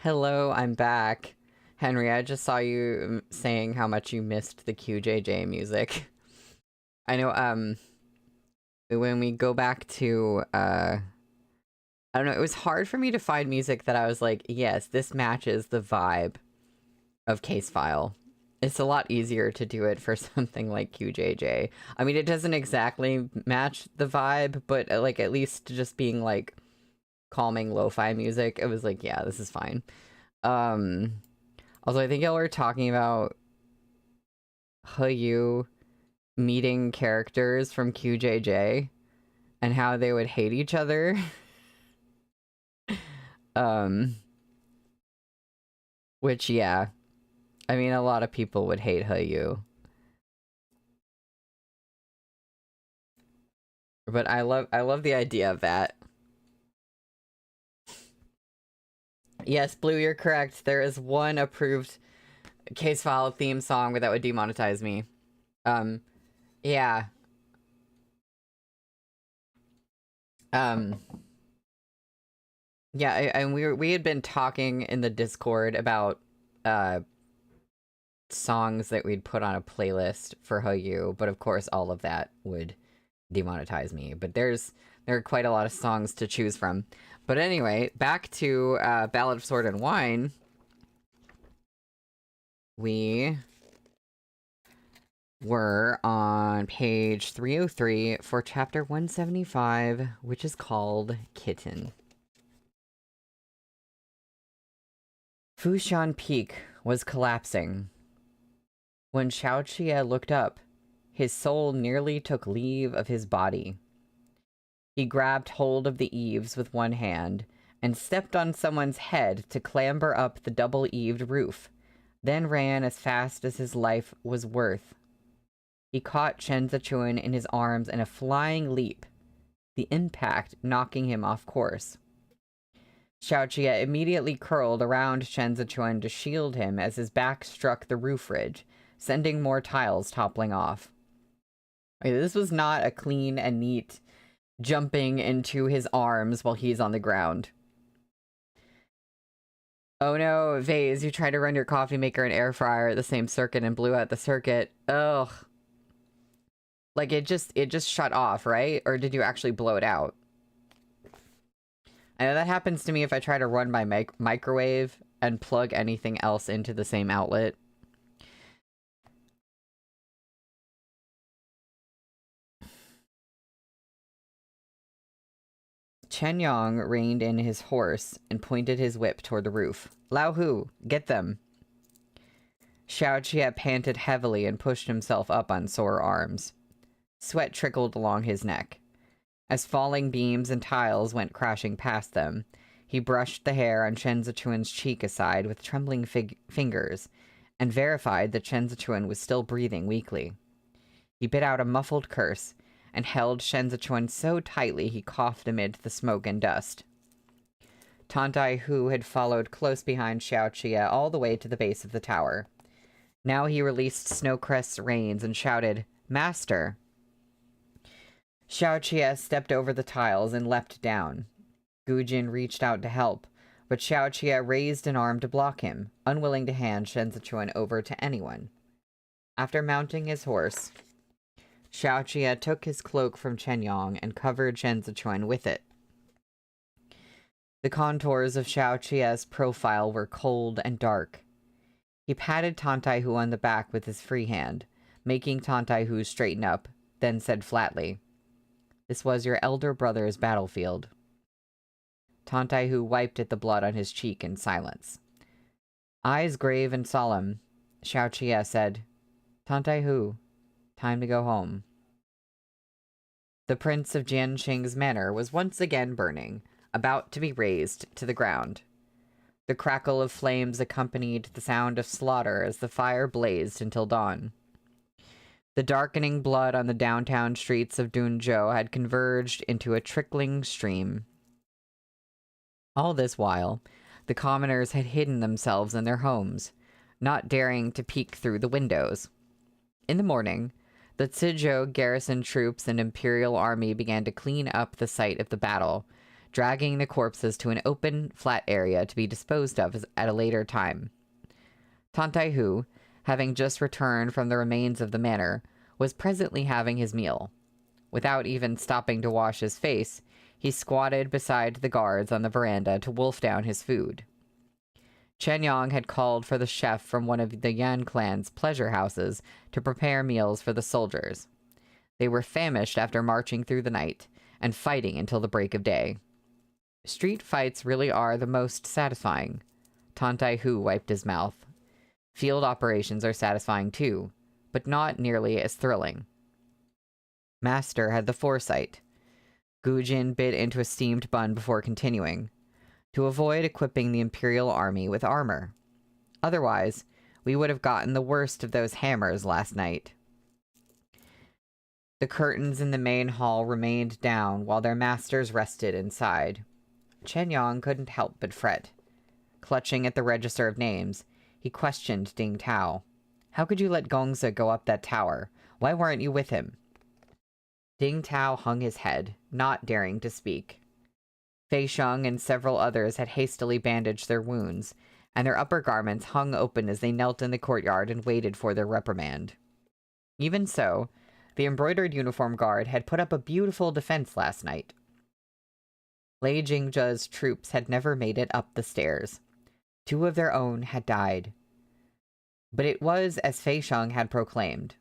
[SPEAKER 1] Hello, I'm back. Henry, I just saw you saying how much you missed the QJJ music. I know, when we go back to, I don't know, it was hard for me to find music that I was like, yes, this matches the vibe of Case File. It's a lot easier to do it for something like QJJ. I mean, it doesn't exactly match the vibe, but like at least just being like calming lo-fi music, it was like, yeah, this is fine. Also, I think y'all were talking about Hayu meeting characters from QJJ and how they would hate each other. Which, yeah. I mean, a lot of people would hate Hayu. But I love the idea of that. Yes, Blue, you're correct. There is one approved Case File theme song that would demonetize me. Yeah. Yeah, and we had been talking in the Discord about songs that we'd put on a playlist for Hayu, but of course all of that would demonetize me. But there are quite a lot of songs to choose from. But anyway, back to Ballad of Sword and Wine. We were on page 303 for chapter 175, which is called Kitten. Fushan Peak was collapsing. When Xiaoqie looked up, his soul nearly took leave of his body. He grabbed hold of the eaves with one hand and stepped on someone's head to clamber up the double-eaved roof, then ran as fast as his life was worth. He caught Chen Zichuan in his arms in a flying leap, the impact knocking him off course. Xiaoqie immediately curled around Chen Zichuan to shield him as his back struck the roof ridge, sending more tiles toppling off. Okay, this was not a clean and neat jumping into his arms while he's on the ground. Oh no, Vase, you tried to run your coffee maker and air fryer at the same circuit and blew out the circuit. Ugh. Like, it just shut off, right? Or did you actually blow it out? I know that happens to me if I try to run my microwave and plug anything else into the same outlet. Chen Yong reined in his horse and pointed his whip toward the roof. Lao Hu, get them! Xiao Jie panted heavily and pushed himself up on sore arms. Sweat trickled along his neck. As falling beams and tiles went crashing past them, he brushed the hair on Chen Zichuan's cheek aside with trembling fingers and verified that Chen Zichuan was still breathing weakly. He bit out a muffled curse and held Shen Zichuan so tightly he coughed amid the smoke and dust. Tantai Hu had followed close behind Xiao Jie all the way to the base of the tower. Now he released Snowcrest's reins and shouted, Master! Xiao Jie stepped over the tiles and leapt down. Gu Jin reached out to help, but Xiao Jie raised an arm to block him, unwilling to hand Shen Zichuan over to anyone. After mounting his horse, Xiao Jie took his cloak from Chen Yong and covered Shen Zichuan with it. The contours of Xiao Jie's profile were cold and dark. He patted Tantai Hu on the back with his free hand, making Tantai Hu straighten up, then said flatly, This was your elder brother's battlefield. Tantai Hu wiped at the blood on his cheek in silence. Eyes grave and solemn, Xiao Jie said, Tantai Hu, time to go home. The Prince of Jianqing's manor was once again burning, about to be razed to the ground. The crackle of flames accompanied the sound of slaughter as the fire blazed until dawn. The darkening blood on the downtown streets of Dunzhou had converged into a trickling stream. All this while, the commoners had hidden themselves in their homes, not daring to peek through the windows. In the morning, the Zizhou garrison troops and imperial army began to clean up the site of the battle, dragging the corpses to an open, flat area to be disposed of at a later time. Tantai Hu, having just returned from the remains of the manor, was presently having his meal. Without even stopping to wash his face, he squatted beside the guards on the veranda to wolf down his food. Chen Yong had called for the chef from one of the Yan clan's pleasure houses to prepare meals for the soldiers. They were famished after marching through the night and fighting until the break of day. Street fights really are the most satisfying. Tantai Hu wiped his mouth. Field operations are satisfying too, but not nearly as thrilling. Master had the foresight. Gu Jin bit into a steamed bun before continuing, to avoid equipping the Imperial Army with armor. Otherwise, we would have gotten the worst of those hammers last night. The curtains in the main hall remained down while their masters rested inside. Chen Yong couldn't help but fret. Clutching at the register of names, he questioned Ding Tao. How could you let Gongzi go up that tower? Why weren't you with him? Ding Tao hung his head, not daring to speak. Fei Sheng and several others had hastily bandaged their wounds, and their upper garments hung open as they knelt in the courtyard and waited for their reprimand. Even so, the embroidered uniform guard had put up a beautiful defense last night. Lei Jingzhe's troops had never made it up the stairs. 2 of their own had died. But it was as Fei Sheng had proclaimed.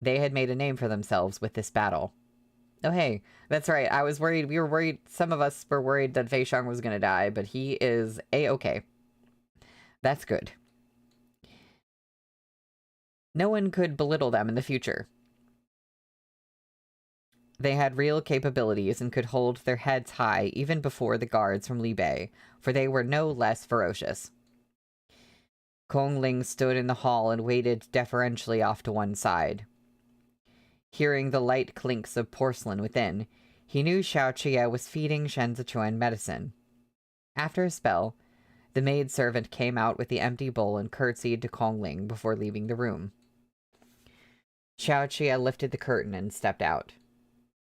[SPEAKER 1] They had made a name for themselves with this battle. Oh hey, that's right, I was worried, we were worried, some of us were worried that Fei Sheng was gonna die, but he is A-okay. That's good. No one could belittle them in the future. They had real capabilities and could hold their heads high even before the guards from Li Bei, for they were no less ferocious. Kong Ling stood in the hall and waited deferentially off to one side. Hearing the light clinks of porcelain within, he knew Xiao Jie was feeding Shen Zichuan medicine. After a spell, the maidservant came out with the empty bowl and curtsied to Kong Ling before leaving the room. Xiao Jie lifted the curtain and stepped out.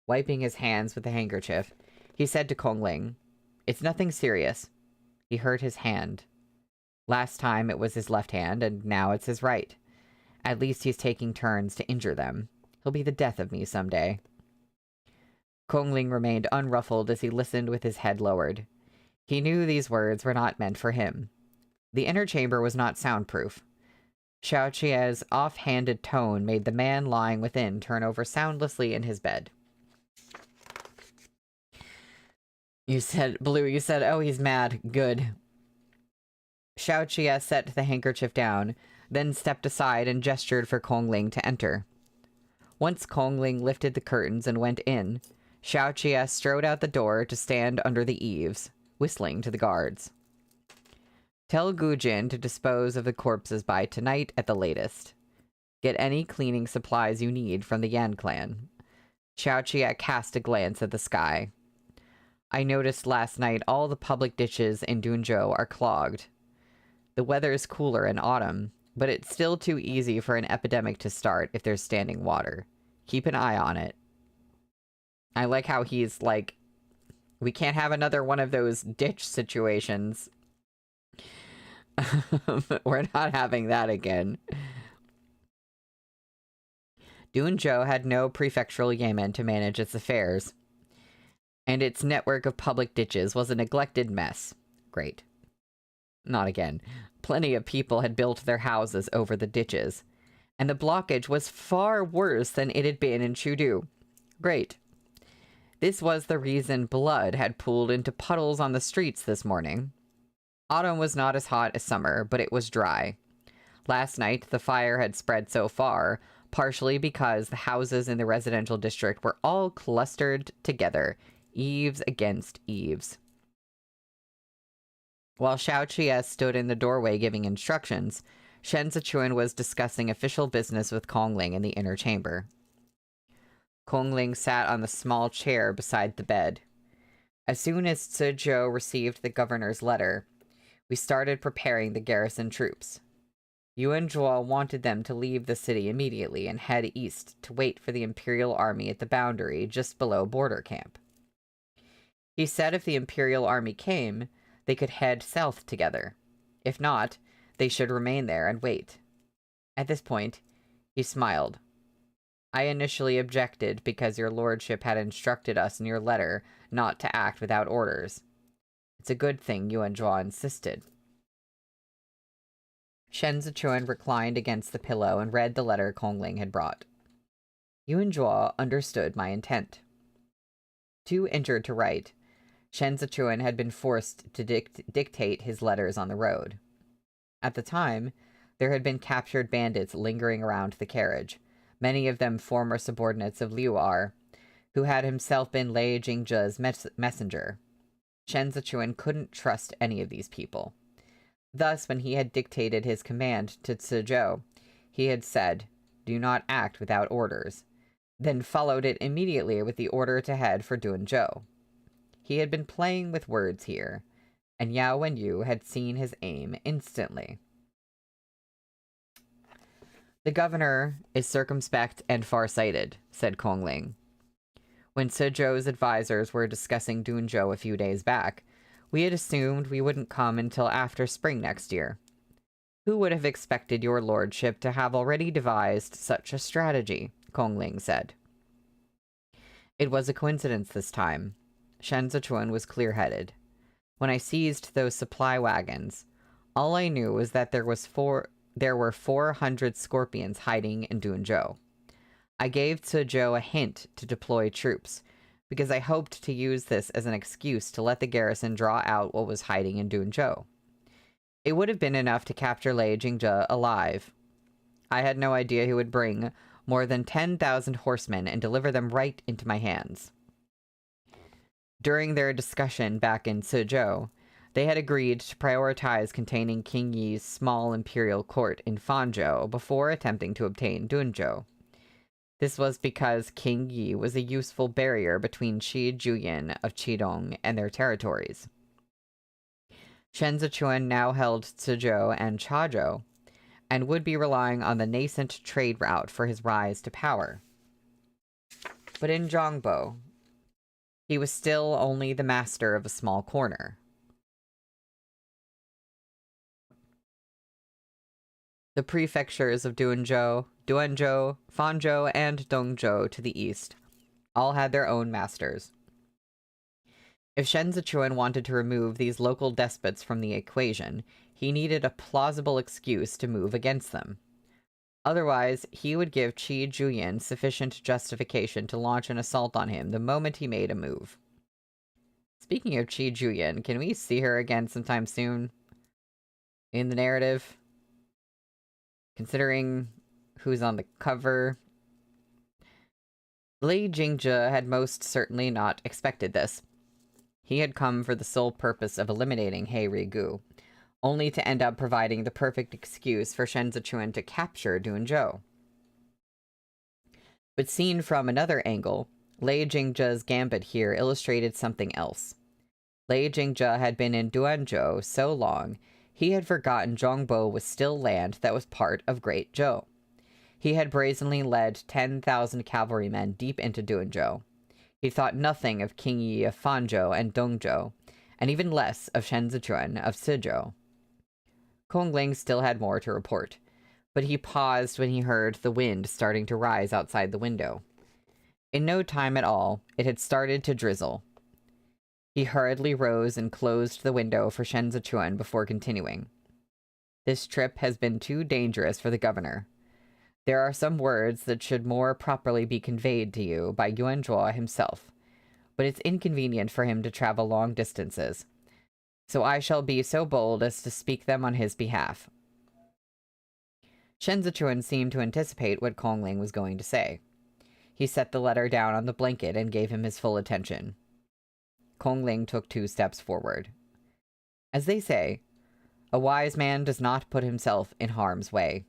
[SPEAKER 1] Wiping his hands with a handkerchief, he said to Kong Ling, It's nothing serious. He hurt his hand. Last time it was his left hand, and now it's his right. At least he's taking turns to injure them. He'll be the death of me someday. Kongling remained unruffled as he listened with his head lowered. He knew these words were not meant for him. The inner chamber was not soundproof. Xiao Qia's off-handed tone made the man lying within turn over soundlessly in his bed. You said, oh, he's mad. Good. Xiao Qia set the handkerchief down, then stepped aside and gestured for Kongling to enter. Once Kongling lifted the curtains and went in, Xiao Qia strode out the door to stand under the eaves, whistling to the guards. Tell Gujin to dispose of the corpses by tonight at the latest. Get any cleaning supplies you need from the Yan clan. Xiao Qia cast a glance at the sky. I noticed last night all the public ditches in Dunzhou are clogged. The weather is cooler in autumn, but it's still too easy for an epidemic to start if there's standing water. Keep an eye on it. I like how he's like, we can't have another one of those ditch situations. We're not having that again. Dunzhou had no prefectural yamen to manage its affairs, and its network of public ditches was a neglected mess. Great. Not again. Plenty of people had built their houses over the ditches, and the blockage was far worse than it had been in Chudu. Great. This was the reason blood had pooled into puddles on the streets this morning. Autumn was not as hot as summer, but it was dry. Last night, the fire had spread so far, partially because the houses in the residential district were all clustered together, eaves against eaves. While Xiao Qia stood in the doorway giving instructions, Shen Zichuan was discussing official business with Kongling in the inner chamber. Kongling sat on the small chair beside the bed. As soon as Zizhou received the governor's letter, we started preparing the garrison troops. Yuan Zhuo wanted them to leave the city immediately and head east to wait for the Imperial Army at the boundary just below border camp. He said if the Imperial Army came, they could head south together. If not, they should remain there and wait. At this point, he smiled. I initially objected because your lordship had instructed us in your letter not to act without orders. It's a good thing Yuan Zhuo insisted. Shen Zichuan reclined against the pillow and read the letter Kongling had brought. Yuan Zhuo understood my intent. Too injured to write, Shen Zichuan had been forced to dictate his letters on the road. At the time, there had been captured bandits lingering around the carriage, many of them former subordinates of Liu Er, who had himself been Lei Jingzhe's messenger. Shen Zichuan couldn't trust any of these people. Thus, when he had dictated his command to Zizhou, he had said, "Do not act without orders," then followed it immediately with the order to head for Dunzhou. He had been playing with words here, and Yao Wenyu had seen his aim instantly. The governor is circumspect and far-sighted, said Kongling. When Zizhou's advisors were discussing Dunzhou a few days back, we had assumed we wouldn't come until after spring next year. Who would have expected your lordship to have already devised such a strategy? Kongling said. It was a coincidence this time. Shen Zichuan was clear-headed. When I seized those supply wagons, all I knew was that there were 400 scorpions hiding in Dunzhou. I gave Zizhou a hint to deploy troops, because I hoped to use this as an excuse to let the garrison draw out what was hiding in Dunzhou. It would have been enough to capture Lei Jingzhe alive. I had no idea he would bring more than 10,000 horsemen and deliver them right into my hands. During their discussion back in Zizhou, they had agreed to prioritize containing King Yi's small imperial court in Fanzhou before attempting to obtain Dunzhou. This was because King Yi was a useful barrier between Shi Juyin of Qidong and their territories. Shen Zichuan now held Zizhou and Chazhou, and would be relying on the nascent trade route for his rise to power. But in Zhongbo, he was still only the master of a small corner. The prefectures of Dunzhou, Duanzhou, Fanzhou, and Dongzhou to the east all had their own masters. If Shen Zichuan wanted to remove these local despots from the equation, he needed a plausible excuse to move against them. Otherwise, he would give Qi Juyin sufficient justification to launch an assault on him the moment he made a move. Speaking of Qi Juyin, can we see her again sometime soon in the narrative? Considering who's on the cover. Li Jingzhe had most certainly not expected this. He had come for the sole purpose of eliminating He Rigu, only to end up providing the perfect excuse for Shen Zichuan to capture Duanzhou. But seen from another angle, Lei Jingzhe's gambit here illustrated something else. Lei Jingzhe had been in Duanzhou so long, he had forgotten Zhongbo was still land that was part of Great Zhou. He had brazenly led 10,000 cavalrymen deep into Duanzhou. He thought nothing of King Yi of Fanzhou and Dongzhou, and even less of Shen Zichuan of Sizhou. Kongling still had more to report, but he paused when he heard the wind starting to rise outside the window. In no time at all, it had started to drizzle. He hurriedly rose and closed the window for Shen Zichuan before continuing. This trip has been too dangerous for the governor. There are some words that should more properly be conveyed to you by Yuan Zhuo himself, but it's inconvenient for him to travel long distances, so I shall be so bold as to speak them on his behalf. Shen Zichuan seemed to anticipate what Kongling was going to say. He set the letter down on the blanket and gave him his full attention. Kongling took 2 steps forward. As they say, a wise man does not put himself in harm's way.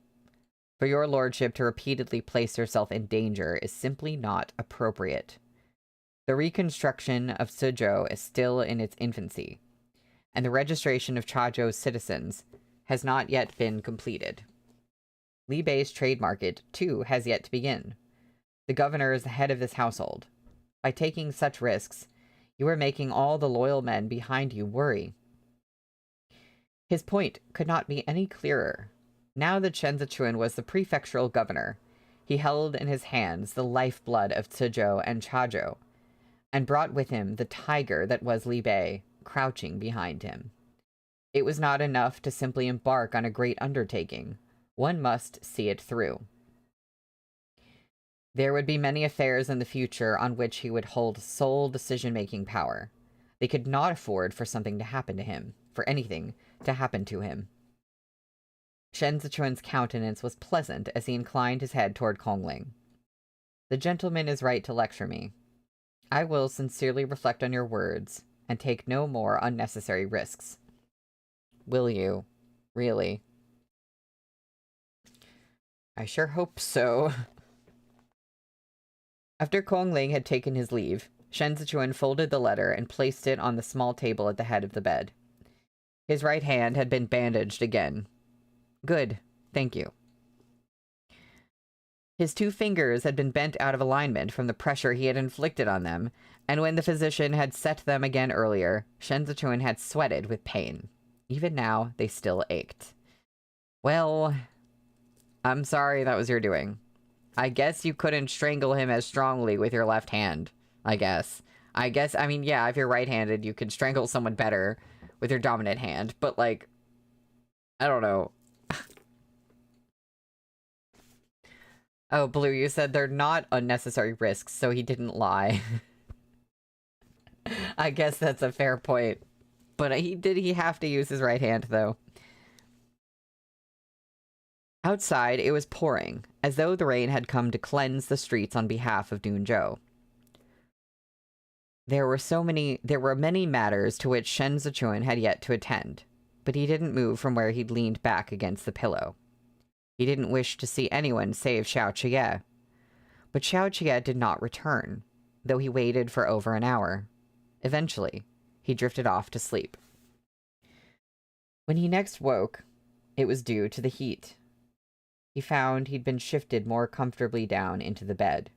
[SPEAKER 1] For your lordship to repeatedly place yourself in danger is simply not appropriate. The reconstruction of Suzhou is still in its infancy, and the registration of Chazhou's citizens has not yet been completed. Li Bei's trade market, too, has yet to begin. The governor is the head of this household. By taking such risks, you are making all the loyal men behind you worry. His point could not be any clearer. Now that Shen Zichuan was the prefectural governor, he held in his hands the lifeblood of Sizhou and Chazhou, and brought with him the tiger that was Li Bei, crouching behind him. It was not enough to simply embark on a great undertaking. One must see it through. There would be many affairs in the future on which he would hold sole decision-making power. They could not afford for something to happen to him, for anything to happen to him. Shen Zichuan's countenance was pleasant as he inclined his head toward Kongling. The gentleman is right to lecture me. I will sincerely reflect on your words, and take no more unnecessary risks. Will you? Really? I sure hope so. After Kongling had taken his leave, Shen Zichuan folded the letter and placed it on the small table at the head of the bed. His right hand had been bandaged again. Good, thank you. His 2 fingers had been bent out of alignment from the pressure he had inflicted on them, and when the physician had set them again earlier, Shen Zichuan had sweated with pain. Even now, they still ached. Well, I'm sorry that was your doing. I guess you couldn't strangle him as strongly with your left hand, I guess. I mean, yeah, if you're right-handed, you can strangle someone better with your dominant hand, but, like, I don't know. Oh, Blue, you said they're not unnecessary risks, so he didn't lie. I guess that's a fair point. But he have to use his right hand, though. Outside, it was pouring, as though the rain had come to cleanse the streets on behalf of Duanzhou. There were many matters to which Shen Zichuan had yet to attend, but he didn't move from where he'd leaned back against the pillow. He didn't wish to see anyone save Xiao Qie. But Xiao Qie did not return, though he waited for over an hour. Eventually, he drifted off to sleep. When he next woke, it was due to the heat. He found he'd been shifted more comfortably down into the bed.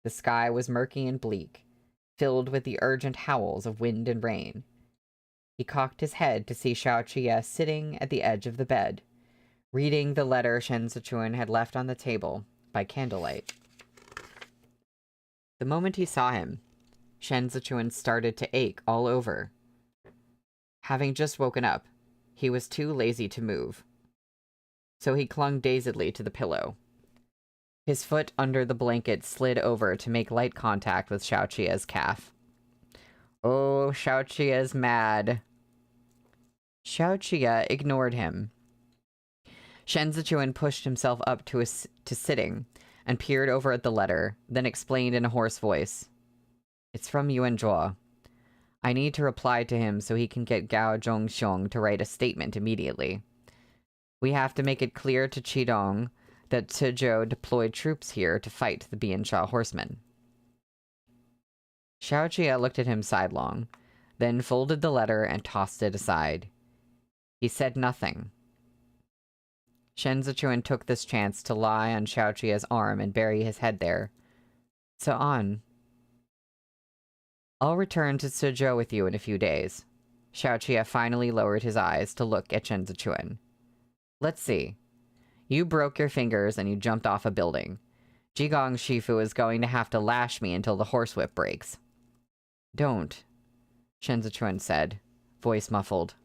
[SPEAKER 1] The sky was murky and bleak, filled with the urgent howls of wind and rain. He cocked his head to see Xiao Qie sitting at the edge of the bed, reading the letter Shen Zichuan had left on the table by candlelight. The moment he saw him, Shen Zichuan started to ache all over. Having just woken up, he was too lazy to move, so he clung dazedly to the pillow. His foot under the blanket slid over to make light contact with Xiaoqia's calf. Oh, Xiaoqia's mad. Xiaoqia ignored him. Shen Zichuan pushed himself up to sitting and peered over at the letter, then explained in a hoarse voice. It's from Yuan Zhuo. I need to reply to him so he can get Gao Zhongxiong to write a statement immediately. We have to make it clear to Qidong that Tizhou deployed troops here to fight the Biansha horsemen. Xiaoqia looked at him sidelong, then folded the letter and tossed it aside. He said nothing. Shen Zichuan took this chance to lie on Xiaoqia's arm and bury his head there. So on. I'll return to Tizhou with you in a few days. Xiaoqia finally lowered his eyes to look at Shen Zichuan. Let's see. You broke your fingers and you jumped off a building. Jigong Shifu is going to have to lash me until the horsewhip breaks. Don't, Shen Zichuan said, voice muffled.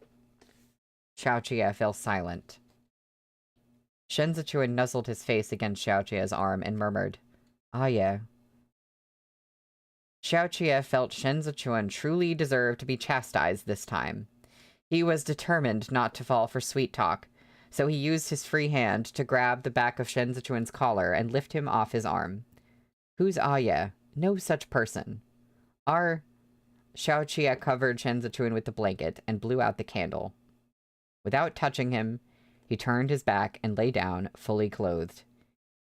[SPEAKER 1] Xiaoqia fell silent. Shen Zichuan nuzzled his face against Xiaoqia's arm and murmured, Ah yeah. Xiaoqia felt Shen Zichuan truly deserved to be chastised this time. He was determined not to fall for sweet talk, so he used his free hand to grab the back of Shen Zichuan's collar and lift him off his arm. Who's Aya? No such person. Xiaoqia covered Shen Zichuan with the blanket and blew out the candle. Without touching him, he turned his back and lay down, fully clothed.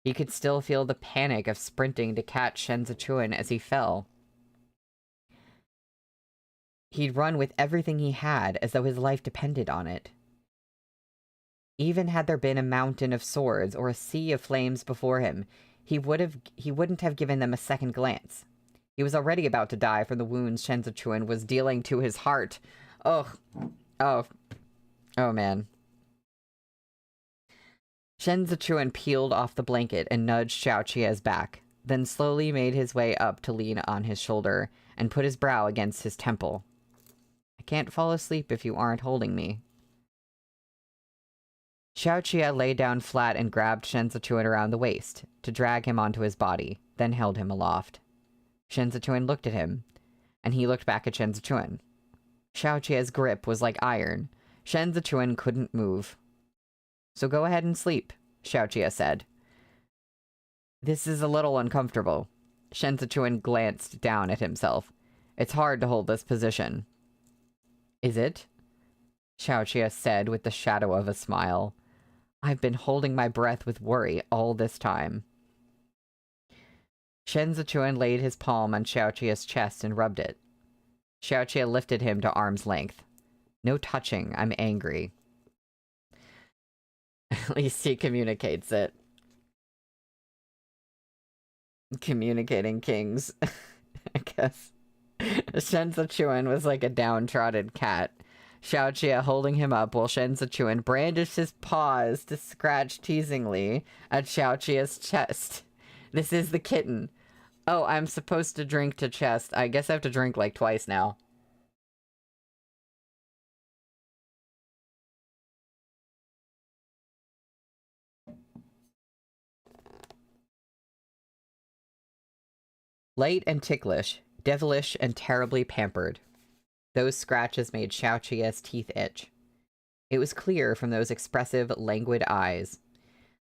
[SPEAKER 1] He could still feel the panic of sprinting to catch Shen Zichuan as he fell. He'd run with everything he had, as though his life depended on it. Even had there been a mountain of swords or a sea of flames before him, he wouldn't have given them a second glance. He was already about to die from the wounds Shen Zichuan was dealing to his heart. Oh, man. Shen Zichuan peeled off the blanket and nudged Xiaoqia's back, then slowly made his way up to lean on his shoulder and put his brow against his temple. I can't fall asleep if you aren't holding me. Xiaoqia lay down flat and grabbed Shen Zichuan around the waist to drag him onto his body, then held him aloft. Shen Zichuan looked at him, and he looked back at Shen Zichuan. Xiaoqia's grip was like iron. Shen Zichuan couldn't move. So go ahead and sleep, Xiaoqia said. This is a little uncomfortable. Shen Zichuan glanced down at himself. It's hard to hold this position. Is it? Xiaoqia said with the shadow of a smile. I've been holding my breath with worry all this time. Shen Zichuan laid his palm on Xiaoqia's chest and rubbed it. Xiaoqia lifted him to arm's length. No touching, I'm angry. At least he communicates it. Communicating kings. I guess. Shen Zichuan was like a downtrodden cat. Xiaoqia holding him up while Shen Zichuan brandished his paws to scratch teasingly at Xiaoqia's chest. This is the kitten. Oh, I'm supposed to drink to chest. I guess I have to drink like twice now. Light and ticklish, devilish and terribly pampered. Those scratches made Xiaoqia's teeth itch. It was clear from those expressive, languid eyes.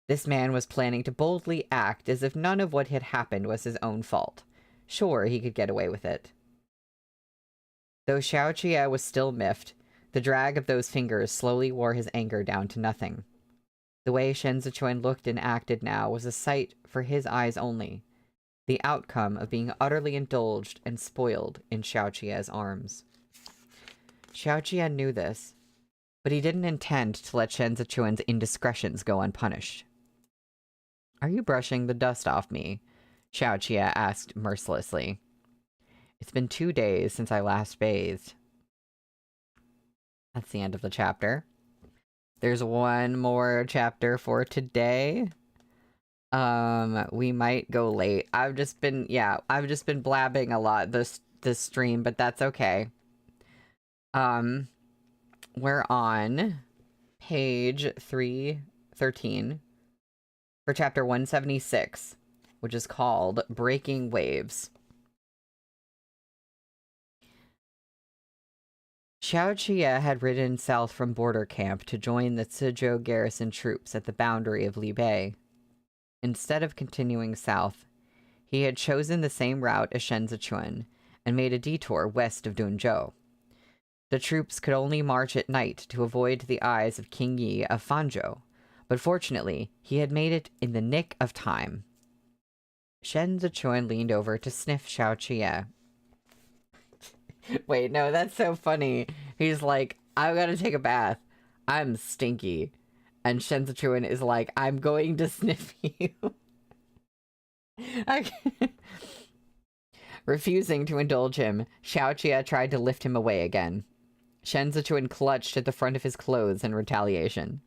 [SPEAKER 1] This man was planning to boldly act as if none of what had happened was his own fault. Sure, he could get away with it. Though Xiaoqia was still miffed, the drag of those fingers slowly wore his anger down to nothing. The way Shen Zichuan looked and acted now was a sight for his eyes only, the outcome of being utterly indulged and spoiled in Xiaoqia's arms. Xiaoqia knew this, but he didn't intend to let Shen Zichuan's indiscretions go unpunished. Are you brushing the dust off me? Xiaoqia asked mercilessly. It's been 2 days since I last bathed. That's the end of the chapter. There's one more chapter for today. We might go late. I've just been blabbing a lot this stream, but that's okay. We're on page 313 for chapter 176, which is called Breaking Waves. Xiao Qie had ridden south from border camp to join the Suzhou garrison troops at the boundary of Li Bei. Instead of continuing south, he had chosen the same route as Shen Zichuan and made a detour west of Dunzhou. The troops could only march at night to avoid the eyes of King Yi of Fanzhou, but fortunately, he had made it in the nick of time. Shen Zichuan leaned over to sniff Xiao Qie. Wait, no, that's so funny. He's like, I've got to take a bath. I'm stinky. And Shen Zichuan is like, I'm going to sniff you. Refusing to indulge him, Xiao Qie tried to lift him away again. Shen Zichuan clutched at the front of his clothes in retaliation.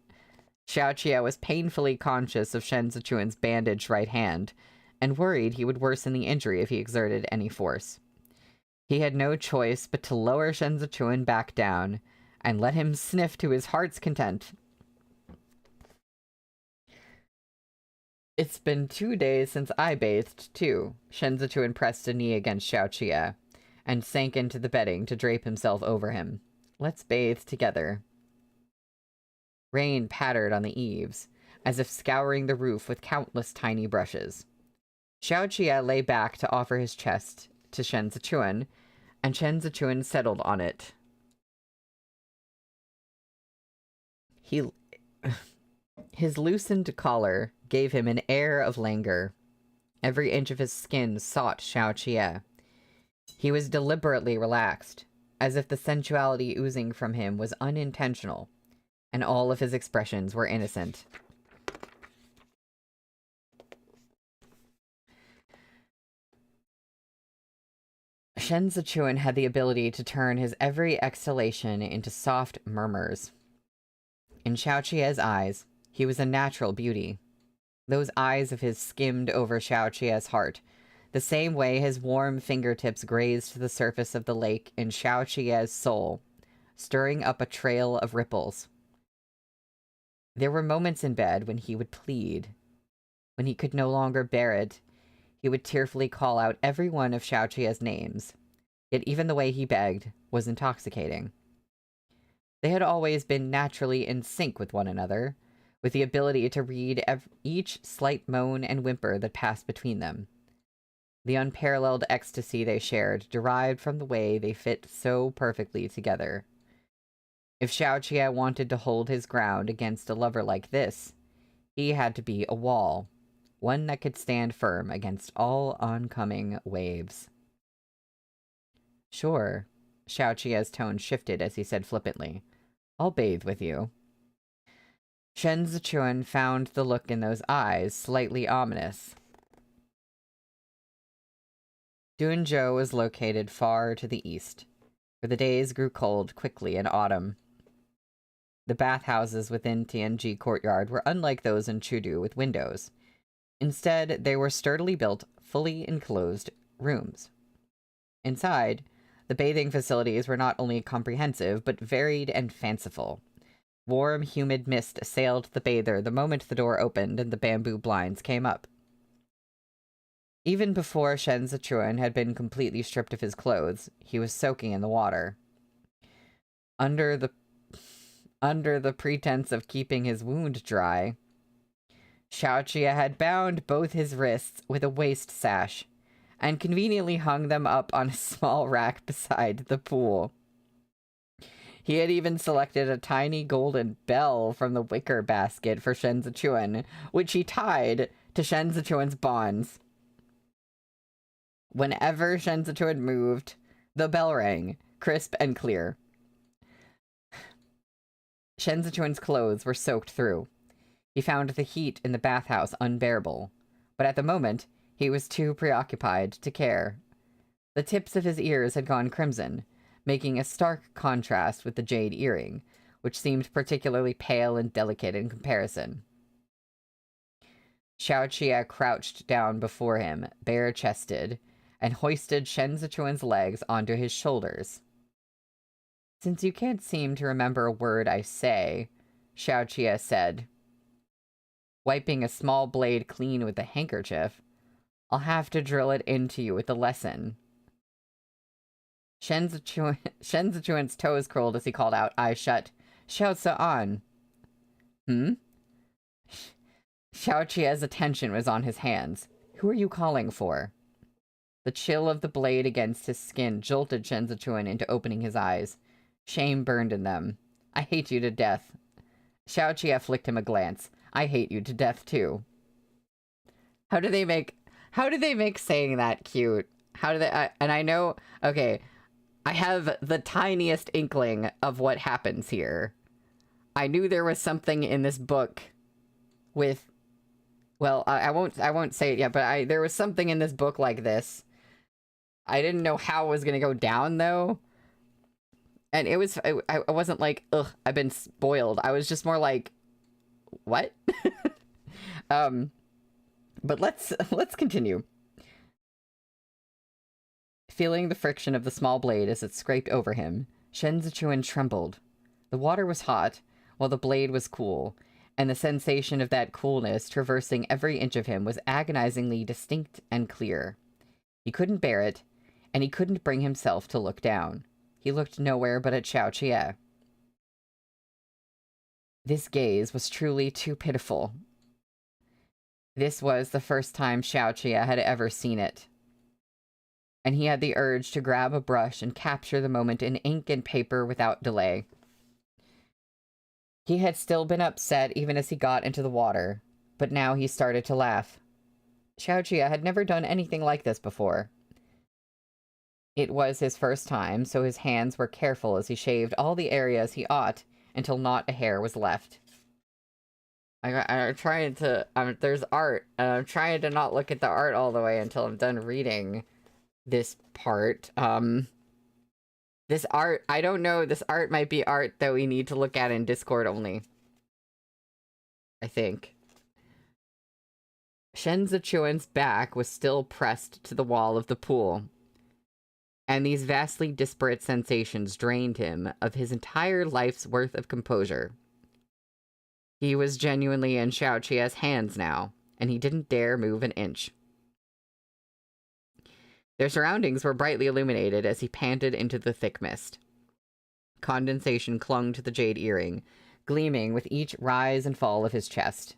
[SPEAKER 1] Xiao Qie was painfully conscious of Shen Zichuan's bandaged right hand, and worried he would worsen the injury if he exerted any force. He had no choice but to lower Shen Zichuan back down, and let him sniff to his heart's content. It's been 2 days since I bathed, too. Shen Zichuan pressed a knee against Xiao Qie, and sank into the bedding to drape himself over him. Let's bathe together. Rain pattered on the eaves, as if scouring the roof with countless tiny brushes. Xiao Qie lay back to offer his chest to Shen Zichuan, and Shen Zichuan settled on it. His loosened collar gave him an air of languor. Every inch of his skin sought Xiao Qie. He was deliberately relaxed, as if the sensuality oozing from him was unintentional, and all of his expressions were innocent. Shen Zichuan had the ability to turn his every exhalation into soft murmurs. In Xiao Qie's eyes, he was a natural beauty. Those eyes of his skimmed over Xiao Qie's heart, the same way his warm fingertips grazed the surface of the lake in Xiao Qie's soul, stirring up a trail of ripples. There were moments in bed when he would plead. When he could no longer bear it, he would tearfully call out every one of Xiao Qie's names. Yet even the way he begged was intoxicating. They had always been naturally in sync with one another, with the ability to read each slight moan and whimper that passed between them. The unparalleled ecstasy they shared derived from the way they fit so perfectly together. If Xiao Qie wanted to hold his ground against a lover like this, he had to be a wall, one that could stand firm against all oncoming waves. Sure, Xiao Qie's tone shifted as he said flippantly, I'll bathe with you. Shen Zichuan found the look in those eyes slightly ominous. Dunzhou was located far to the east, where the days grew cold quickly in autumn. The bathhouses within Tianji Courtyard were unlike those in Chudu with windows. Instead, they were sturdily built, fully enclosed rooms. Inside, the bathing facilities were not only comprehensive, but varied and fanciful. Warm, humid mist assailed the bather the moment the door opened and the bamboo blinds came up. Even before Shen Zichuan had been completely stripped of his clothes, he was soaking in the water. Under the pretense of keeping his wound dry, Xiao Qie had bound both his wrists with a waist sash, and conveniently hung them up on a small rack beside the pool. He had even selected a tiny golden bell from the wicker basket for Shen Zichuan, which he tied to Shen Zichuan's bonds. Whenever Shen Zichuan moved, the bell rang, crisp and clear. Shen Zichuan's clothes were soaked through. He found the heat in the bathhouse unbearable, but at the moment, he was too preoccupied to care. The tips of his ears had gone crimson, making a stark contrast with the jade earring, which seemed particularly pale and delicate in comparison. Xiaoqia crouched down before him, bare-chested, and hoisted Shen Zichuan's legs onto his shoulders. "Since you can't seem to remember a word I say," Xiaoqia said, wiping a small blade clean with a handkerchief, "I'll have to drill it into you with a lesson." Shen Zichuan's toes curled as he called out, eyes shut, "Xiao on." "Hmm?" Xiaoqia's attention was on his hands. "Who are you calling for?" The chill of the blade against his skin jolted Shen Zichuan into opening his eyes. Shame burned in them. "I hate you to death." Xiaoqia flicked him a glance. "I hate you to death, too." How do they make saying that cute? How do they... and I know... Okay, I have the tiniest inkling of what happens here. I knew there was something in this book with... Well, I won't say it yet, but there was something in this book like this. I didn't know how it was gonna go down, though. And it was... I wasn't like, ugh, I've been spoiled. I was just more like, what? But let's continue. Feeling the friction of the small blade as it scraped over him, Shen Zichuan trembled. The water was hot, while the blade was cool, and the sensation of that coolness traversing every inch of him was agonizingly distinct and clear. He couldn't bear it, and he couldn't bring himself to look down. He looked nowhere but at Xiaoqia. This gaze was truly too pitiful. This was the first time Xiaoqia had ever seen it. And he had the urge to grab a brush and capture the moment in ink and paper without delay. He had still been upset even as he got into the water, but now he started to laugh. Xiaoqia had never done anything like this before. It was his first time, so his hands were careful as he shaved all the areas he ought until not a hair was left. I'm trying to... there's art, and I'm trying to not look at the art all the way until I'm done reading this part. This art, I don't know, this art might be art that we need to look at in Discord only. I think. Shen Zichuan's back was still pressed to the wall of the pool, and these vastly disparate sensations drained him of his entire life's worth of composure. He was genuinely in Xiaoqia's hands now, and he didn't dare move an inch. Their surroundings were brightly illuminated as he panted into the thick mist. Condensation clung to the jade earring, gleaming with each rise and fall of his chest.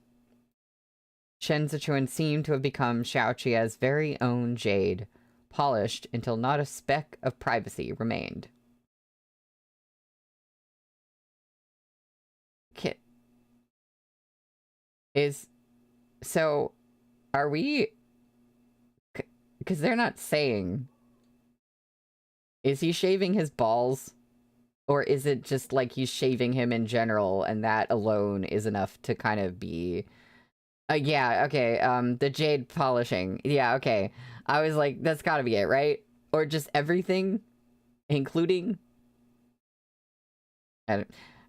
[SPEAKER 1] Shen Zichuan seemed to have become Xiaoqia's very own jade, polished until not a speck of privacy remained. So, are we... Because they're not saying... Is he shaving his balls? Or is it just like he's shaving him in general, and that alone is enough to kind of be... yeah, okay, the jade polishing. Yeah, okay. I was like, that's gotta be it, right? Or just everything? Including... I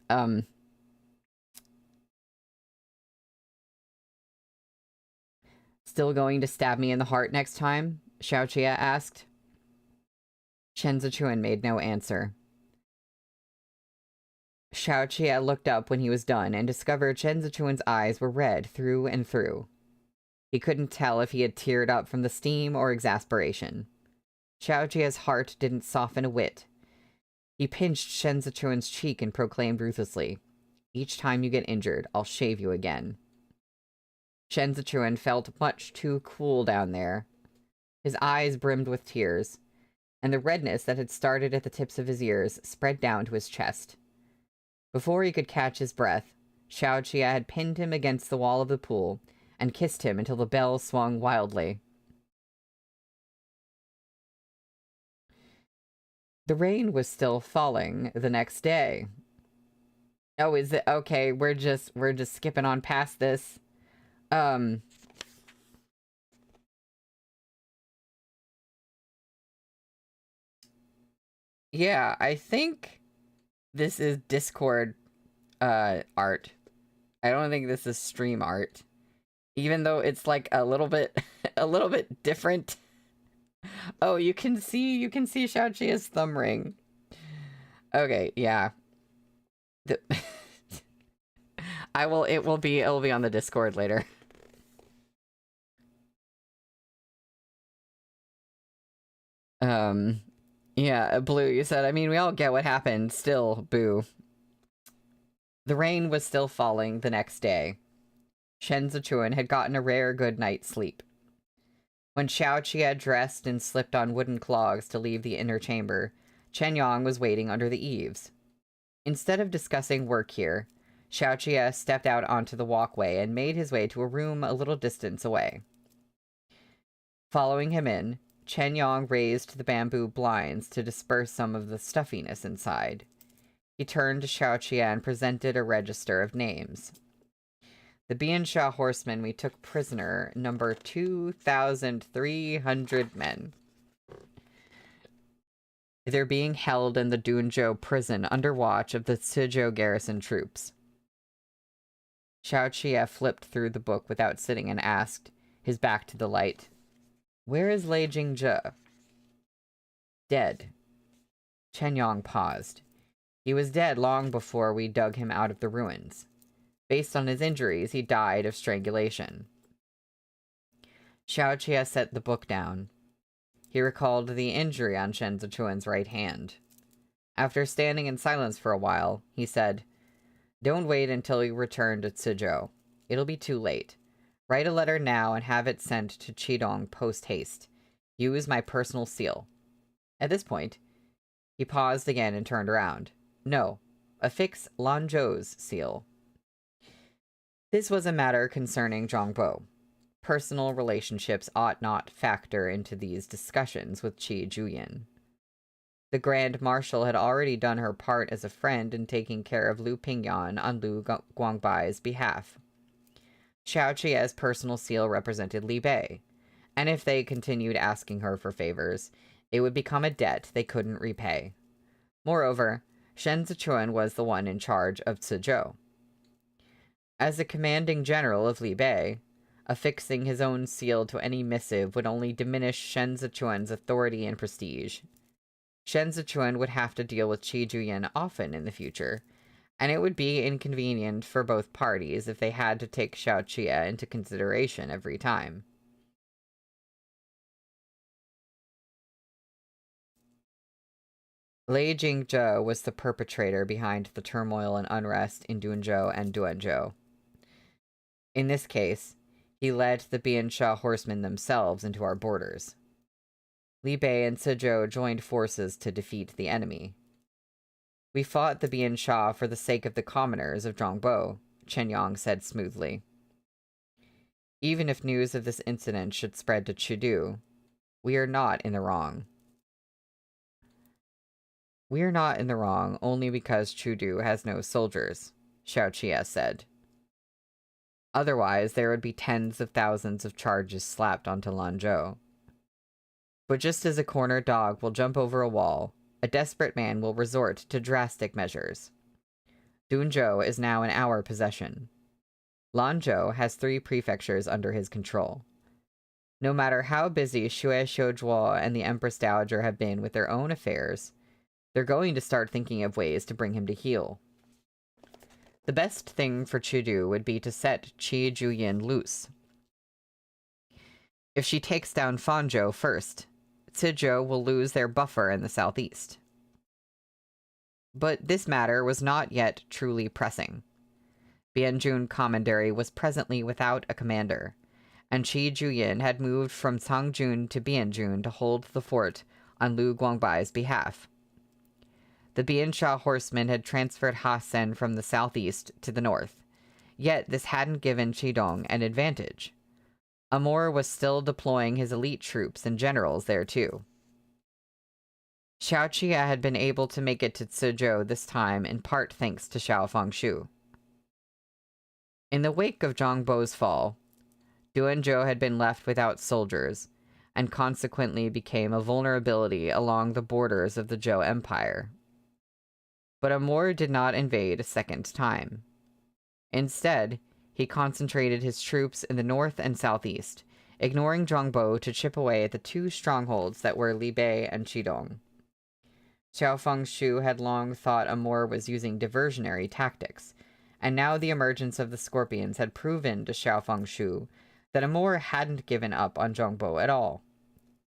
[SPEAKER 1] don't... Still going to stab me in the heart next time? Xiaoqia asked. Shen Zichuan made no answer. Xiaoqia looked up when he was done and discovered Shen Zichuan's eyes were red through and through. He couldn't tell if he had teared up from the steam or exasperation. Xiaoqia's heart didn't soften a whit. He pinched Shen Zichuan's cheek and proclaimed ruthlessly, "Each time you get injured, I'll shave you again." Shen Zichuan felt much too cool down there. His eyes brimmed with tears, and the redness that had started at the tips of his ears spread down to his chest. Before he could catch his breath, Xiaoqia had pinned him against the wall of the pool and kissed him until the bell swung wildly. The rain was still falling the next day. Oh, is it? Okay, we're just skipping on past this. Yeah, I think this is Discord art. I don't think this is stream art. Even though it's like a little bit a little bit different. Oh, you can see Xiaoqia's thumb ring. Okay, yeah. The it'll be on the Discord later. Yeah, Blue, you said, I mean, we all get what happened. Still, boo. The rain was still falling the next day. Shen Zichuan had gotten a rare good night's sleep. When Xiaoqia dressed and slipped on wooden clogs to leave the inner chamber, Chen Yang was waiting under the eaves. Instead of discussing work here, Xiaoqia stepped out onto the walkway and made his way to a room a little distance away. Following him in, Chen Yang raised the bamboo blinds to disperse some of the stuffiness inside. He turned to Xiaoqia and presented a register of names. The Biansha horsemen we took prisoner number 2,300 men. They're being held in the Dunzhou prison under watch of the Suzhou garrison troops. Xiaoqia flipped through the book without sitting and asked, his back to the light, "Where is Lei Jingzhe?" "Dead." Chen Yang paused. "He was dead long before we dug him out of the ruins. Based on his injuries, he died of strangulation." Xiaoqia set the book down. He recalled the injury on Shen Zichuan's right hand. After standing in silence for a while, he said, "Don't wait until you return to Suzhou. It'll be too late. Write a letter now and have it sent to Qidong post-haste. Use my personal seal." At this point, he paused again and turned around. "No, affix Lanzhou's seal." This was a matter concerning Zhongbo. Personal relationships ought not factor into these discussions with Qi Juyin. The Grand Marshal had already done her part as a friend in taking care of Lu Pingyan on Lu Guangbai's behalf. Xiaoqia's personal seal represented Li Bei, and if they continued asking her for favors, it would become a debt they couldn't repay. Moreover, Shen Zichuan was the one in charge of Suzhou. As the commanding general of Li Bei, affixing his own seal to any missive would only diminish Shen Zichuan's authority and prestige. Shen Zichuan would have to deal with Qi Juyin often in the future, and it would be inconvenient for both parties if they had to take Xiaoqia into consideration every time. Lei Jingzhe was the perpetrator behind the turmoil and unrest in Dunzhou and Duanzhou. In this case, he led the Biansha horsemen themselves into our borders. Li Bei and Suzhou joined forces to defeat the enemy. "We fought the Biansha for the sake of the commoners of Zhongbo," Chen Yang said smoothly. "Even if news of this incident should spread to Chudu, we are not in the wrong." "We are not in the wrong only because Chudu has no soldiers," Xiaoqia said. "Otherwise, there would be tens of thousands of charges slapped onto Lanzhou. But just as a cornered dog will jump over a wall, a desperate man will resort to drastic measures. Dunzhou is now in our possession. Lanzhou has 3 prefectures under his control. No matter how busy Xue Xiuzhuo and the Empress Dowager have been with their own affairs, they're going to start thinking of ways to bring him to heel. The best thing for Chudu would be to set Qi Juyin loose. If she takes down Fanzhou first, Suzhou will lose their buffer in the southeast." But this matter was not yet truly pressing. Bianjun Commandery was presently without a commander, and Qi Juyin had moved from Cangjun to Bianjun to hold the fort on Lu Guangbai's behalf. The Biansha horsemen had transferred Hasen from the southeast to the north, yet this hadn't given Qidong an advantage. Amor was still deploying his elite troops and generals there too. Xiaoqia had been able to make it to Suzhou this time in part thanks to Xiao Fengshu. In the wake of Zhongbo's fall, Duanzhou had been left without soldiers, and consequently became a vulnerability along the borders of the Zhou Empire. But Amor did not invade a second time. Instead, he concentrated his troops in the north and southeast, ignoring Zhongbo to chip away at the two strongholds that were Libei and Chidong. Xiao Fengshu had long thought Amor was using diversionary tactics, and now the emergence of the Scorpions had proven to Xiao Fengshu that Amor hadn't given up on Zhongbo at all.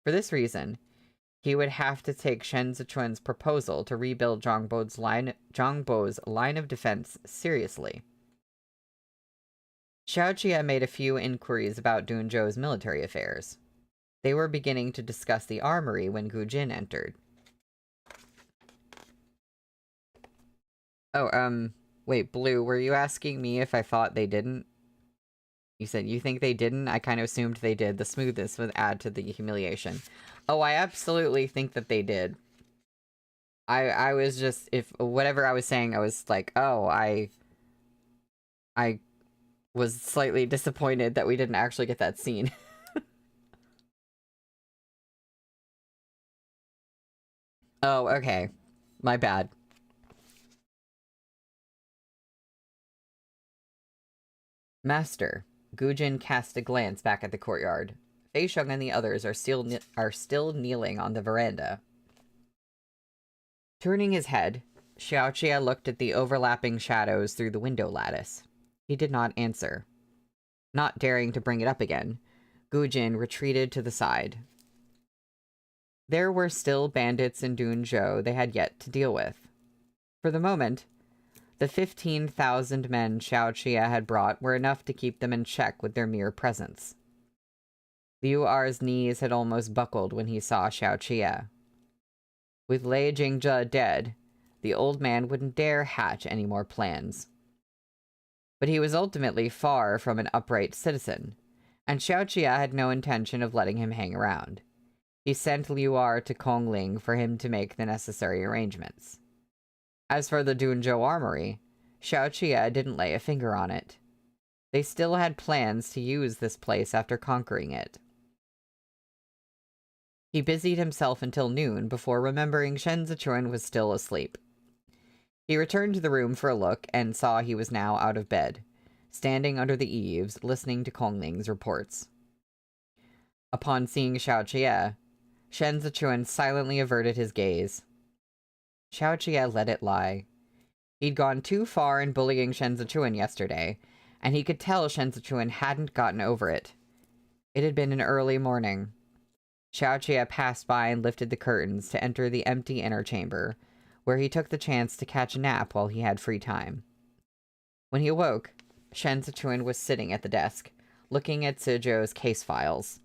[SPEAKER 1] For this reason, he would have to take Shen Zichuan's proposal to rebuild Zhongbo's line of defense seriously. Xiao Qia made a few inquiries about Dunzhou's military affairs. They were beginning to discuss the armory when Gu Jin entered. Oh, wait, Blue, were you asking me if I thought they didn't? You said you think they didn't? I kind of assumed they did. The smoothness would add to the humiliation. Oh, I absolutely think that they did. I was just, if whatever I was saying, I was like, oh, I was slightly disappointed that we didn't actually get that scene. Oh, okay. My bad. Master. Gujin cast a glance back at the courtyard. Fei Sheng and the others are still kneeling on the veranda. Turning his head, Xiao Qia looked at the overlapping shadows through the window lattice. He did not answer. Not daring to bring it up again, Gujin retreated to the side. There were still bandits in Dunzhou they had yet to deal with. For the moment, the 15,000 men Xiao Qia had brought were enough to keep them in check with their mere presence. Liu Er's knees had almost buckled when he saw Xiao Qia. With Lei Jingzhe dead, the old man wouldn't dare hatch any more plans. But he was ultimately far from an upright citizen, and Xiao Qia had no intention of letting him hang around. He sent Liu Er to Kongling for him to make the necessary arrangements. As for the Dunzhou armory, Xiao Qia didn't lay a finger on it. They still had plans to use this place after conquering it. He busied himself until noon before remembering Shen Zichuan was still asleep. He returned to the room for a look and saw he was now out of bed, standing under the eaves, listening to Kongling's reports. Upon seeing Xiao Qia, Shen Zichuan silently averted his gaze. Xiao Qia let it lie. He'd gone too far in bullying Shen Zichuan yesterday, and he could tell Shen Zichuan hadn't gotten over it. It had been an early morning. Xiao Qia passed by and lifted the curtains to enter the empty inner chamber, where he took the chance to catch a nap while he had free time. When he awoke, Shen Zichuan was sitting at the desk, looking at Suzhou's case files.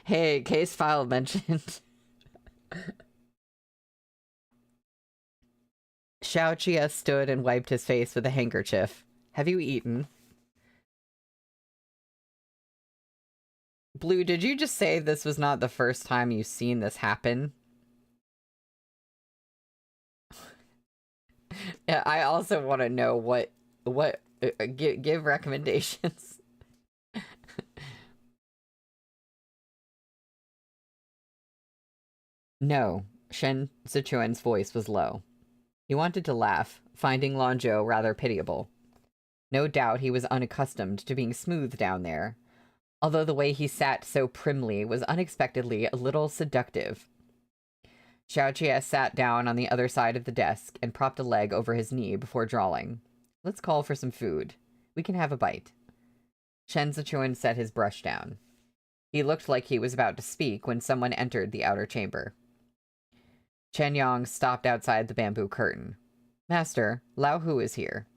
[SPEAKER 1] Hey, case file mentioned. Xiao Qia stood and wiped his face with a handkerchief. Have you eaten? Blue, did you just say this was not the first time you've seen this happen? Yeah, I also want to know what give recommendations. No, Shen Zichuan's voice was low. He wanted to laugh, finding Lanzhou rather pitiable. No doubt he was unaccustomed to being smooth down there, although the way he sat so primly was unexpectedly a little seductive. Xiao Qia sat down on the other side of the desk and propped a leg over his knee before drawling. Let's call for some food. We can have a bite. Shen Zichuan set his brush down. He looked like he was about to speak when someone entered the outer chamber. Chen Yang stopped outside the bamboo curtain. Master, Lao Hu is here.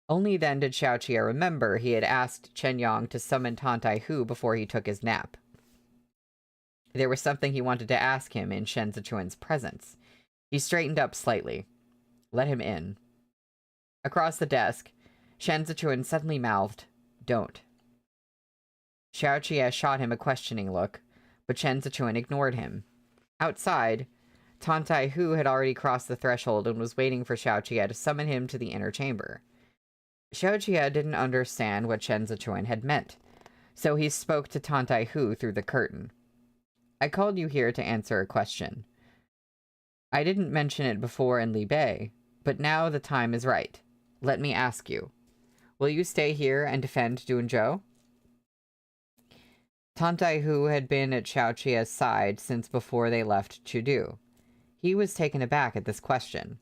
[SPEAKER 1] Only then did Xiao Qia remember he had asked Chen Yang to summon Tantai Hu before he took his nap. There was something he wanted to ask him in Shen Zichuan's presence. He straightened up slightly. Let him in. Across the desk, Shen Zichuan suddenly mouthed, Don't. Xiao Qia shot him a questioning look, but Shen Zichuan ignored him. Outside, Tantai Hu had already crossed the threshold and was waiting for Xiao Qia to summon him to the inner chamber. Xiao Qia didn't understand what Shen Zichuan had meant, so he spoke to Tantai Hu through the curtain. I called you here to answer a question. I didn't mention it before in Li Bei, but now the time is right. Let me ask you. Will you stay here and defend Duanzhou? Tantai Hu had been at Xiaoqia's side since before they left Chudu. He was taken aback at this question.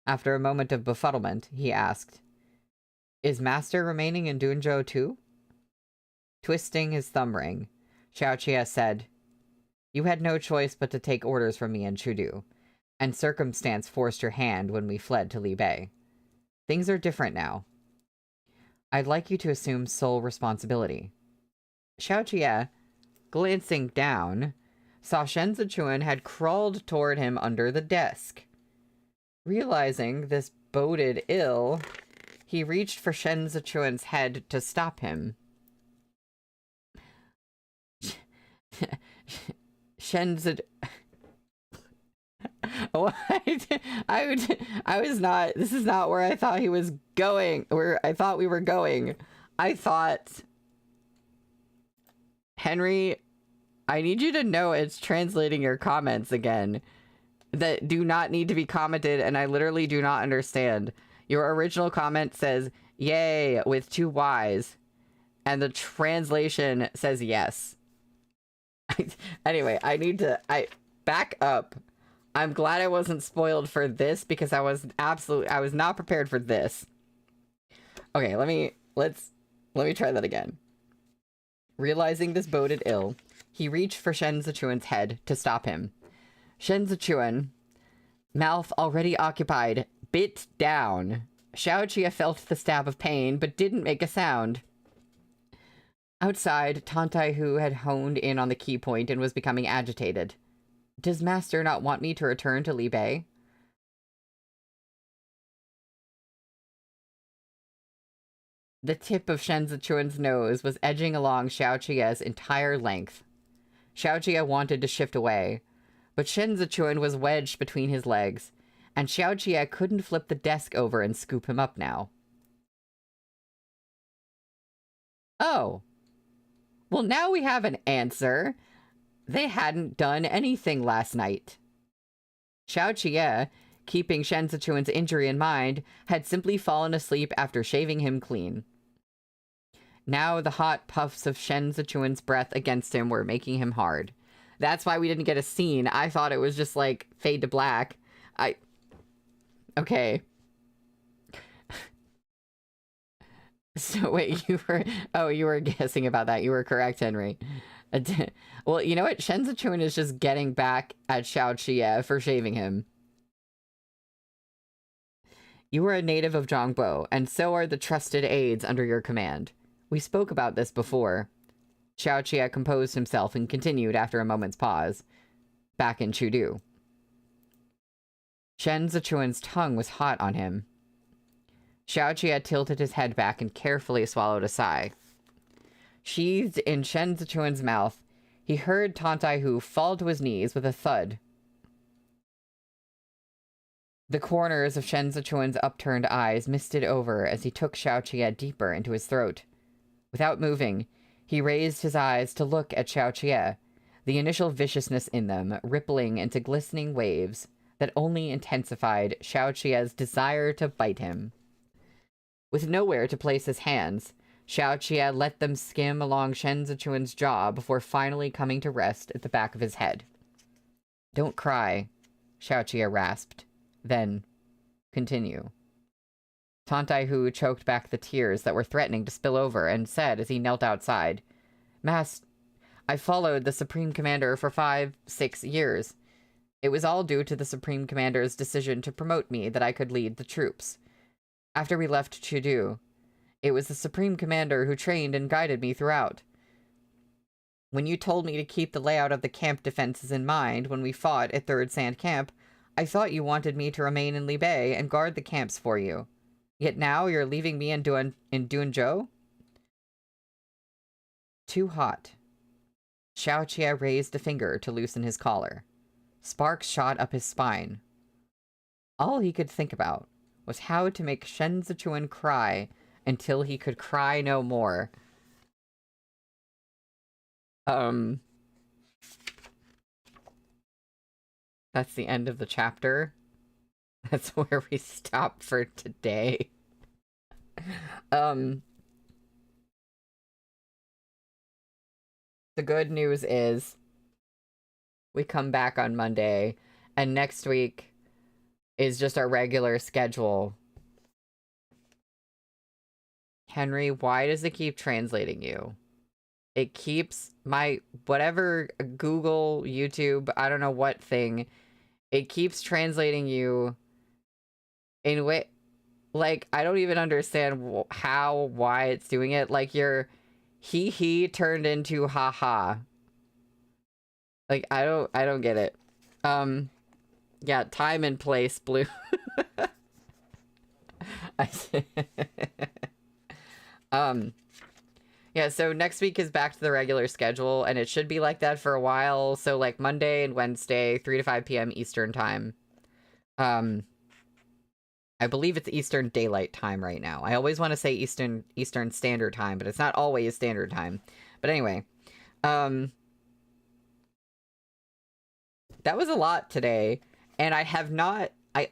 [SPEAKER 1] After a moment of befuddlement, he asked, Is Master remaining in Duanzhou too? Twisting his thumb ring, Xiaoqia said, You had no choice but to take orders from me in Chudu, and circumstance forced your hand when we fled to Li Bei. Things are different now. I'd like you to assume sole responsibility. Xiaoqia, glancing down, saw Shen Zichuan had crawled toward him under the desk. Realizing this boded ill, he reached for Shen Zichuan's head to stop him. Shen Zichuan... I was not... This is not where I thought he was going. Where I thought we were going. I thought... Henry, I need you to know it's translating your comments again that do not need to be commented, and I literally do not understand. Your original comment says, yay, with 2 Y's, and the translation says yes. Anyway, I back up. I'm glad I wasn't spoiled for this, because I was not prepared for this. Okay, let me try that again. Realizing this boded ill, he reached for Shen Zichuan's head to stop him. Shen Zichuan, mouth already occupied, bit down. Xiaoqia felt the stab of pain, but didn't make a sound. Outside, Tantai Hu had honed in on the key point and was becoming agitated. Does Master not want me to return to Li Bei? The tip of Shen Zichuan's nose was edging along Xiaoqia's entire length. Xiaoqia wanted to shift away, but Shen Zichuan was wedged between his legs, and Xiaoqia couldn't flip the desk over and scoop him up now. Oh. Well, now we have an answer. They hadn't done anything last night. Xiaoqia, keeping Shen Zichuan's injury in mind, had simply fallen asleep after shaving him clean. Now the hot puffs of Shen Zichuan's breath against him were making him hard. That's why we didn't get a scene. I thought it was just, like, fade to black. Okay. So, wait, you were guessing about that. You were correct, Henry. Well, you know what? Shen Zichuan is just getting back at Xiaoqia for shaving him. You are a native of Zhongbo, and so are the trusted aides under your command. We spoke about this before. Xiaoqia composed himself and continued after a moment's pause. Back in Chudu. Shen Zichuan's tongue was hot on him. Xiaoqia tilted his head back and carefully swallowed a sigh. Sheathed in Shen Zichuan's mouth, he heard Tantai Hu fall to his knees with a thud. The corners of Shen Zichuan's upturned eyes misted over as he took Xiaoqia deeper into his throat. Without moving, he raised his eyes to look at Xiaoqia, the initial viciousness in them rippling into glistening waves that only intensified Xiaoqia's desire to bite him. With nowhere to place his hands, Xiaoqia let them skim along Shen Zichuan's jaw before finally coming to rest at the back of his head. Don't cry, Xiaoqia rasped. Then, continue. Tantai Hu choked back the tears that were threatening to spill over and said as he knelt outside, I followed the Supreme Commander for 5-6 years. It was all due to the Supreme Commander's decision to promote me that I could lead the troops. After we left Chudu, it was the Supreme Commander who trained and guided me throughout. When you told me to keep the layout of the camp defenses in mind when we fought at 3rd Sand Camp, I thought you wanted me to remain in Li Bei and guard the camps for you. Yet now you're leaving me in Duanzhou? Too hot. Xiaoqia raised a finger to loosen his collar. Sparks shot up his spine. All he could think about was how to make Shen Zichuan cry until he could cry no more. That's the end of the chapter. That's where we stop for today. The good news is we come back on Monday, and next week is just our regular schedule. Henry, why does it keep translating you? It keeps my whatever Google, YouTube, I don't know what thing, it keeps translating you in way, like, I don't even understand how, why it's doing it. Like, your he turned into haha. Like, I don't get it. Yeah, time and place, Blue. Yeah, so next week is back to the regular schedule, and it should be like that for a while. So, like, Monday and Wednesday, 3 to 5 p.m. Eastern time. I believe it's Eastern Daylight Time right now. I always want to say Eastern Standard Time, but it's not always Standard Time. But anyway, that was a lot today, and I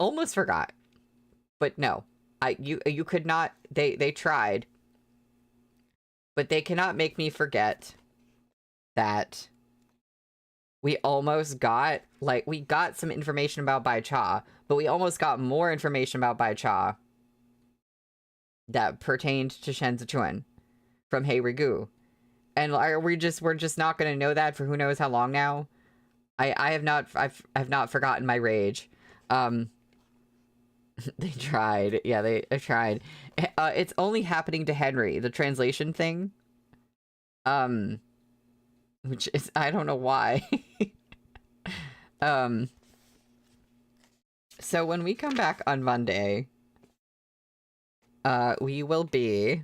[SPEAKER 1] almost forgot. But no, you could not, they tried, but they cannot make me forget that we almost got, like, we got some information about Bai Cha, but we almost got more information about Bai Cha that pertained to Shen Zichuan from Hey Rigu. And we're just not going to know that for who knows how long now. I've not forgotten my rage. They tried. Yeah, they tried. It's only happening to Henry, the translation thing. Which is, I don't know why. So when we come back on Monday, we will be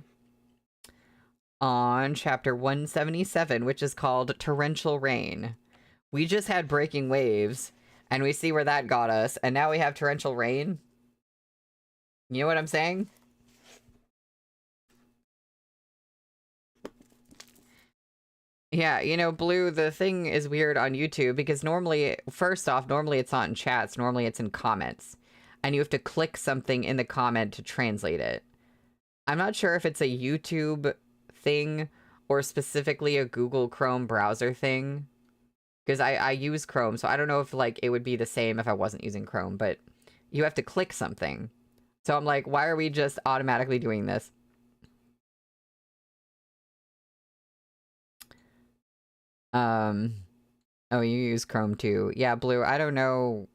[SPEAKER 1] on chapter 177, which is called Torrential Rain. We just had Breaking Waves, and we see where that got us, and now we have Torrential Rain. You know what I'm saying? Yeah, you know, Blue, the thing is weird on YouTube because normally, first off, normally it's not in chats, normally it's in comments. And you have to click something in the comment to translate it. I'm not sure if it's a YouTube thing or specifically a Google Chrome browser thing. Because I use Chrome, so I don't know if, like, it would be the same if I wasn't using Chrome, but you have to click something. So I'm like, why are we just automatically doing this? Oh, you use Chrome too. Yeah, Blue, I don't know.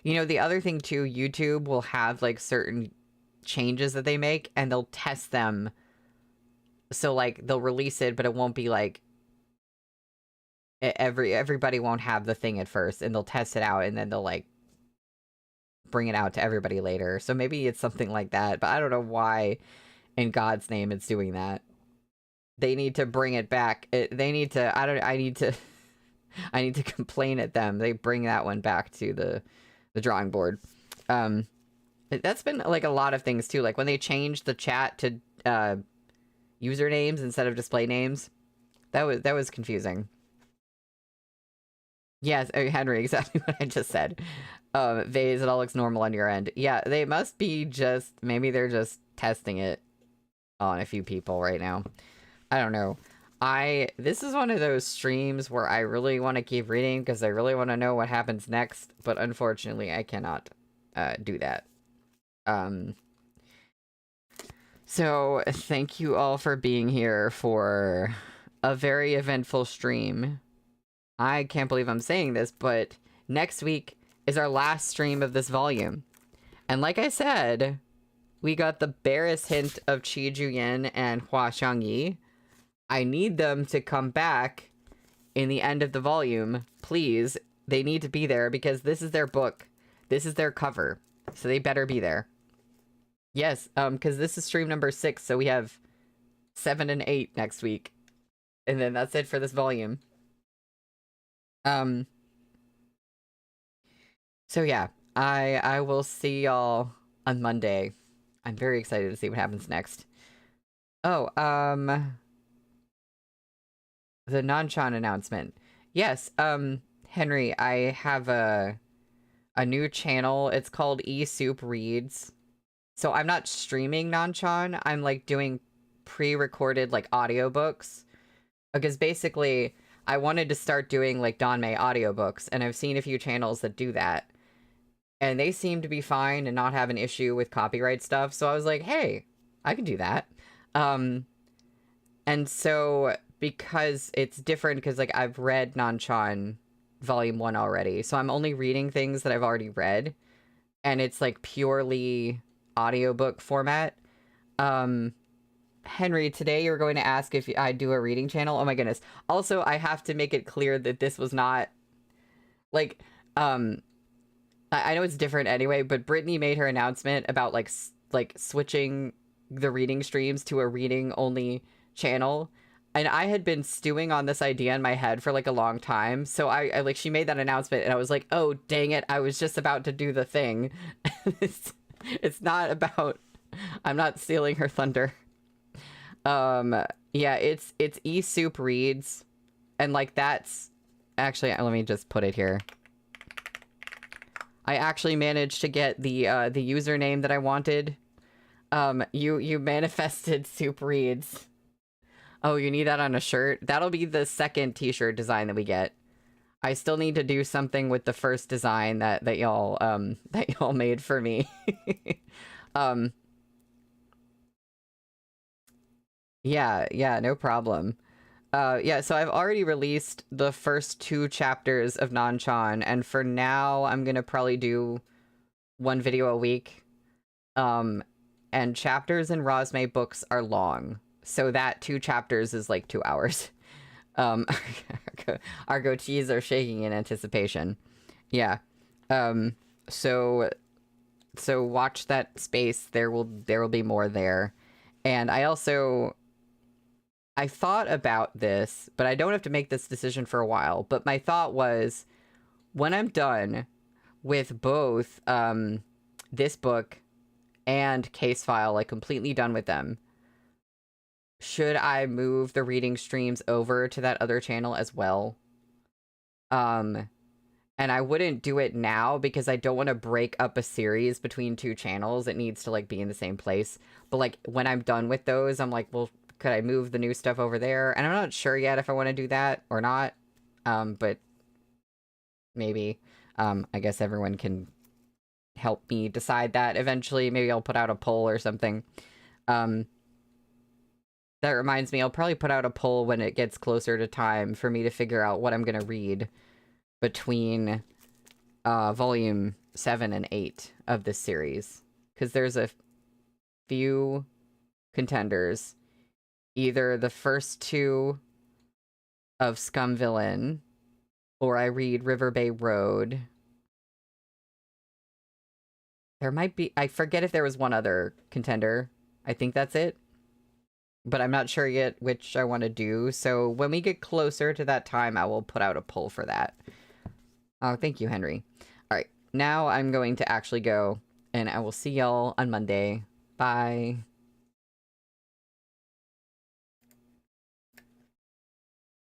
[SPEAKER 1] You know, the other thing too, YouTube will have, like, certain changes that they make, and they'll test them. So, like, they'll release it, but it won't be, like, everybody won't have the thing at first, and they'll test it out, and then they'll, like, bring it out to everybody later. So maybe it's something like that, but I don't know why in God's name it's doing that. They need to bring it back. They need to, I need to, I need to complain at them. They bring that one back to the drawing board. That's been, like, a lot of things too. Like when they changed the chat to usernames instead of display names, that was confusing. Yes, Henry, exactly what I just said. Vase, it all looks normal on your end. Yeah, they must be just, maybe they're just testing it on a few people right now. I don't know. This is one of those streams where I really want to keep reading because I really want to know what happens next, but unfortunately I cannot do that. So thank you all for being here for a very eventful stream. I can't believe I'm saying this, but next week is our last stream of this volume. And like I said, we got the barest hint of Qi Juyan and Hua Xiangyi. I need them to come back in the end of the volume. Please, they need to be there because this is their book. This is their cover. So they better be there. Yes, because this is stream number 6, so we have 7 and 8 next week. And then that's it for this volume. So yeah, I will see y'all on Monday. I'm very excited to see what happens next. Oh, the Nanshan announcement. Yes, Henry, I have a a new channel. It's called eSoup Reads. So I'm not streaming Nanchan. I'm like doing pre-recorded like audiobooks. Because basically I wanted to start doing like Danmei audiobooks, and I've seen a few channels that do that. And they seem to be fine and not have an issue with copyright stuff. So I was like, hey, I can do that. And so because it's different, because like I've read Nanchan Volume 1 already, so I'm only reading things that I've already read, and it's like purely audiobook format. Henry, today you were going to ask if I do a reading channel. Oh my goodness. Also, I have to make it clear that this was not like I know it's different anyway, but Brittany made her announcement about like switching the reading streams to a reading only channel, and I had been stewing on this idea in my head for like a long time. So I like, she made that announcement and I was like, oh dang it, I was just about to do the thing. It's not about, I'm not stealing her thunder. Yeah, it's eSoup Reads, and like that's actually, let me just put it here. I actually managed to get the username that I wanted. You manifested Soup Reads. Oh, you need that on a shirt? That'll be the second t-shirt design that we get. I still need to do something with the first design that y'all made for me. Yeah, no problem. Yeah, so I've already released the first 2 chapters of Nanchan, and for now I'm gonna probably do 1 video a week. And chapters in Rosme books are long, so that 2 chapters is like 2 hours. Our goatees are shaking in anticipation. Yeah. So watch that space. There will be more there. And I thought about this, but I don't have to make this decision for a while. But my thought was, when I'm done with both this book and Case File, like completely done with them, should I move the reading streams over to that other channel as well? And I wouldn't do it now because I don't want to break up a series between 2 channels. It needs to like be in the same place. But like when I'm done with those, I'm like, well, could I move the new stuff over there? And I'm not sure yet if I want to do that or not. But maybe. I guess everyone can help me decide that eventually. Maybe I'll put out a poll or something. That reminds me, I'll probably put out a poll when it gets closer to time for me to figure out what I'm gonna read between volume 7 and 8 of this series. Because there's a few contenders. Either the first 2 of Scum Villain, or I read River Bay Road. There might be, I forget if there was one other contender. I think that's it. But I'm not sure yet which I want to do. So when we get closer to that time, I will put out a poll for that. Oh, thank you, Henry. All right, now I'm going to actually go, and I will see y'all on Monday. Bye.